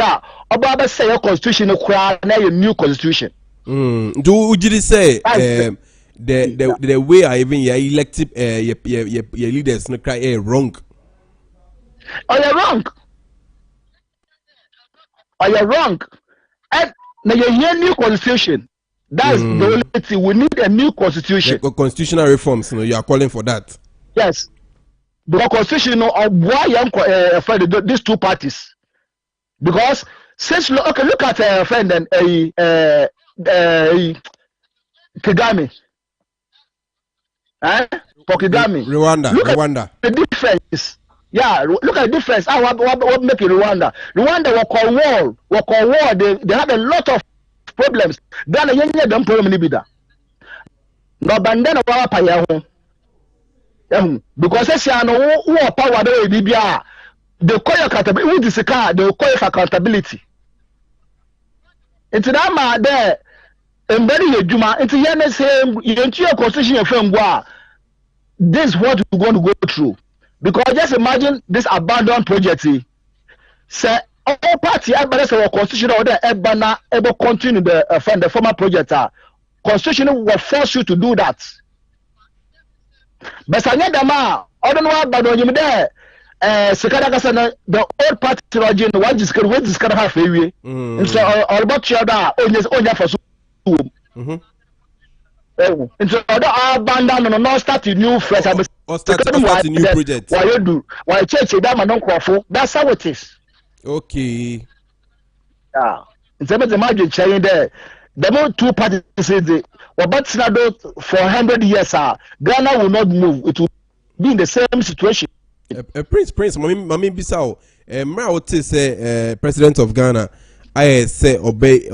about say your constitution no cry na your new constitution. Do you say the way I even your elective your leaders no cry wrong? Oh, you're wrong. Oh, you're wrong. And now you hear new constitution. That's the only thing. We need a new constitution. Like constitutional reforms, you are calling for that. Yes. Because constitution of why these two parties. Because since look at friend and Kagame. For Kagame. Rwanda. The difference. Yeah, look at the difference. What make it Rwanda? Rwanda walk on wall. They have a lot of problems. Then a young don't problem ni bida. No bandana wa pa ya ho. Because say no who power dey bibia. They call your accountability. Who this car? They call for accountability. Into that man there, embedding your juma. Into here say you your constitution your friend go. This is what we're going to go through. Because just imagine this abandoned project. Say all party everybody say constitution order ebana able continue the former project. Constitution will force you to do that. But I need them I don't know about you there. The old party region what is going to have away. And so all about you that only for so. And so other abandon no start a new fresh. Or start a new project. Why you do? Why church that man don't call. That's how it is. Okay. Yeah. In terms of imagine saying there, the more two parties say the but for 100 years, Ghana will not move. It will be in the same situation. Prince, Mami Bissau, Mao say President of Ghana. I say obey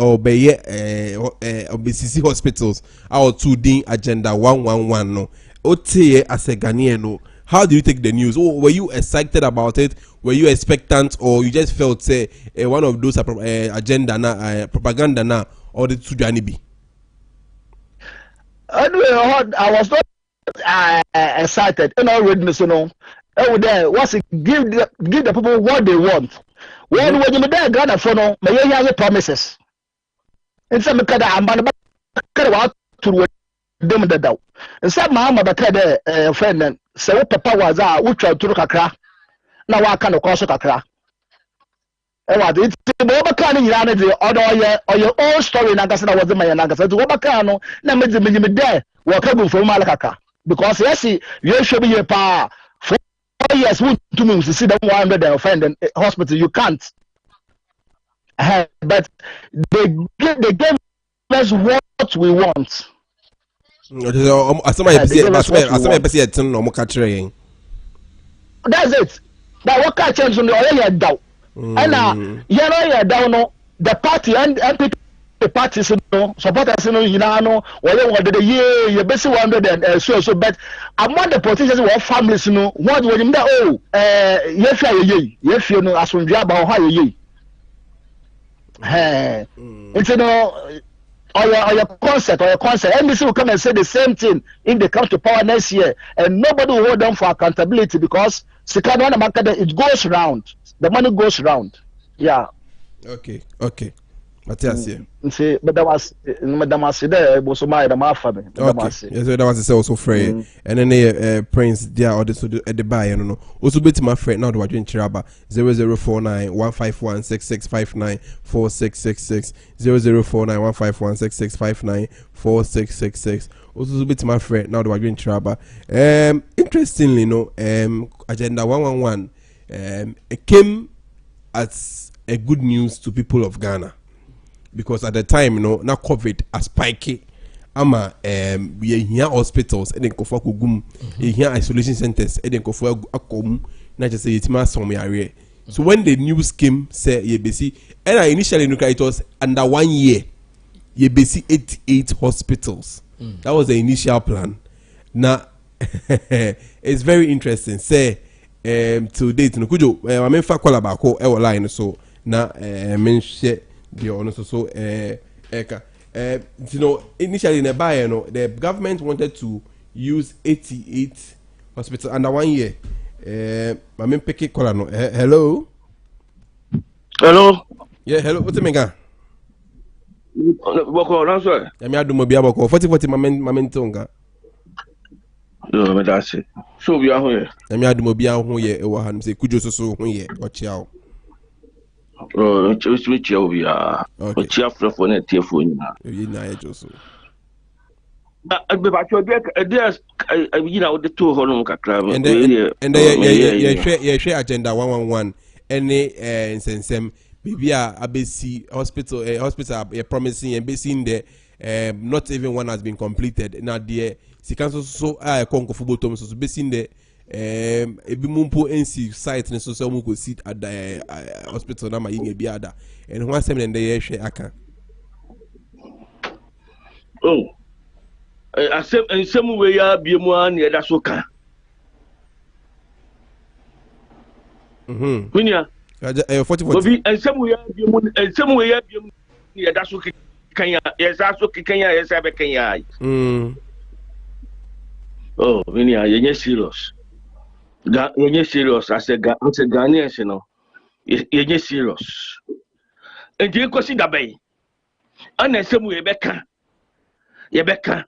OBCC hospitals. Our 2D agenda 111 no. Ote as a Ghanaian no. How do you take the news? Were you excited about it? Were you expectant, or you just felt say one of those agenda na propaganda na, or the Sudani be? I was not excited. You know, readiness, you know. There, once it give the people what they want. When you there, Ghana for no, may you hear promises. In some kind of amban, to them the doubt. And some mamma, but friend, and say what papa was which are to look a crack. Now I can't cause a crack. It's the kind or your own story. Nagasana was the man Nagasana to Wabacano, Namazim there, welcome from Malacca. Because yes, you should be a power. 4 years, we to me to see them 100 offend in hospital. You can't. But they gave us what we want. That's it. That what can change on the other doubt. And you're down the party and NPP parties supporters or the year you basically 100 and so but among the politicians or families what when you yes you know as from about how you it's or your concept NBC will come and say the same thing if they come to power next year, and nobody will hold them for accountability because it goes round, the money goes round. Yeah. Okay. Matthias here. Say, but that was Madam Aside, was my family. Okay. Yes, that was also free. And then Prince, there or the at the buy, no. Also, bit my friend now. Do I drink Chiraba 0049 151 6659 4666 0049 151 6659 4666. Also, bit my friend now. Do I drink Chiraba? Interestingly, no. Agenda 111. It came as a good news to people of Ghana. Because at the time, you know, now COVID as spiky. Ama we here hospitals and then kofa kugum here isolation centers and then kofa akom na just say it must some area. So when the news came say ye basi and initially it was under 1 year ye basi 88 hospitals. That was the initial plan. Now it's very interesting. Say to date no kujo I mean fa call back e line so na men share the honest so eka you know, initially in the buy, you know, the government wanted to use 88 hospitals under 1 year. I mean, pick it, call no. Hello. Hello. Yeah, hello. What's the mega? Boko, no sir. I mean, I do my boko. 40 momentunga. No, that's it. So we are here. I mean, I do my bia who ye. Owahan say, could you so who ye? Watch out. Oh, which you we are. Okay. Cheerful for net telephone. You know, Joseph. But there's you know the two honor kakra. And then share agenda 111. Any sensem bibia abc hospital promising and basing there not even one has been completed. Now the sikanso so konko football tom so basing there ebi mumpo NC site ne so mu go sit at the hospital na ma yin ebi ada and one sem and dey share aka. Oh, asem ensem we ya biemu an ye da so ka. Minia 40 obi ensem we ya biemu ye da so kan ya ye sa so kan ya ye sa be kan ya. Oh, minia ye serious. You're serious as a Ghanaian, you know. You're serious. And you consider bay. And then some way Becca. Yebecca.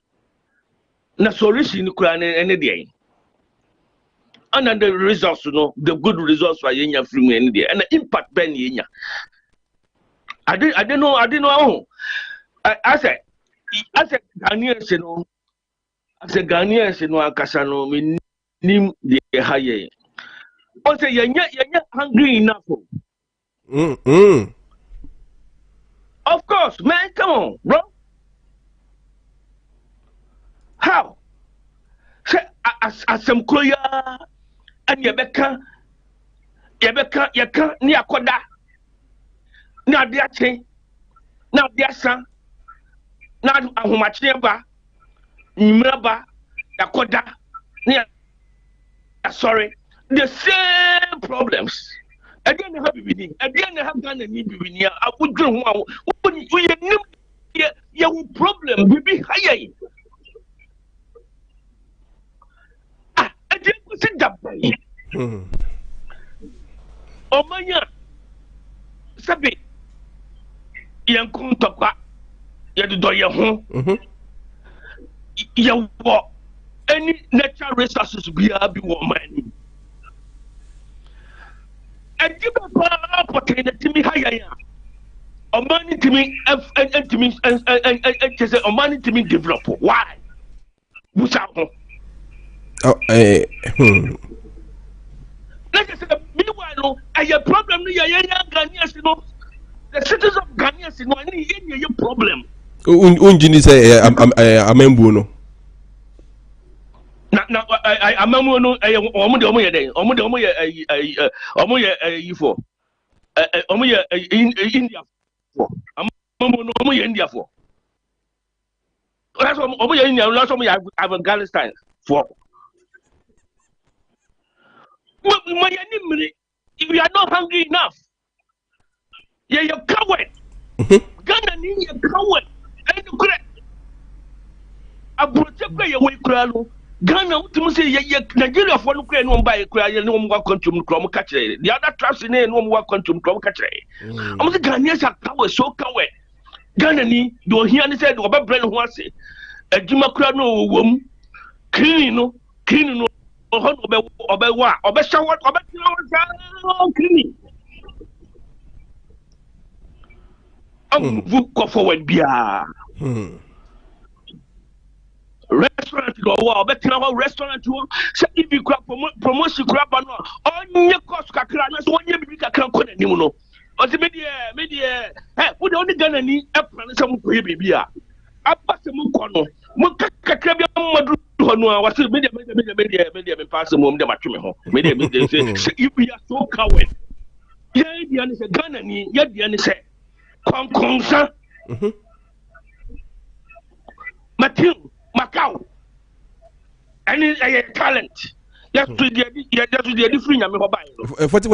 Na solution you can any day. And then the results, you know, the good results for Yenya from any day. And the impact Ben Yenya. I didn't know. I said Ghanaians, you know. As a Ghanaians, you know, Casano, me. Nim the higher. Also, you're not hungry enough. Of course, man, come on, bro. How? As some Koya and Yabeka, Yaka, Niakoda. Now, dear Che, now, dear son, now, Ahumacheba, Nimaba, Yakoda, near. Sorry, the same problems. Again, have been again. I have done a new beginning. I would do one. You problem will be higher. I didn't sit that way. Oh, my, Sabi, young Kuntaka, you do your home. You walk. Any natural resources be woman. And give a opportunity to me higher. Or money to me and to me and money to me develop. Why? What's up? Oh, Like I said, meanwhile, I have a problem. Ghanaians, you know, the citizens of Ghanaians, you know, I need your problem. Unjini say amembuno. Now, I remember no, India for. I'm India for. That's what India, last time Afghanistan for. If you are not hungry enough, you're coward. Ghana need a coward. And you correct. I protect your way, Kralo. Ghana, to say, Nigeria for no crane, one by a cry, no more country, Crom catcher. The other traps in no more country, Crom catcher. I'm the Ghanaians are coward, so coward. Ghana ni do here ni said oba brand ho ase adwuma kura no wom clean no ho oba wa oba shower oba clean move go forward bia restaurant go wa oba tena ho restaurant ho say if you promotion kura ba no onye cost kakra na so onye bibi kakra ko na nim no oti media wo de only Ghana ni e plan some ko ye bibi a abase mu ko no mo kakra bi amadu ho no a wase media me pass mo de matwe me ho media say you be so coward ye dia ni say Ghana ni ye dia ni say konkonsa Matthew Macau any talent yes to the different nyame ho bai no 40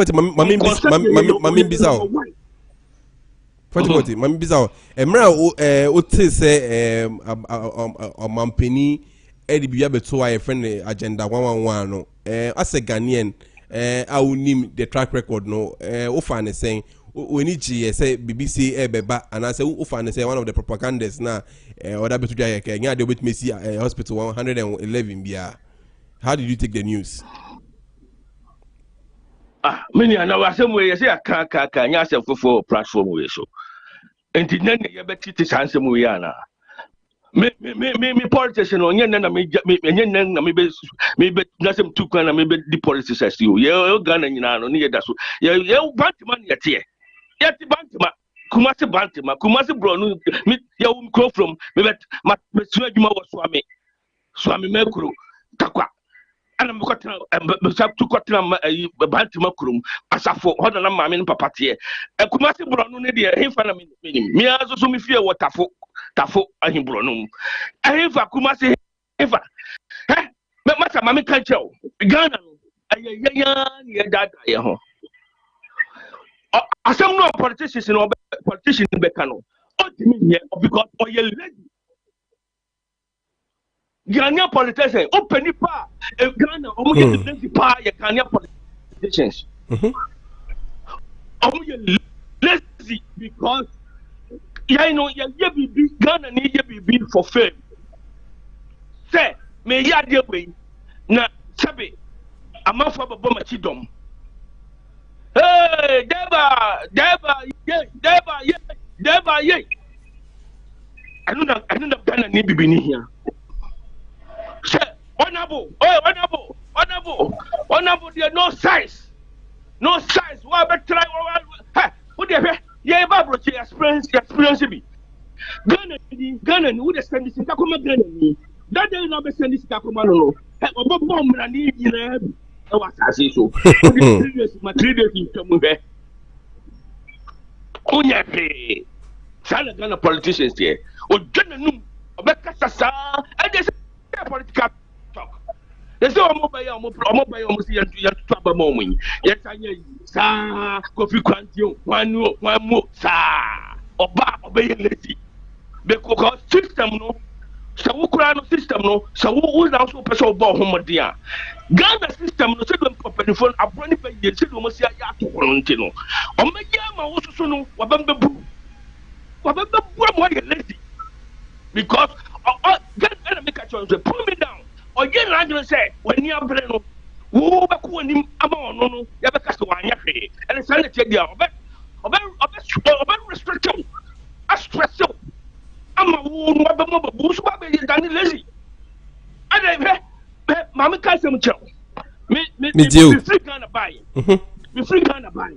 mami bizao 40 mami bizao emra o te se omampani edi bia beto a friend agenda 111 no ase Ghanaian awunim the track record no o fa ne sen when he say BBC ebeba and I say o fa ne say one of the propagandists na other beto dia ke nya de wit me see hospital 111 bia. How did you take the news? Many are now asem we say aka nya asem for platform we so enti na ye beti te sansem we ana me politician onye na me be na sem tukwa na me be the politicians you ye Ghana nyina no ne ye da so ye bantima ne ye ti bantima kumasi bro no me ye come from me bet me su adwuma wo swami mekuru takwa ana me kwatena me sa tukotena bantima kurum asafo hoda na maame papa te kumasi bro no ne de hefa na me azo so me fie wo tafo ahimbro no hefa kumasi hefa me masa maame kan cheo Ghana no ayaya ne dada ye ho asem no politicians no politician be kano otimi here because oye lady Ghanaian politicians open pa Ghana omo get lazy pa ye Ghanaian politicians omo ye lazy because you know ye be Ghana ni ye be for fame say me ya de we na sabe amafo babo machidom hey deba ye I know Ghana ni bibi ni here say honorable there no size why be try hey who dey yeah ba bro experience be Ghana ni who dey send this kakoma Ghana ni that day na be send this kakoma no hey obo bomb na ni nyina bi e wa sase so my 3 days in come be onya pe sala Ghana politicians here o Ghana num obeka sasa and they say political talk they say omo si ya twaba momu yes anya sa Kofi Asante wanu sa oba ye lazy because system no so wo kura no system no so wo na so person oba homodia Ghana system no say dem phone abroni pe ye say dem si ya to kono ntino o meja ma wo so no wabambebu mo ye lazy because Ghana make a choice pull me down or get random say when you are no wo ba ko nim ama no ya be kase wanya hwe and say na tie dia oba restriction a stress ama wo no ba mo ba bu so ba be dan lazy and mama kase mo chew me free Ghana buy me free Ghana buy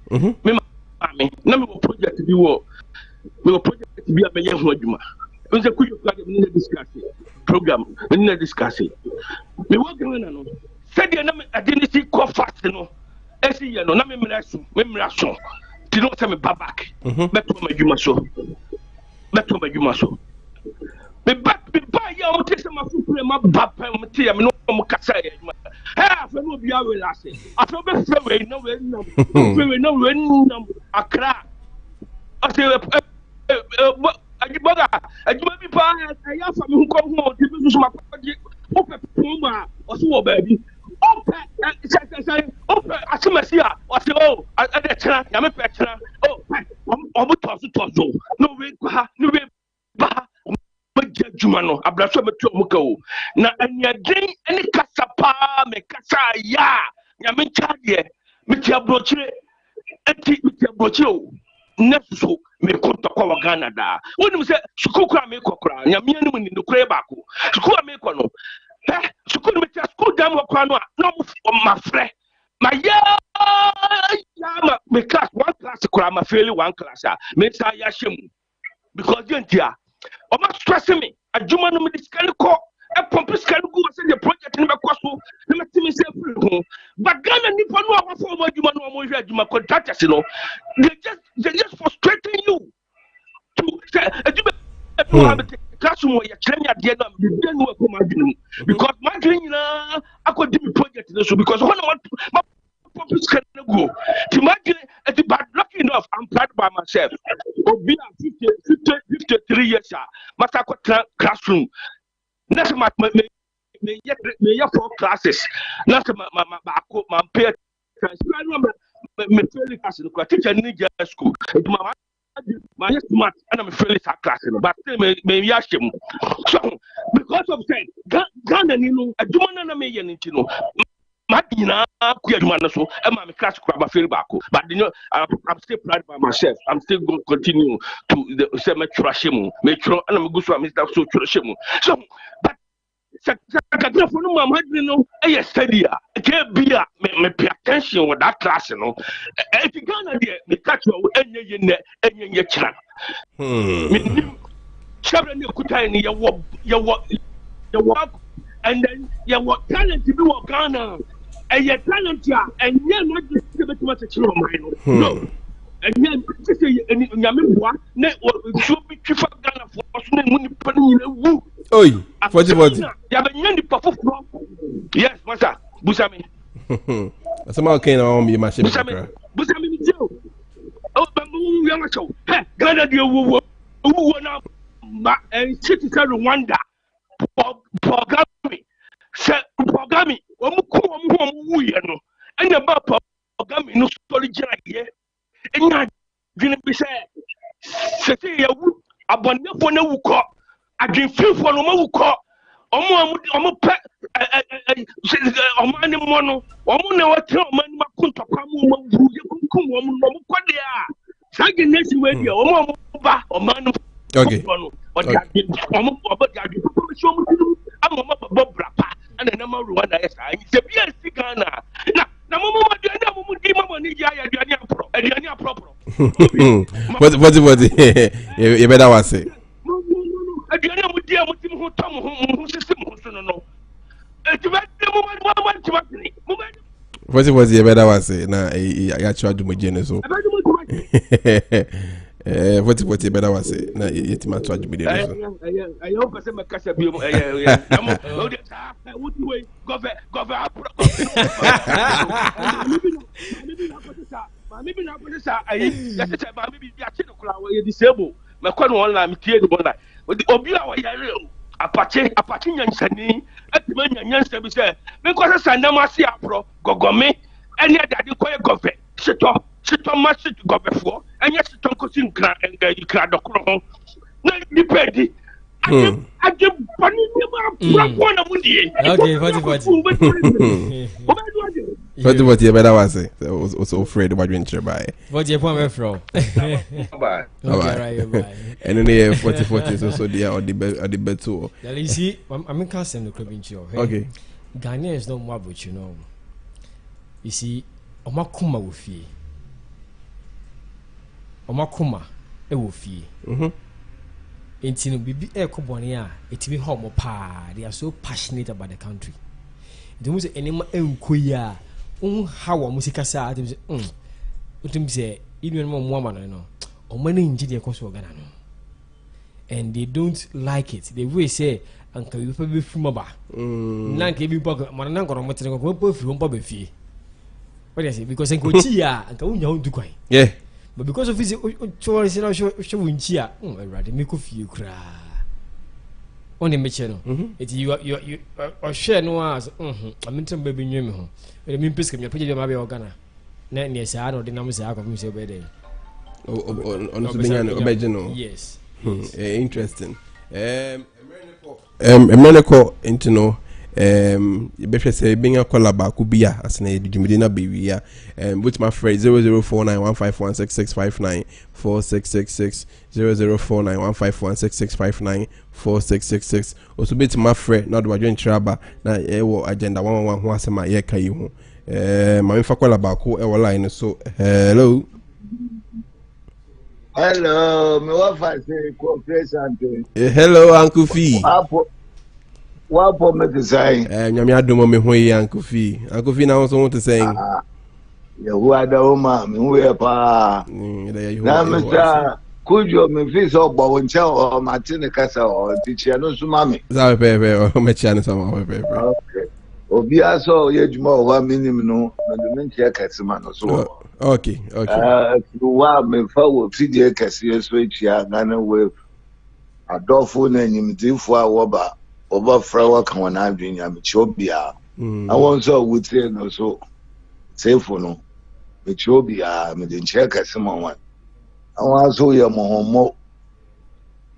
me mama na me project bi wo me project bi a be ye ho adwuma nse kuyo kwa me na discuss program me na discuss me wo Ghana no said na me adenisi ko fast no esi ye no na me mra so ti no se me back beto ma adwuma so me ba ya o te se ma supreme ba pa me te me no mo kasa ye adwuma afa no bia we lase afa be fe we na we nam akra ase ajiboga ajuma bi pa ya fa me ko ho ti bi so makodi o pe puma o so wo ba bi o pe asemasia o se o ade tira ya me pe tira o tozo no we kwa no we ba magya juma no abraso betu omuka o na anyadren ene kasa pa me kasa ya nyame chade me tia brochire eti me tia brochire o neso me konta kwa Ghana da woni me se sukukura me kokora nyame anu ni nokure baako sukukura me ko no sukukura me tia sukukura dam kwa no na ma frɛ my yeah me class one class kura ma fail one class me sa ya shemu because dentia o ma stress me adwuma no me discal ko e pomp scal go say the project ni be kwaso na me timi say free ho but Ghana ni po no akwa fo mo adwuma no mo hwe adwuma contractors no they just frustrating you to say adwuma to have the classroom ya training at the end of the day no ko ma dwuma because my training na akodi project so because when I want purpose can go. Imagine but lucky enough, I'm proud by myself. Obi 53 years, Masako classroom. Next me 4 classes. Next my peer me fairly class in the teacher Niger school. My smart and I'm fairly class but me yashim. So because of that, Ghana I do not me no. Madina kuyadumana so my class crab feel back but you know I'm still proud by myself. I'm still going to continue to say me trashemu me tro and I'm go so Mr. so trashemu so but sakakra for no mama no e study ke bia me pay attention with that class no if you Ghana there me catch you enye kira me shabra ne kutai ni ya and then you what talent to be what Ghana and your talent ya and you're not just able to match your mind no and then just say and yamwa ne should be for Ghana for us money wu oi 40 ya be nyandi pafo yes masa busami asama okay na on be ma shebe busami mi jo oh bamu yanga chow Ghana de wu na ma and city Rwanda Programming, we and about programming no story here. And not didn't be said. Say, a wonderful no call. I didn't feel for no call. Omo pet omani mono omo na wate omani makunta kwa mu kum omo kwa dia sage nation we dia omo ba omani okay omo obadi so mu amama brapa and na ma Rwanda yes se bia sigana na momo aduane momo di mama ni ya aduane apro what you better was say aduane mo di amutim ho tom ho system ho so no etiba mo what you better was say na ya chwa dumugene so what you better was say na yetima to adumugene so ayo pese makasa bi maybe na put this ayi yase say maybe ya che no kula we disable me kwa no online me tie no online obi a wo yare apache nyansani atima nyansa bi say me kwa say na ma se apro gogome ene dade koye gofe sito ma sito gofefo enye sito nkosi nkra dokro ho na dipedi ade bani ni ma pro na mudie okay 40 what you better was say also afraid what you enter by what you point from bye bye and then 40 so they are the better you see I'm casting the club into okay Ghanaians don't more but you know you see omakuma wo fie omakuma e wo fie enti no bibi e ko bone a etimi ho mo pa they are so passionate about the country they must enema enkoyi a how musika sa utim say even mo ama no o mani nji de koso Ghana no and they don't like it they will say anka you be fuma ba na anka bi pok man na nkoro motere ko po firi mpa ba fie what I say because enko chi a anka unya ho dukwan yeah but because of his choice na show unchi a already me ko fie kra only me cheno it you or share no as amintem ba bi nwem ho e mi peske mi page ma be Ghana na ne sa no de nam sa ko mi se be dey Yes. Interesting. Emeneko into no bɛhwɛ sɛ bɛnya kɔla baako bi a asena yɛde dwumadi no bɛwie a with my phrase 00491516659466 00491516659466 also bɛtumi afrɛ na ɔde wadwen kyerɛ aba na ɛwɔ agenda 111 ho asɛm a yɛka yi ho ma mefa kɔla baako ɛwɔ line no so. Hello, me what I say, Kofi Asante. Hello, Uncle Fee. What for me to say? Nyame adom me ho yi Uncle Fee. Uncle Fee na so want to say. Yehu adoma me hu pa. Na Mr. Kujo me fi so bo nche o Martin kasa o tichia no so mame. Za pepe o me chia no so ma pepe. Okay. Obi aso ye djuma o wa minim no na de nche kase ma no so. Okay. Wa me fa wo fidie kase so etia Ghana Wave. Adofo na nyimdifo a wo ba over frawa kan wana adwenya me chobia I want so would say no so safe no me chobia me den check asema wan I want so ye mohomo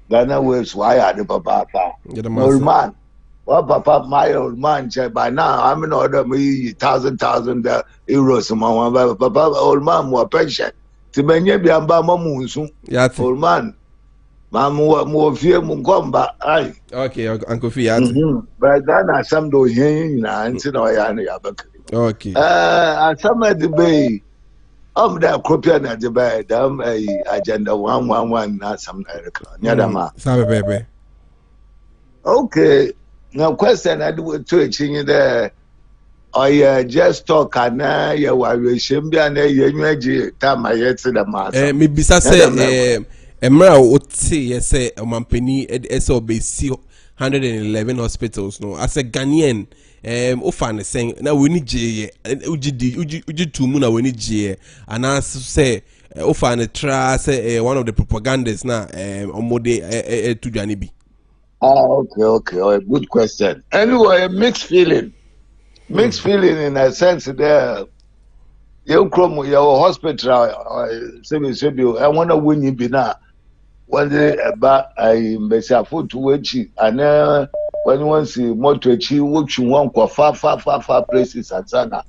Ghana Waves why are the papa old man what papa my old man check by now I'm in order me thousand euros my papa old man more pension to benye bi amba mamu nsu old man Mamu mo fie mu komba ai. Okay, Uncle Fiat. But Ghana some do yin na nti na ya na ya bakari. Okay. Some at the bay. Da kopia na the bay dam agenda 111 na some na rekla. Nyadama. Sabe bebe. Okay. Now question I do to chinyi there. Just talk na ya wareshem bia na yenwaji time ayetse da ma. Me bisa say Emra Oti say Mampeni SOBC 111 hospitals no as a Ghanaian ofan saying na we need J uji tumu na we need J and as say ofan tra say one of the propagandas na omode to Janibi. Okay, good question. Anyway, mixed feeling in a sense there. You come your hospital say I want to win you be now. When they about I mbesi afotu wechi and when you want see motor chi which you want kwa far places at sana.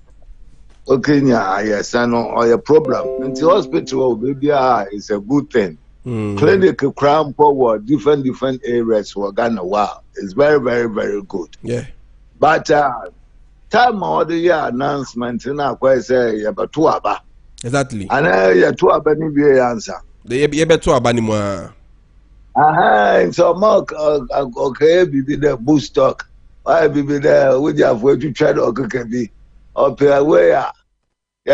Okay, yes, I know or a problem. In the hospital baby is a good thing. Clinic crown power different areas for Ghana wow. It's very good. Yeah. But time of the year announcement na kwa say ya batu aba. Exactly. And ya tu aba ni be answer. The beto abani mo. So mark okay be the boost stock. Why be there we have way to try to okay be up where ya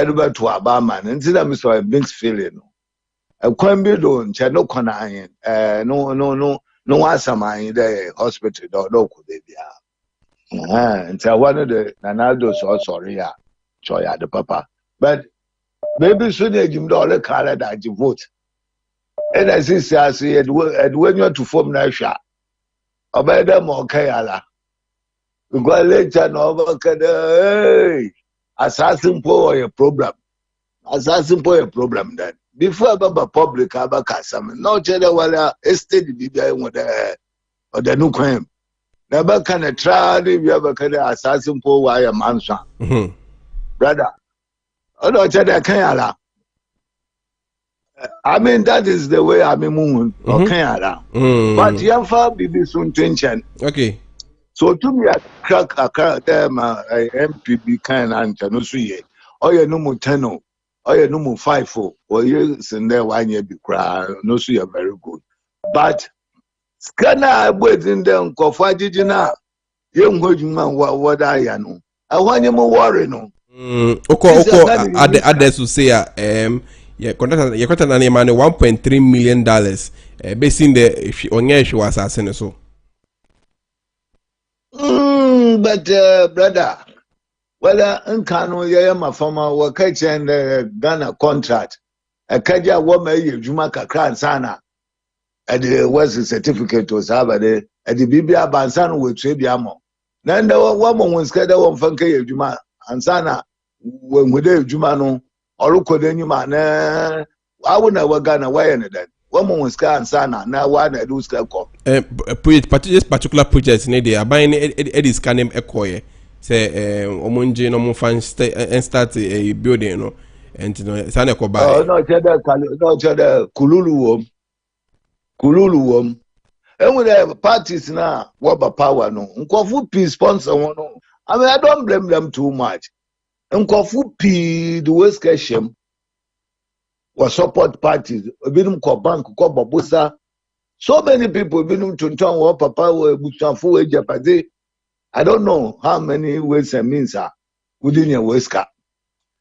do beto aba man. Until me so a mixed feeling. A kwambi do nche no kona no asama in the hospital do ko be bia. Until one of the Nanaldo so sorry ya choya the papa. But maybe soon you give all the color that you vote. And as he says, and when you're to form Nasha, obey them okay, Allah. Because later, no, hey, assassin for a problem. Assassin for a problem then. Before Baba public, Abakasam, no cheddar, well, estate be there with the new crime. Never can a try if you ever can assassin for why a man's brother. Oh, no, cheddar, can I mean, that is the way I'm moving. Okay, but you have be soon tension. Okay. So to me, I crack them MPB kind and no see. Oh, you no more 10, oh, you no more 5, or you send there 1 year be cry. No, see, you're very good. But scanner, I wait in them, Kofi Asante. Young man, what I know. I want you more worry, no. Oko, others will say, contract na name $1.3 million based in the onye she was asking so. But brother, well, nkano yeye mafama wakache and Ghana contract. Akaja wome yejuma kakra sana. The was certificate was have the bibia bansan we trebia mo. Na nda wo mo wonskada wo mfanka yejuma ansana we ngode yejuma no. Olukode nyuma na I wouldn't have Ghana why any that. Woman was can sana now one I do scale cop. This particular project in the buying Eddie scanning echo say omunje no mo fan start a building no and no sana ko buy. Oh no chada kululu wom. And with the parties now what power no. Nkofu P sponsor one no. I mean I don't blame them too much. Nkofu P the West Keshem was support parties. Binum ko bank ko babusa. So many people binum tuntan wa papa wa busafu e japade. I don't know how many ways and means are within your West Cap.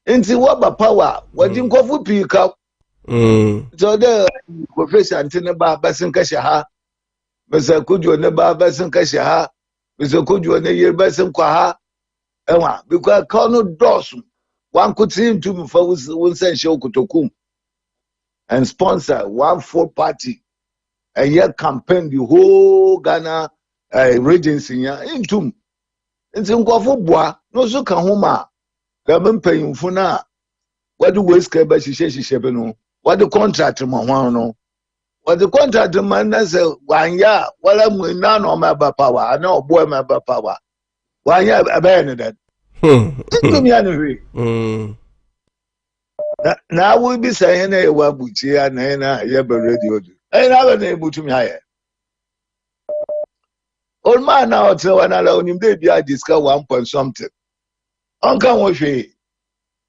Inti what power? What in Kofu pick up? So the Kofi Asante ba basin kasha Mr. Kujo neba basin kasha Mr. Kujo ne yer basin kwa ha. Ewa because kono dos one could see him to me for one send show kutokum and sponsor one full party and yet campaign the whole Ghana regency into nti nkofo boa no so ka ho ma da mpanyimfo na wade weska ba hihye be no wade contract ma ho no wade contract man na se wanya wala mu na no ma ba power na obo ma ba power wanya abaye ne that ndum ya no hwe na we bi say na e wa buchi ya na ye ba radio do na ba na e butu mi haye old man now tell one allow him they be discuss 1 point something. Uncle wo hwe.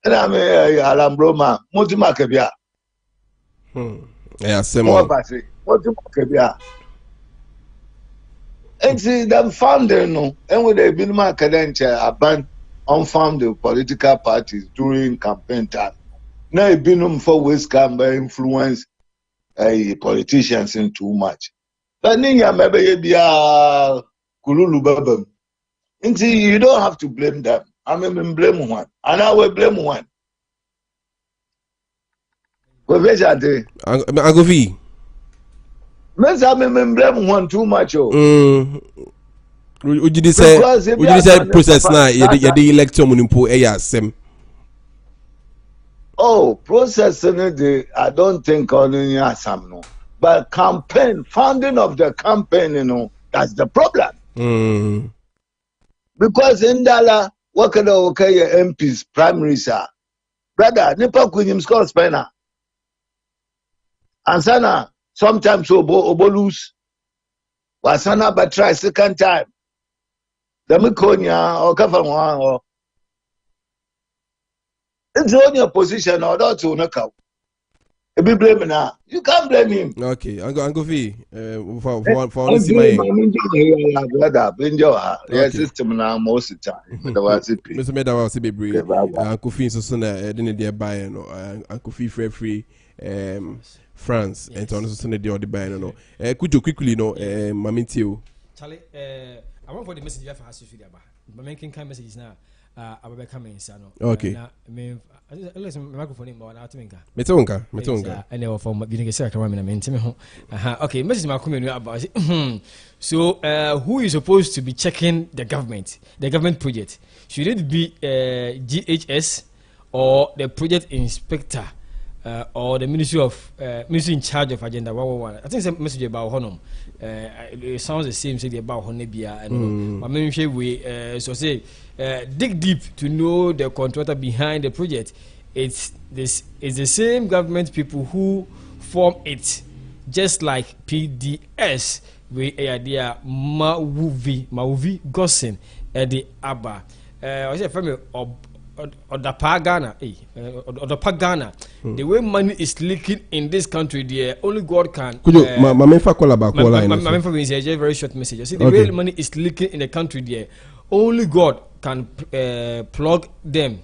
Na me alambro ma motima kabia. Asem. Mo ba se. Motima kabia. And see them founding no and with the binuma kadenche aban unfounded political parties during campaign time. Now binum for West Ham influence politicians in too much. But ninya mebe bia kululu babam. Inti you don't have to blame them. I mean blame one. And I will blame one. Kofi Asante. Agofi. Mensa me blame one too much oh. Would you say process now you the election munimpo asem. Oh, process I don't think only asam no. But campaign, founding of the campaign, you know, that's the problem. Because in Dala, what can MPs, primaries are? Brother, nipa kunyim score spena. And sana, sometimes obo lose. Wasana but try second time. The Mikonia or Kafamwa or it's on your position or not to knock out. Be blaming now. You can't blame him. Okay, I'm go fee. For see my brother, your system now most of the time. Mr. Meda was be brave. Uncle Fee so didn't they buy no Uncle Fee free France and so on so the buy no. Could you quickly no Mamintio? Charlie, I want for the message you have asked you about. But making kind messages now. I will be coming sano. Okay. Listen, microphone in more. Metonka. And they were from beginning of second women. I mean, okay. Message my community about it. So, who is supposed to be checking the government project? Should it be GHS or the project inspector or the ministry in charge of agenda 111? I think it's a message about Honum. It sounds the same. Say about Honebia and I mean, we so say. Dig deep to know the contractor behind the project. It's the same government people who form it, just like PDS. We idea Mauvi Gossen the Abba. I say from Odapa Ghana. The way money is leaking in this country, there only God can. Could you, my very short message. I see the way money is leaking in the country, there only God can plug them.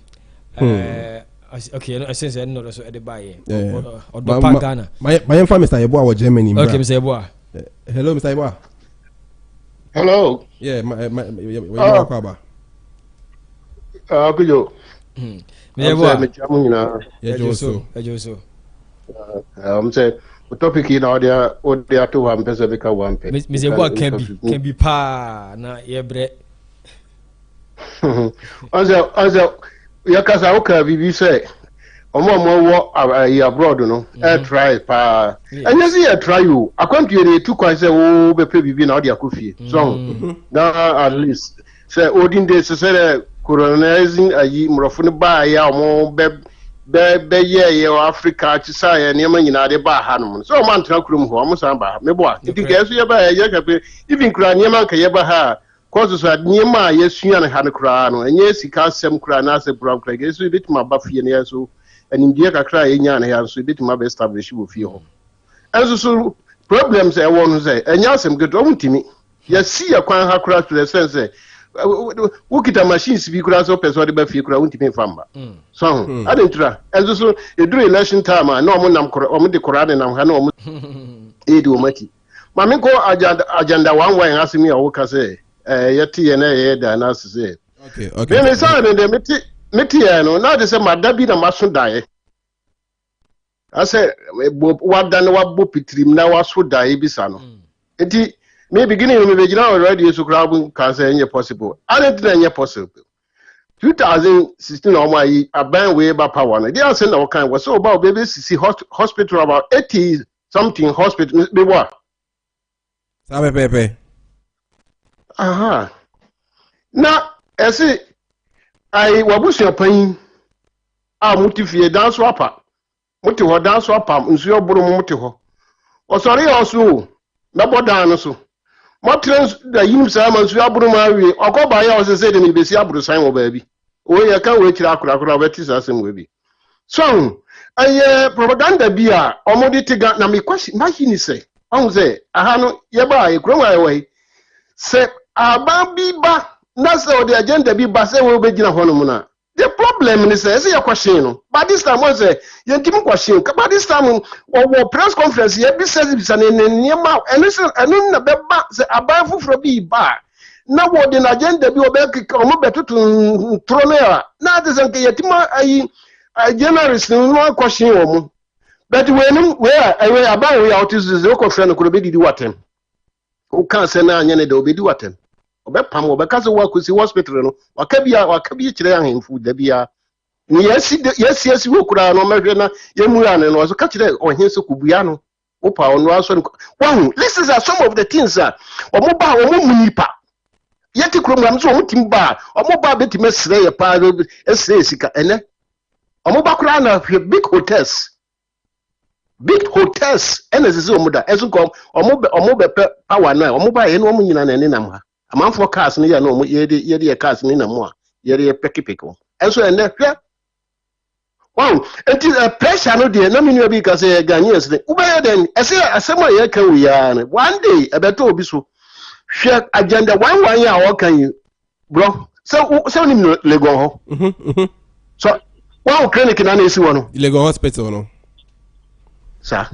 Okay, I sense I know so at the buy. Or the Ghana. My family Mr. Yeboah or Germany. Okay, Mr. Yeboah. Hello, Mr. Yeboah. Hello. Yeah, Could you? I'm saying the topic in audio to one person become one pay. Mr. Yeboah can be pa na yebre. Also, yakasa oka bibi say omo abroad no try pa anya see try you akwantu ye tu kwan say wo be pe bibi na odi akofie so na at least say odin dey say colonizing ayi mrofo ne ba ya omo be ye Africa chi say ne ma nyina de ba ha no so man tena kurum ho omo san ba me bo a ti ga so ye ba ye ka pe even kura ne man ka ye ba ha cause so ne ma ye sua ne ha ne kura no enye sika sem kura na se bra kura ge so bit ma ba fie ne so and in kakra enya na ya so bit ma be establish wo fie ho enso so problems e won say enya asem gedo ntimi ya si ya kwan ha kura to the sense wo kita machines bi kura so person de ba fie kura ntimi famba so adentra enso so eduru election time na omo nam kura omo de kura de nam ha na omo edi o mati ma me ko agenda one way asemi a wo ka say yeti ye na ye da na say okay me say de meti no na de say madabi na maso dae ase wadan wabo pitrim na waso dae bisa no enti me beginning me begina already so crowd can say any possible and it any possible 2016 no mai aban we ba power no they say na kan was so about baby see hospital about 80 something hospital be what sabe pepe aha na ese ai wabusu apan a mutifie dan so apa muti ho dan so apa nsu oburu muti ho osori osu na bodan no so motrens da yim sa man nsu aburu ma wi okoba ya osese de ni besi aburu san wo ba bi o ye kan we kira akura beti sasem we bi so aye propaganda bi a omodi tiga na me kwashi machine say on say aha no ye ba e kuro wa we se aba bi ba na say the agenda bi ba say we be gina ho no mu na the problem is say your question no but this time was say you tim question but this time or press conference ye bi say bi say ne ma enu na be ba say aba fufuro bi ba na wo the agenda bi obe omo betutu tronea na de say ye tim ayi journalist no question wo mu but when we aba we out is the conference ko be didi watem o kan say na anya ne de obedi watem obepam obekaze wa kusi hospital no wakabi kire ahemfu da bia ni yesi wo kura no mehwe na yemura ne no so ka kire ohense kubua no opa ono aso wow this is some of the things omoba ommunipa yeti kromram so omutimba omoba betime sire ye pa esire sika ene omoba kura na big hotels ene sisi omoda esukom omobe power na omoba ye no omunyina na nenam ha amount for cars ni ya no ye cars ni na mo a ye pekipeko enso ene hwe wow it is a pressure no dey na me no bi ka say Ghanaians dey ubeye den ese asema ye kan wi ya ne one day ebeto obi so hwe agenda one ya o kan you bro so ni Legon ho so wow clinic na esi wo no Legon hospital no sa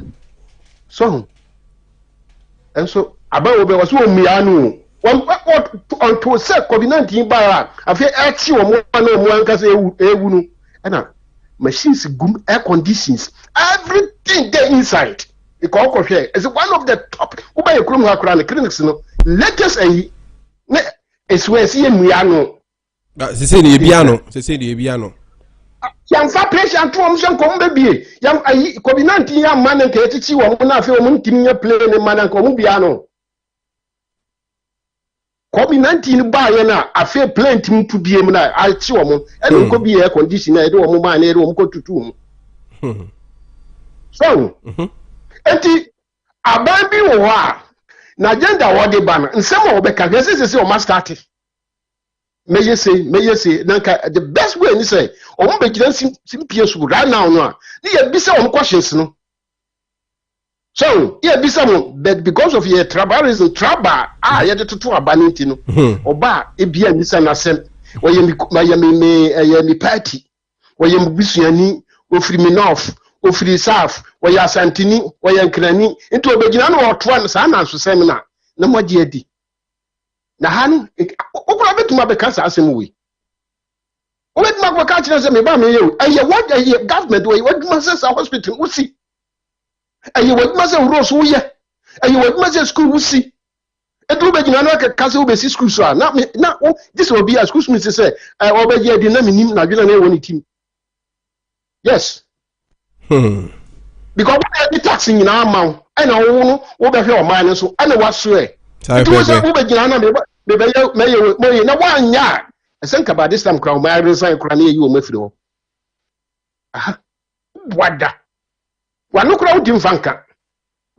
so enso abawo be was wo mianu until say COVID-19 bara afia achi wo mo na mo anka say ewu no na machines gum air conditions everything there inside e ko ko hwe is one of the top uba ye krum ha kura na clinics no latest ayi na eswe si emua no se se ni ebia no yam fa patient to mo so ko mbebie yam ayi COVID-19 ya man nke etichi wo mo na afia wo mo ntimnya plane ne man nke wo bia no COVID-19 ba ye na afi plenty mpu biem na achi wo mo e no ko bi air condition na e de wo mo ma na e de wo mo ko tutu mo so enti aban bi wo a na agenda wo de ba na nsem wo be ka se o ma start meye say nanka the best way ni say o mo be giran simpie so right now no a ni ye bi say wo mo questions no so yeah bisa mo but because of your tribalism ye de toto abaninti no oba ebia nisa na sem woye mi party woye mbisuani ofiri mi north ofiri south woye asantini woye nkrani into obegina no otoa no sa na so sem na moje adi na hanu okura betuma be kansa asem we obetuma ko ka kire se me ba me ye aye what aye government we what ma say hospital usi ayi waduma se wuro so ye ayi waduma se school wusi edu be gina na ka se obesi school so na this will be a school me say obeje di na minim na dwena na e woni tim yes Because what the tax in our mouth, and I won't over here minus, and I was swear. It was a woman, may no 1 yard. I think about this time, crown my resign, cranny, you with you. What that? One look out in Fanka.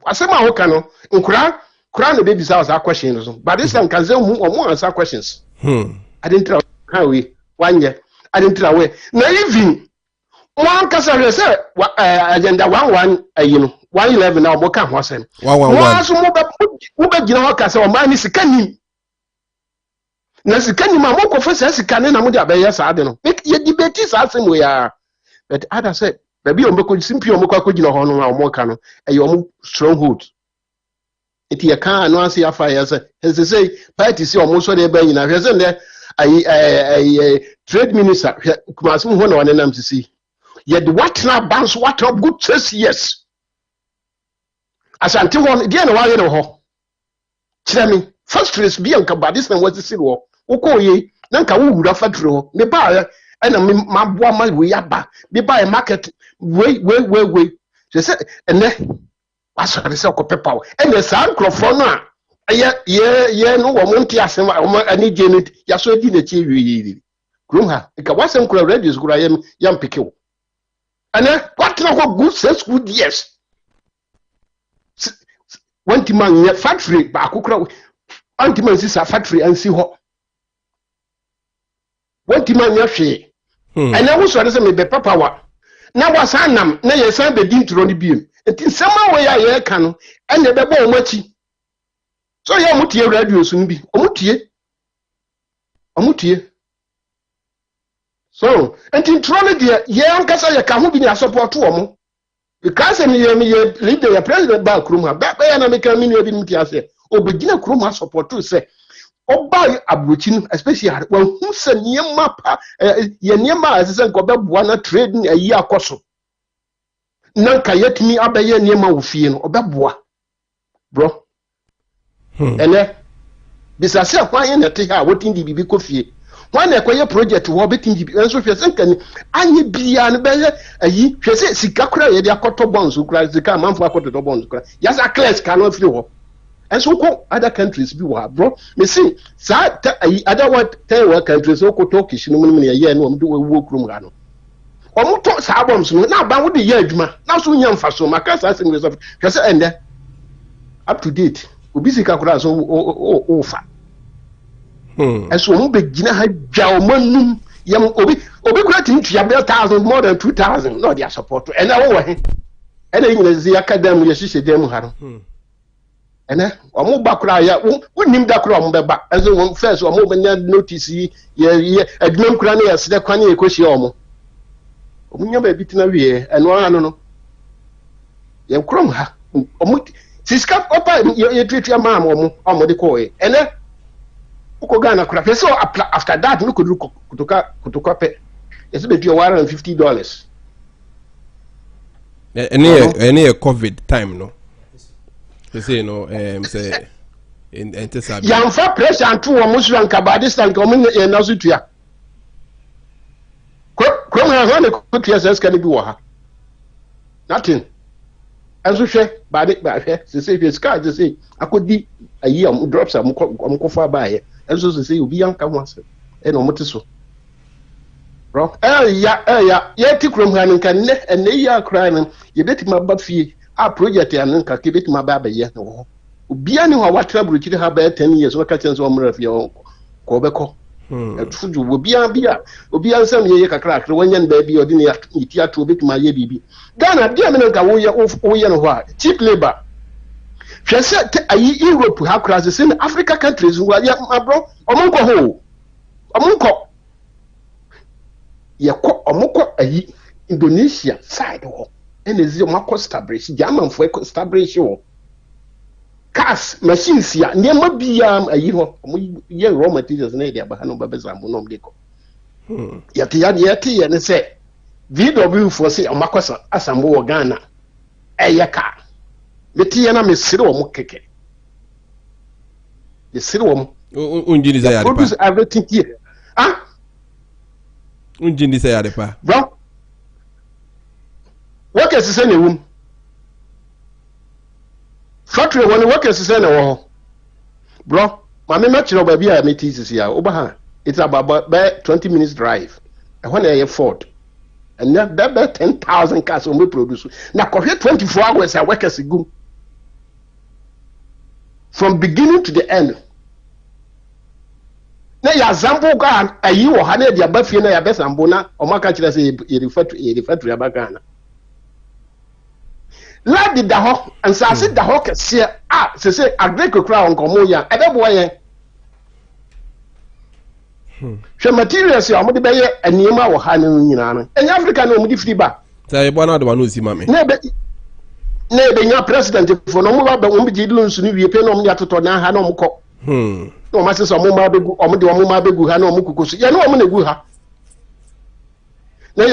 I said, my Hokano, Ukra, crown the baby's house, our questions, but this time can say more answer questions. I didn't tell how we 1 year. I didn't tell away. Now, even one Casa said, agenda 111 now, Boka was him. 111. Uba Gina Casa or mine is a canny. Nasikani Mamoko first, Canin, and Muda, I don't know. Make your debates as we are. But Ada said, Baby, on Boko simply on Moka Kujino Hono or Mokano, a your stronghold. It ye can't no see a fire as they say, party see almost what they're buying. I've seen there a trade minister, Kumasum Hono and MCC. Yet what now bounce what up good says yes. As until one again, why you know, Chemi, first race Bianca, but this one was the city war. Okoye, Nanka would have fed through, me buy, and my boy, we yaba, me buy a market, wait. She said, and then what's the sell of pepper? And the sound crofona. No one tiasem, I need Janet, Yaso did the cherry. Grumha, it wasn't ready as Graham, young pickle. And then what now good says good yes. One man yet factory, but I could anti-man is a factory and see what. One man yet she. And I was rather me be papa. Now was Annam, nay, a son be deemed to run the beam. And in some way I can, and the baby muchy. So ya mutie radio soon be. Omutie. So, and in Trolley, dear, young Cassa, can be a support to them. Because me lead the president back room, back by an American minister, or begin a room support to say, or buy a butchin, especially when who send Yamapa, Yanima as a Goba trading a year coso. None can yet me up a year near Maufian or Babua, bro. And then, besides, why in a take out what in the BB coffee. One acquire project to Hobbit in the answer for second, and you be an better a ye, she said, Sikakra, their cotto bonds who cries the car, man for a cotto bonds. Yes, a class cannot flow. And so call other countries be what, bro. Me see, other what tell countries, so could talk, she no money a year, no do a work room rano. Or more talks albums, now bound the Yajma, now so young for so my class asking yourself, just and up to date, Ubisika class or fat. And so who begin a Jaumanum, young Obi gratin to 1,000 more than 2,000, not their support. And I over and English the academy, she said, them had. And then, or more backra, wouldn't him that wrong, but as a one first or more than notice ye, a glam cranny as the cranny equation. We never beaten a year, and one I don't know. Young Crum, Siska, open your treat your mamma or the coy, and then. So after that, we could look to copy. It's between $150. Any COVID time, no? You say no, say in Antisabi. Young for pressure and 2 or Muslim Kabadis and coming in Nasutia. Crom has only cook yourself can be water. Nothing. As we say, bad it by here, to say if it's card to say, I could be a year drops some coffee by. And so they say, you'll be young, come once, and no matter so. Bro, Tikrum Hanning can net and they are crying, you bet my butt fee, our project and then keep it my baby yet. Be any what trouble you have 10 years, what catches one of your Quebeco. You will be a some year crack, one young baby or dinner, eat to bit my baby. Ghana, dear America, cheap labor. She said, Europe have crisis in Africa countries who are my bro, Omunko. Omoko, Indonesia side, and is your Marco establish, German for establish your cast machines here, near my be a year raw materials in India, but Hano Babazam will not go. Yet, and they say, VW for say, Omakosa, Asambo, Ghana, Ayaka. The Tiana Messiro Mokeke. The Sirom produce everything here. Ah? Unjini say adepa. Bro. What workers is any factory when workers is any bro. My match no baby I meet is here. Obaha. It's about 20 minutes drive. And when I afford, and that 10,000 cars on we produce. Now, 24 hours I work as a go from beginning to the end. Now, your example gan a you or Hane the Abafina, your best ambona, or Makachi say you refer to Abagana. Lad did the hawk and so I said the hawk say, say, I break a crown, Comoya, and that boy. Hwɛ materials a wɔde bɛyɛ nneɛma wɔ ha no nyinaa no ɛnyɛ Africa na wɔde firi ba sɛ yɛbɔ no de wano si ma me na ɛbɛnya president fo na wɔn ba wɔn gye loans no wie pe na wɔn de atotɔ na ha na wɔn kɔ na wɔn asesa wɔn ma bɛgu wɔn de wɔn ma bɛgu ha na wɔn kuku so yɛ na wɔn na egu ha na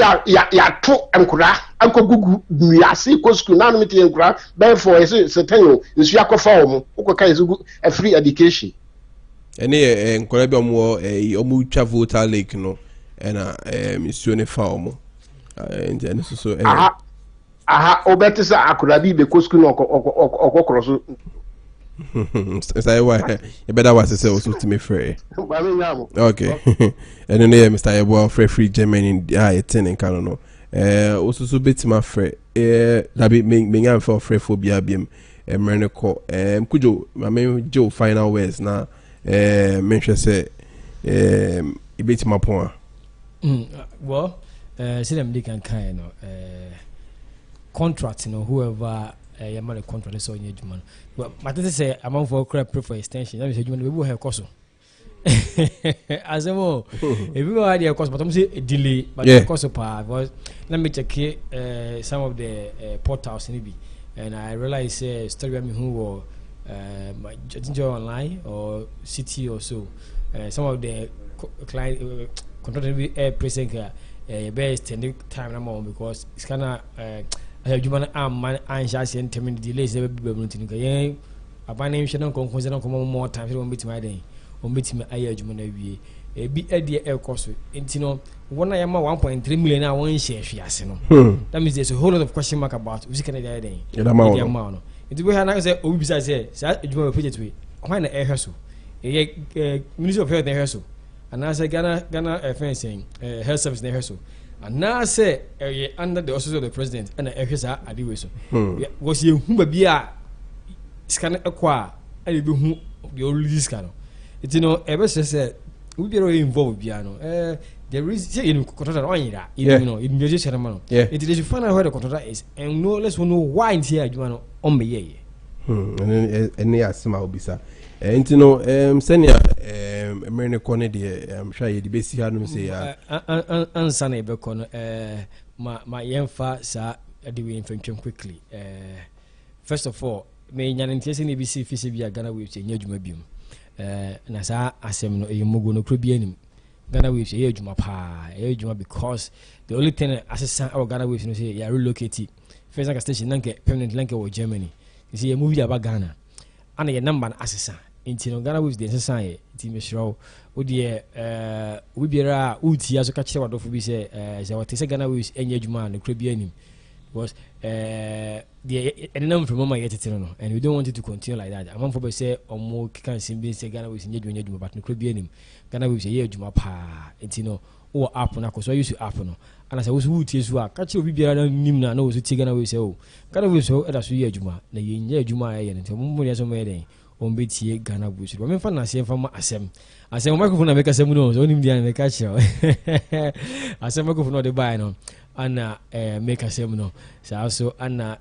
yɛato nkora akɔ gugu wiase kɔ sukuu na anum te nkora bɛyɛ fɔ ɛsɛ sɛtɛn o nsu akɔfa wɔn okɔ ka yɛ so free education. Any nkɔla bi ɔmo twa voter lake no ɛna misuo ne fa ɔmo nti ɛno so aha obɛte sɛ akɔla bi bɛkɔ sukuu na ɔkɔkɔrɔ so Mr. Ewa yɛbɛda wase sɛ ɔso tumi frɛ okay ɛno no yɛ Mr. Ewa frɛ Germany a yɛte ne nka no no ɔso so bɛtumi afrɛ dabi menya mfɛ ɔfrɛ fo bia biam mmerɛ no kɔ mkujo mame gye final words na menhwɛ sɛ ɛbɛtumi apɔn well sɛ dem de kan kan no contract no whoever yɛma the contract sɛ ɔnyɛ adwuma no matete sɛ amanfoɔ kora pray for extension na mesɛ adwuma no bɛbi wɔ ha ɛkɔ so asɛm o ebi wɔ ha deɛ ɛkɔ so but ɔmo sɛ delay but ɛkɔ so paa because na me check some of the portals no bi and I realize story me who were online or city or so some of the client contract be present best time na more because it's kind of adwuma na man anhya se ntemi delays be be ntini ka yen abane nhwe na konkonse na komo more time so betima aden o betima aye adwuma na wie ebi ade ekoso ntino wona yema 1.3 million na won share hwiase no that means there's a whole lot of question mark about we can dey den the amount no it we have na say obi bisa say sa adwuma project we why na ehwe so ministry of health na ehwe so and I say Ghana fencing health service na ehwe so and now say under the auspices of the president and ehwe sa adiwe so was ye hu ba bia scan ekwa e be hu the only scan it you know ebe say we be involved bia no there is say you contract on yira you know it be just man it is find out where the contract is and no let's know why in here adwuma no on me ye and any asema obisa enti no senior emere kone de hwa ye de besi ha no say ansa na ebe kono ma yemfa sa de we infantry quickly first of all me nyanentie se na bi si fisi bia Ghana we say nya adwuma biom na sa asem no eyemogo no kro bi anim Ghana we say adwuma pa adwuma because the only thing assistant our Ghana we say ya relocate first like station nanke permanent link with Germany you see a movie about Ghana and your number assistant into no Ghana with the assistant team show with the we be ra uti aso ka kire wadofo bi say what say Ghana we enye adwuma no kro bi anim because the number from mama yet no and we don't want it to continue like that among for say omo can simbi say Ghana we enye adwuma but no kro bi anim Ghana we say adwuma pa enti no o app na so use app no and as I was wuti so a ka kire obi biara na nim na wo so ti Ghana we say o Ghana we so e da so ye adwuma na ye nya adwuma ye enti mo mo so mo ye den on betie Ghana we so me fa na se fa ma asem microphone na make asem no so nim dia na ka kire asem microphone no de buy no ana make asem no so also ana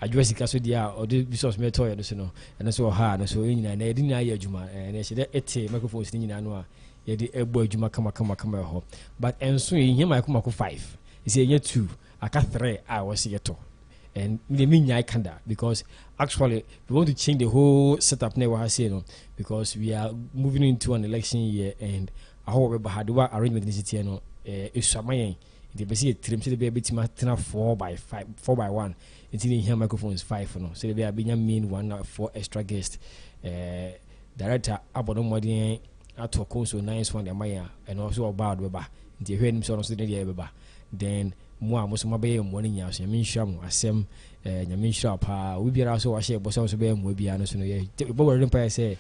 adwasi kaso dia o de resource me toy no so no and so ha no so nyina na edi na ye adwuma na she de ete microphone si nyina no a ye de ebo adwuma kama ho but enso ye microphone 5 is ye 2 aka 3 I was ye to and me nyai kanda because actually we want to change the whole setup now we say no because we are moving into an election year and how we had arrangement in city no isamayen the besi trim say be betima 4x1 until here microphones 5 no so they be mean 1 4 extra guest director abodo modern ato so nice one the maya and also about beba the hwe nim so no so dey beba then mo a mo so mabɛyɛ mo ne nya so nyame nhyira mo asɛm nyame nhyira pa obi biara so wahyɛ bɔ so bɛyɛ mo biara no so no yɛ bɔwɔre mpa sɛ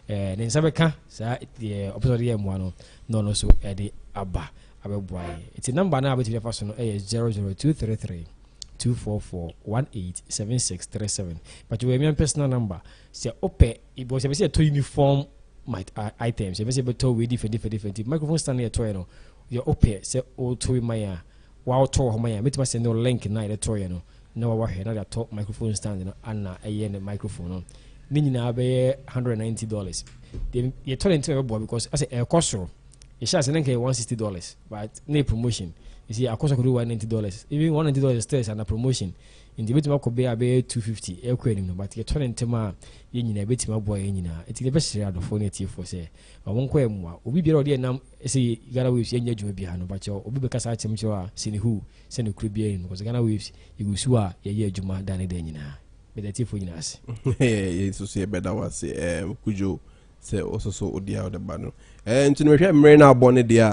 ne nsa bɛka saa ɔpɛsɛ ɔde yɛ mo ano no so ɛde aba abɛboa yɛ number na abɛtumi afa so no ɛyɛ 00233 244 187637 but we have personal number say ope ibo say to uniform items say be to we different microphone stand here to no your ope say o to maya wa to ho maya metima send no link na ile to no na wa he na the top microphone stand no ana eye ne microphone no ni nyina be $190 they you turn into a boy because I say e cost you shall say $160 but no promotion. You see, I cost could do $190. Even $190 still is a promotion. In the bit of be $250. But you turn into my in a bit my boy in it's the best share of phone for say. I won't quite more. We be already now. Say, Ghana waves, you may be behind, but your because I tell you, send who send a crib in because Ghana waves, you will swear, ye Juma, Danny Denina. But the tea for us. Yes, so say better was Kujo. Say also so odia the bano and to know mrena bonne dia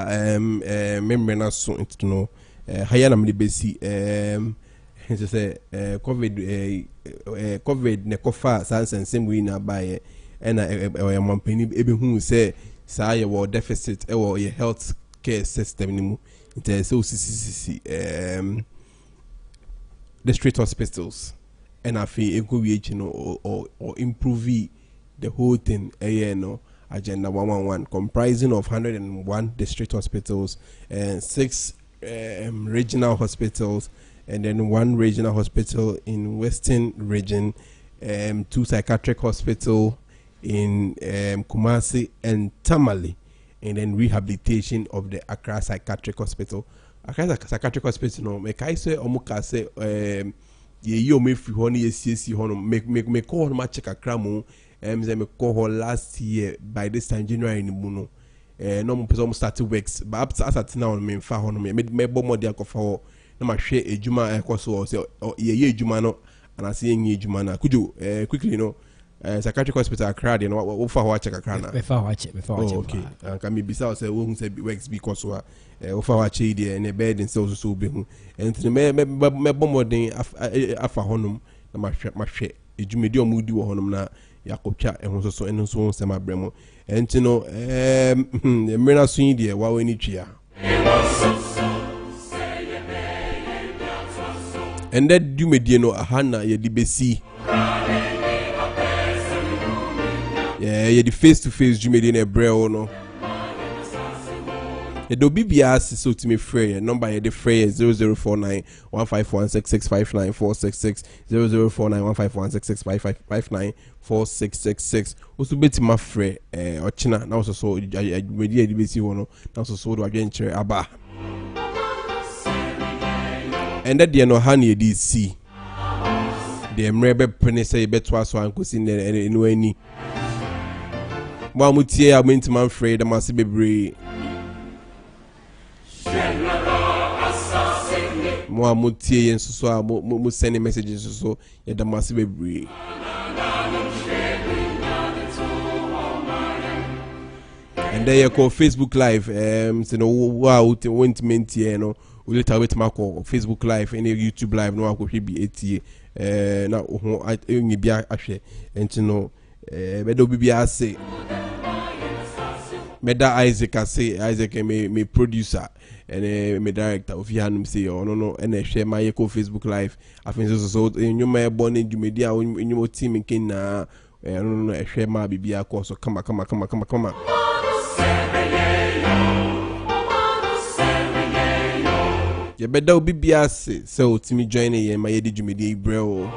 membrana so to know higher nam besi say covid ne kofa sansen same we na buy and I mampani ebehu say saa ye wo deficit e wo ye health care system ni mu inte so sisi district hospitals and afi eko we or improve the whole thing, Agenda 111, comprising of 101 district hospitals and 6 regional hospitals, and then 1 regional hospital in Western region, 2 psychiatric hospital in Kumasi and Tamale, and then rehabilitation of the Accra Psychiatric Hospital. Accra Psychiatric Hospital, no, make I say omuka say ye me free honey CC hono me call ma check Accra mo. Me call her last year by this time January in Muno. No more person started works, but as at now, me fa hono me bo more dia kofa na ma hwe ejuma ekoso say ye ejuma no and I see ye ejuma na kuju quickly no psychiatric hospital Accra no wo fa ho check Accra na me fa ho check okay can me bisa say wo hu say works because wo fa ho check there na bed and so be hu and me bo more den afa honum na ma hwe ejuma di omudi wo honum na yakopcha ehun so eno so sema bremo entino emrena sun die wa weni twia and that do medie no ahana ye di besi ye di face to face do medie na breo no the BBS so to me free number ye the free 0049 1516659 466 0049 1516659 4666 also beti ma free ochina na also so media di besi wono na also so do adwenkyere aba and that no ha na di see the mrebe pene say beto aso ankosi no ani mo amutie amenti man free da mase bebre mo amutie yen so a mo send messages so ya da mase bebre and then you call Facebook live so no wow went mentie no we later wait ma call Facebook live and YouTube live no akwo be 80 na ho enyi bia ahwe enti no bedo bibia say Meda Isaac me producer and me director of Yanum say no and share my Facebook live I think so you my born in media in your team in Kenya no share my bibia course so come you better bibia say so to me join my edit media bro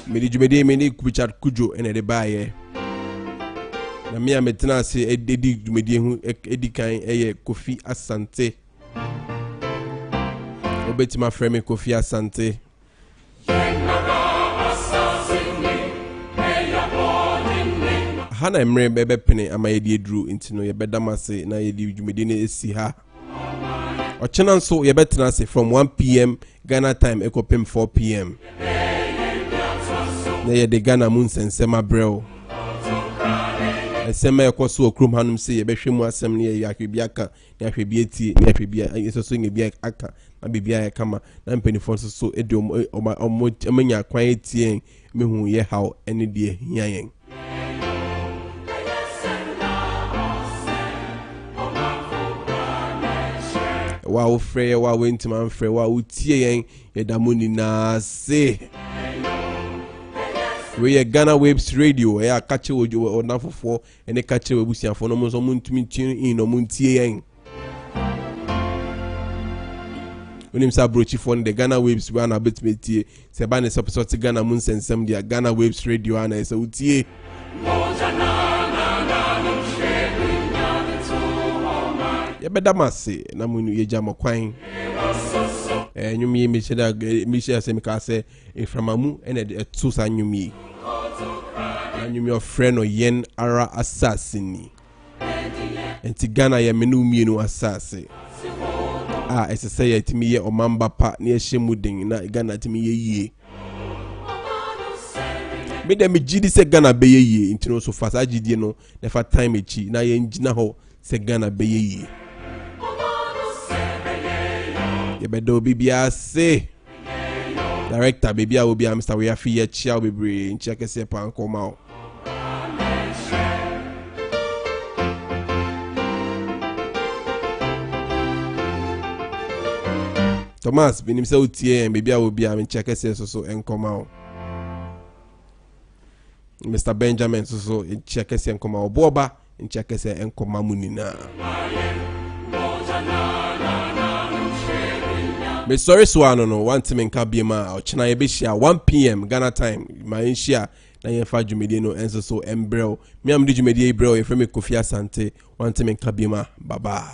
me di media me Richard Kujo and the buy na me ametena se ededi dwumedie hu edikan Kofi Asante obetima frame Kofi Asante hana emre bebe pene amayedi edru intino ye bedamase na yedi dwumedie ne esi ha ochena nso ye betena se from 1 p.m. Ghana time ekopem 4 p.m. na ye de Ghana mun sensema brel Sema yakɔ so okrom hanum se yɛbɛhwɛ mu asɛm ne yɛ ahwɛ bi aka ne ahwɛ bi etie ne ahwɛ bi yeso so nge bi aka na bibia yɛ kama na mpanifo nso so edi ɔmanya kwan etie mehu yɛ haw ɛne deɛ hia yɛn. Wa wo frɛ wa wo ntima mfrɛ wa wo tie yɛn yɛda mu nyinaa se. We are Ghana Waves Radio. I catch you or now for and catch you with for no more tune in or muntie. When him sabrochi for the Ghana Waves one a bit metie. Sebanes episode Ghana Moons and some dia Ghana Waves Radio and I say utie. Ya beda mase na munu ye jama kwan. Nyumi mi share se mi ka se eframamu ene etu sa nyumi. Nyumi your friend or yen ara assassin. Enti Ghana ya menu mienu assassin. Ese say ya timi ye omamba pa ne ehemuden na Ghana timi ye yie. Me dem gidi se Ghana be ye yie enti no so fast agidi no never time echi na ye ngina ho se Ghana be ye yie. Ye bedo bibia se Director baby I will be Mr. We are free chia we be in check se pan come out. Thomas binim se utie and baby I will be in check se so and come out. Mr. Benjamin so in check se and come out. Boba in check se and come munina. Me sorry swano no one time in Kabima or China Bishia 1 p.m. Ghana time. My share na yenfa dwumedie no enso so embrel. Me am di dwumedie brel ye frame Kofi Asante 1 time in Kabima. Bye bye.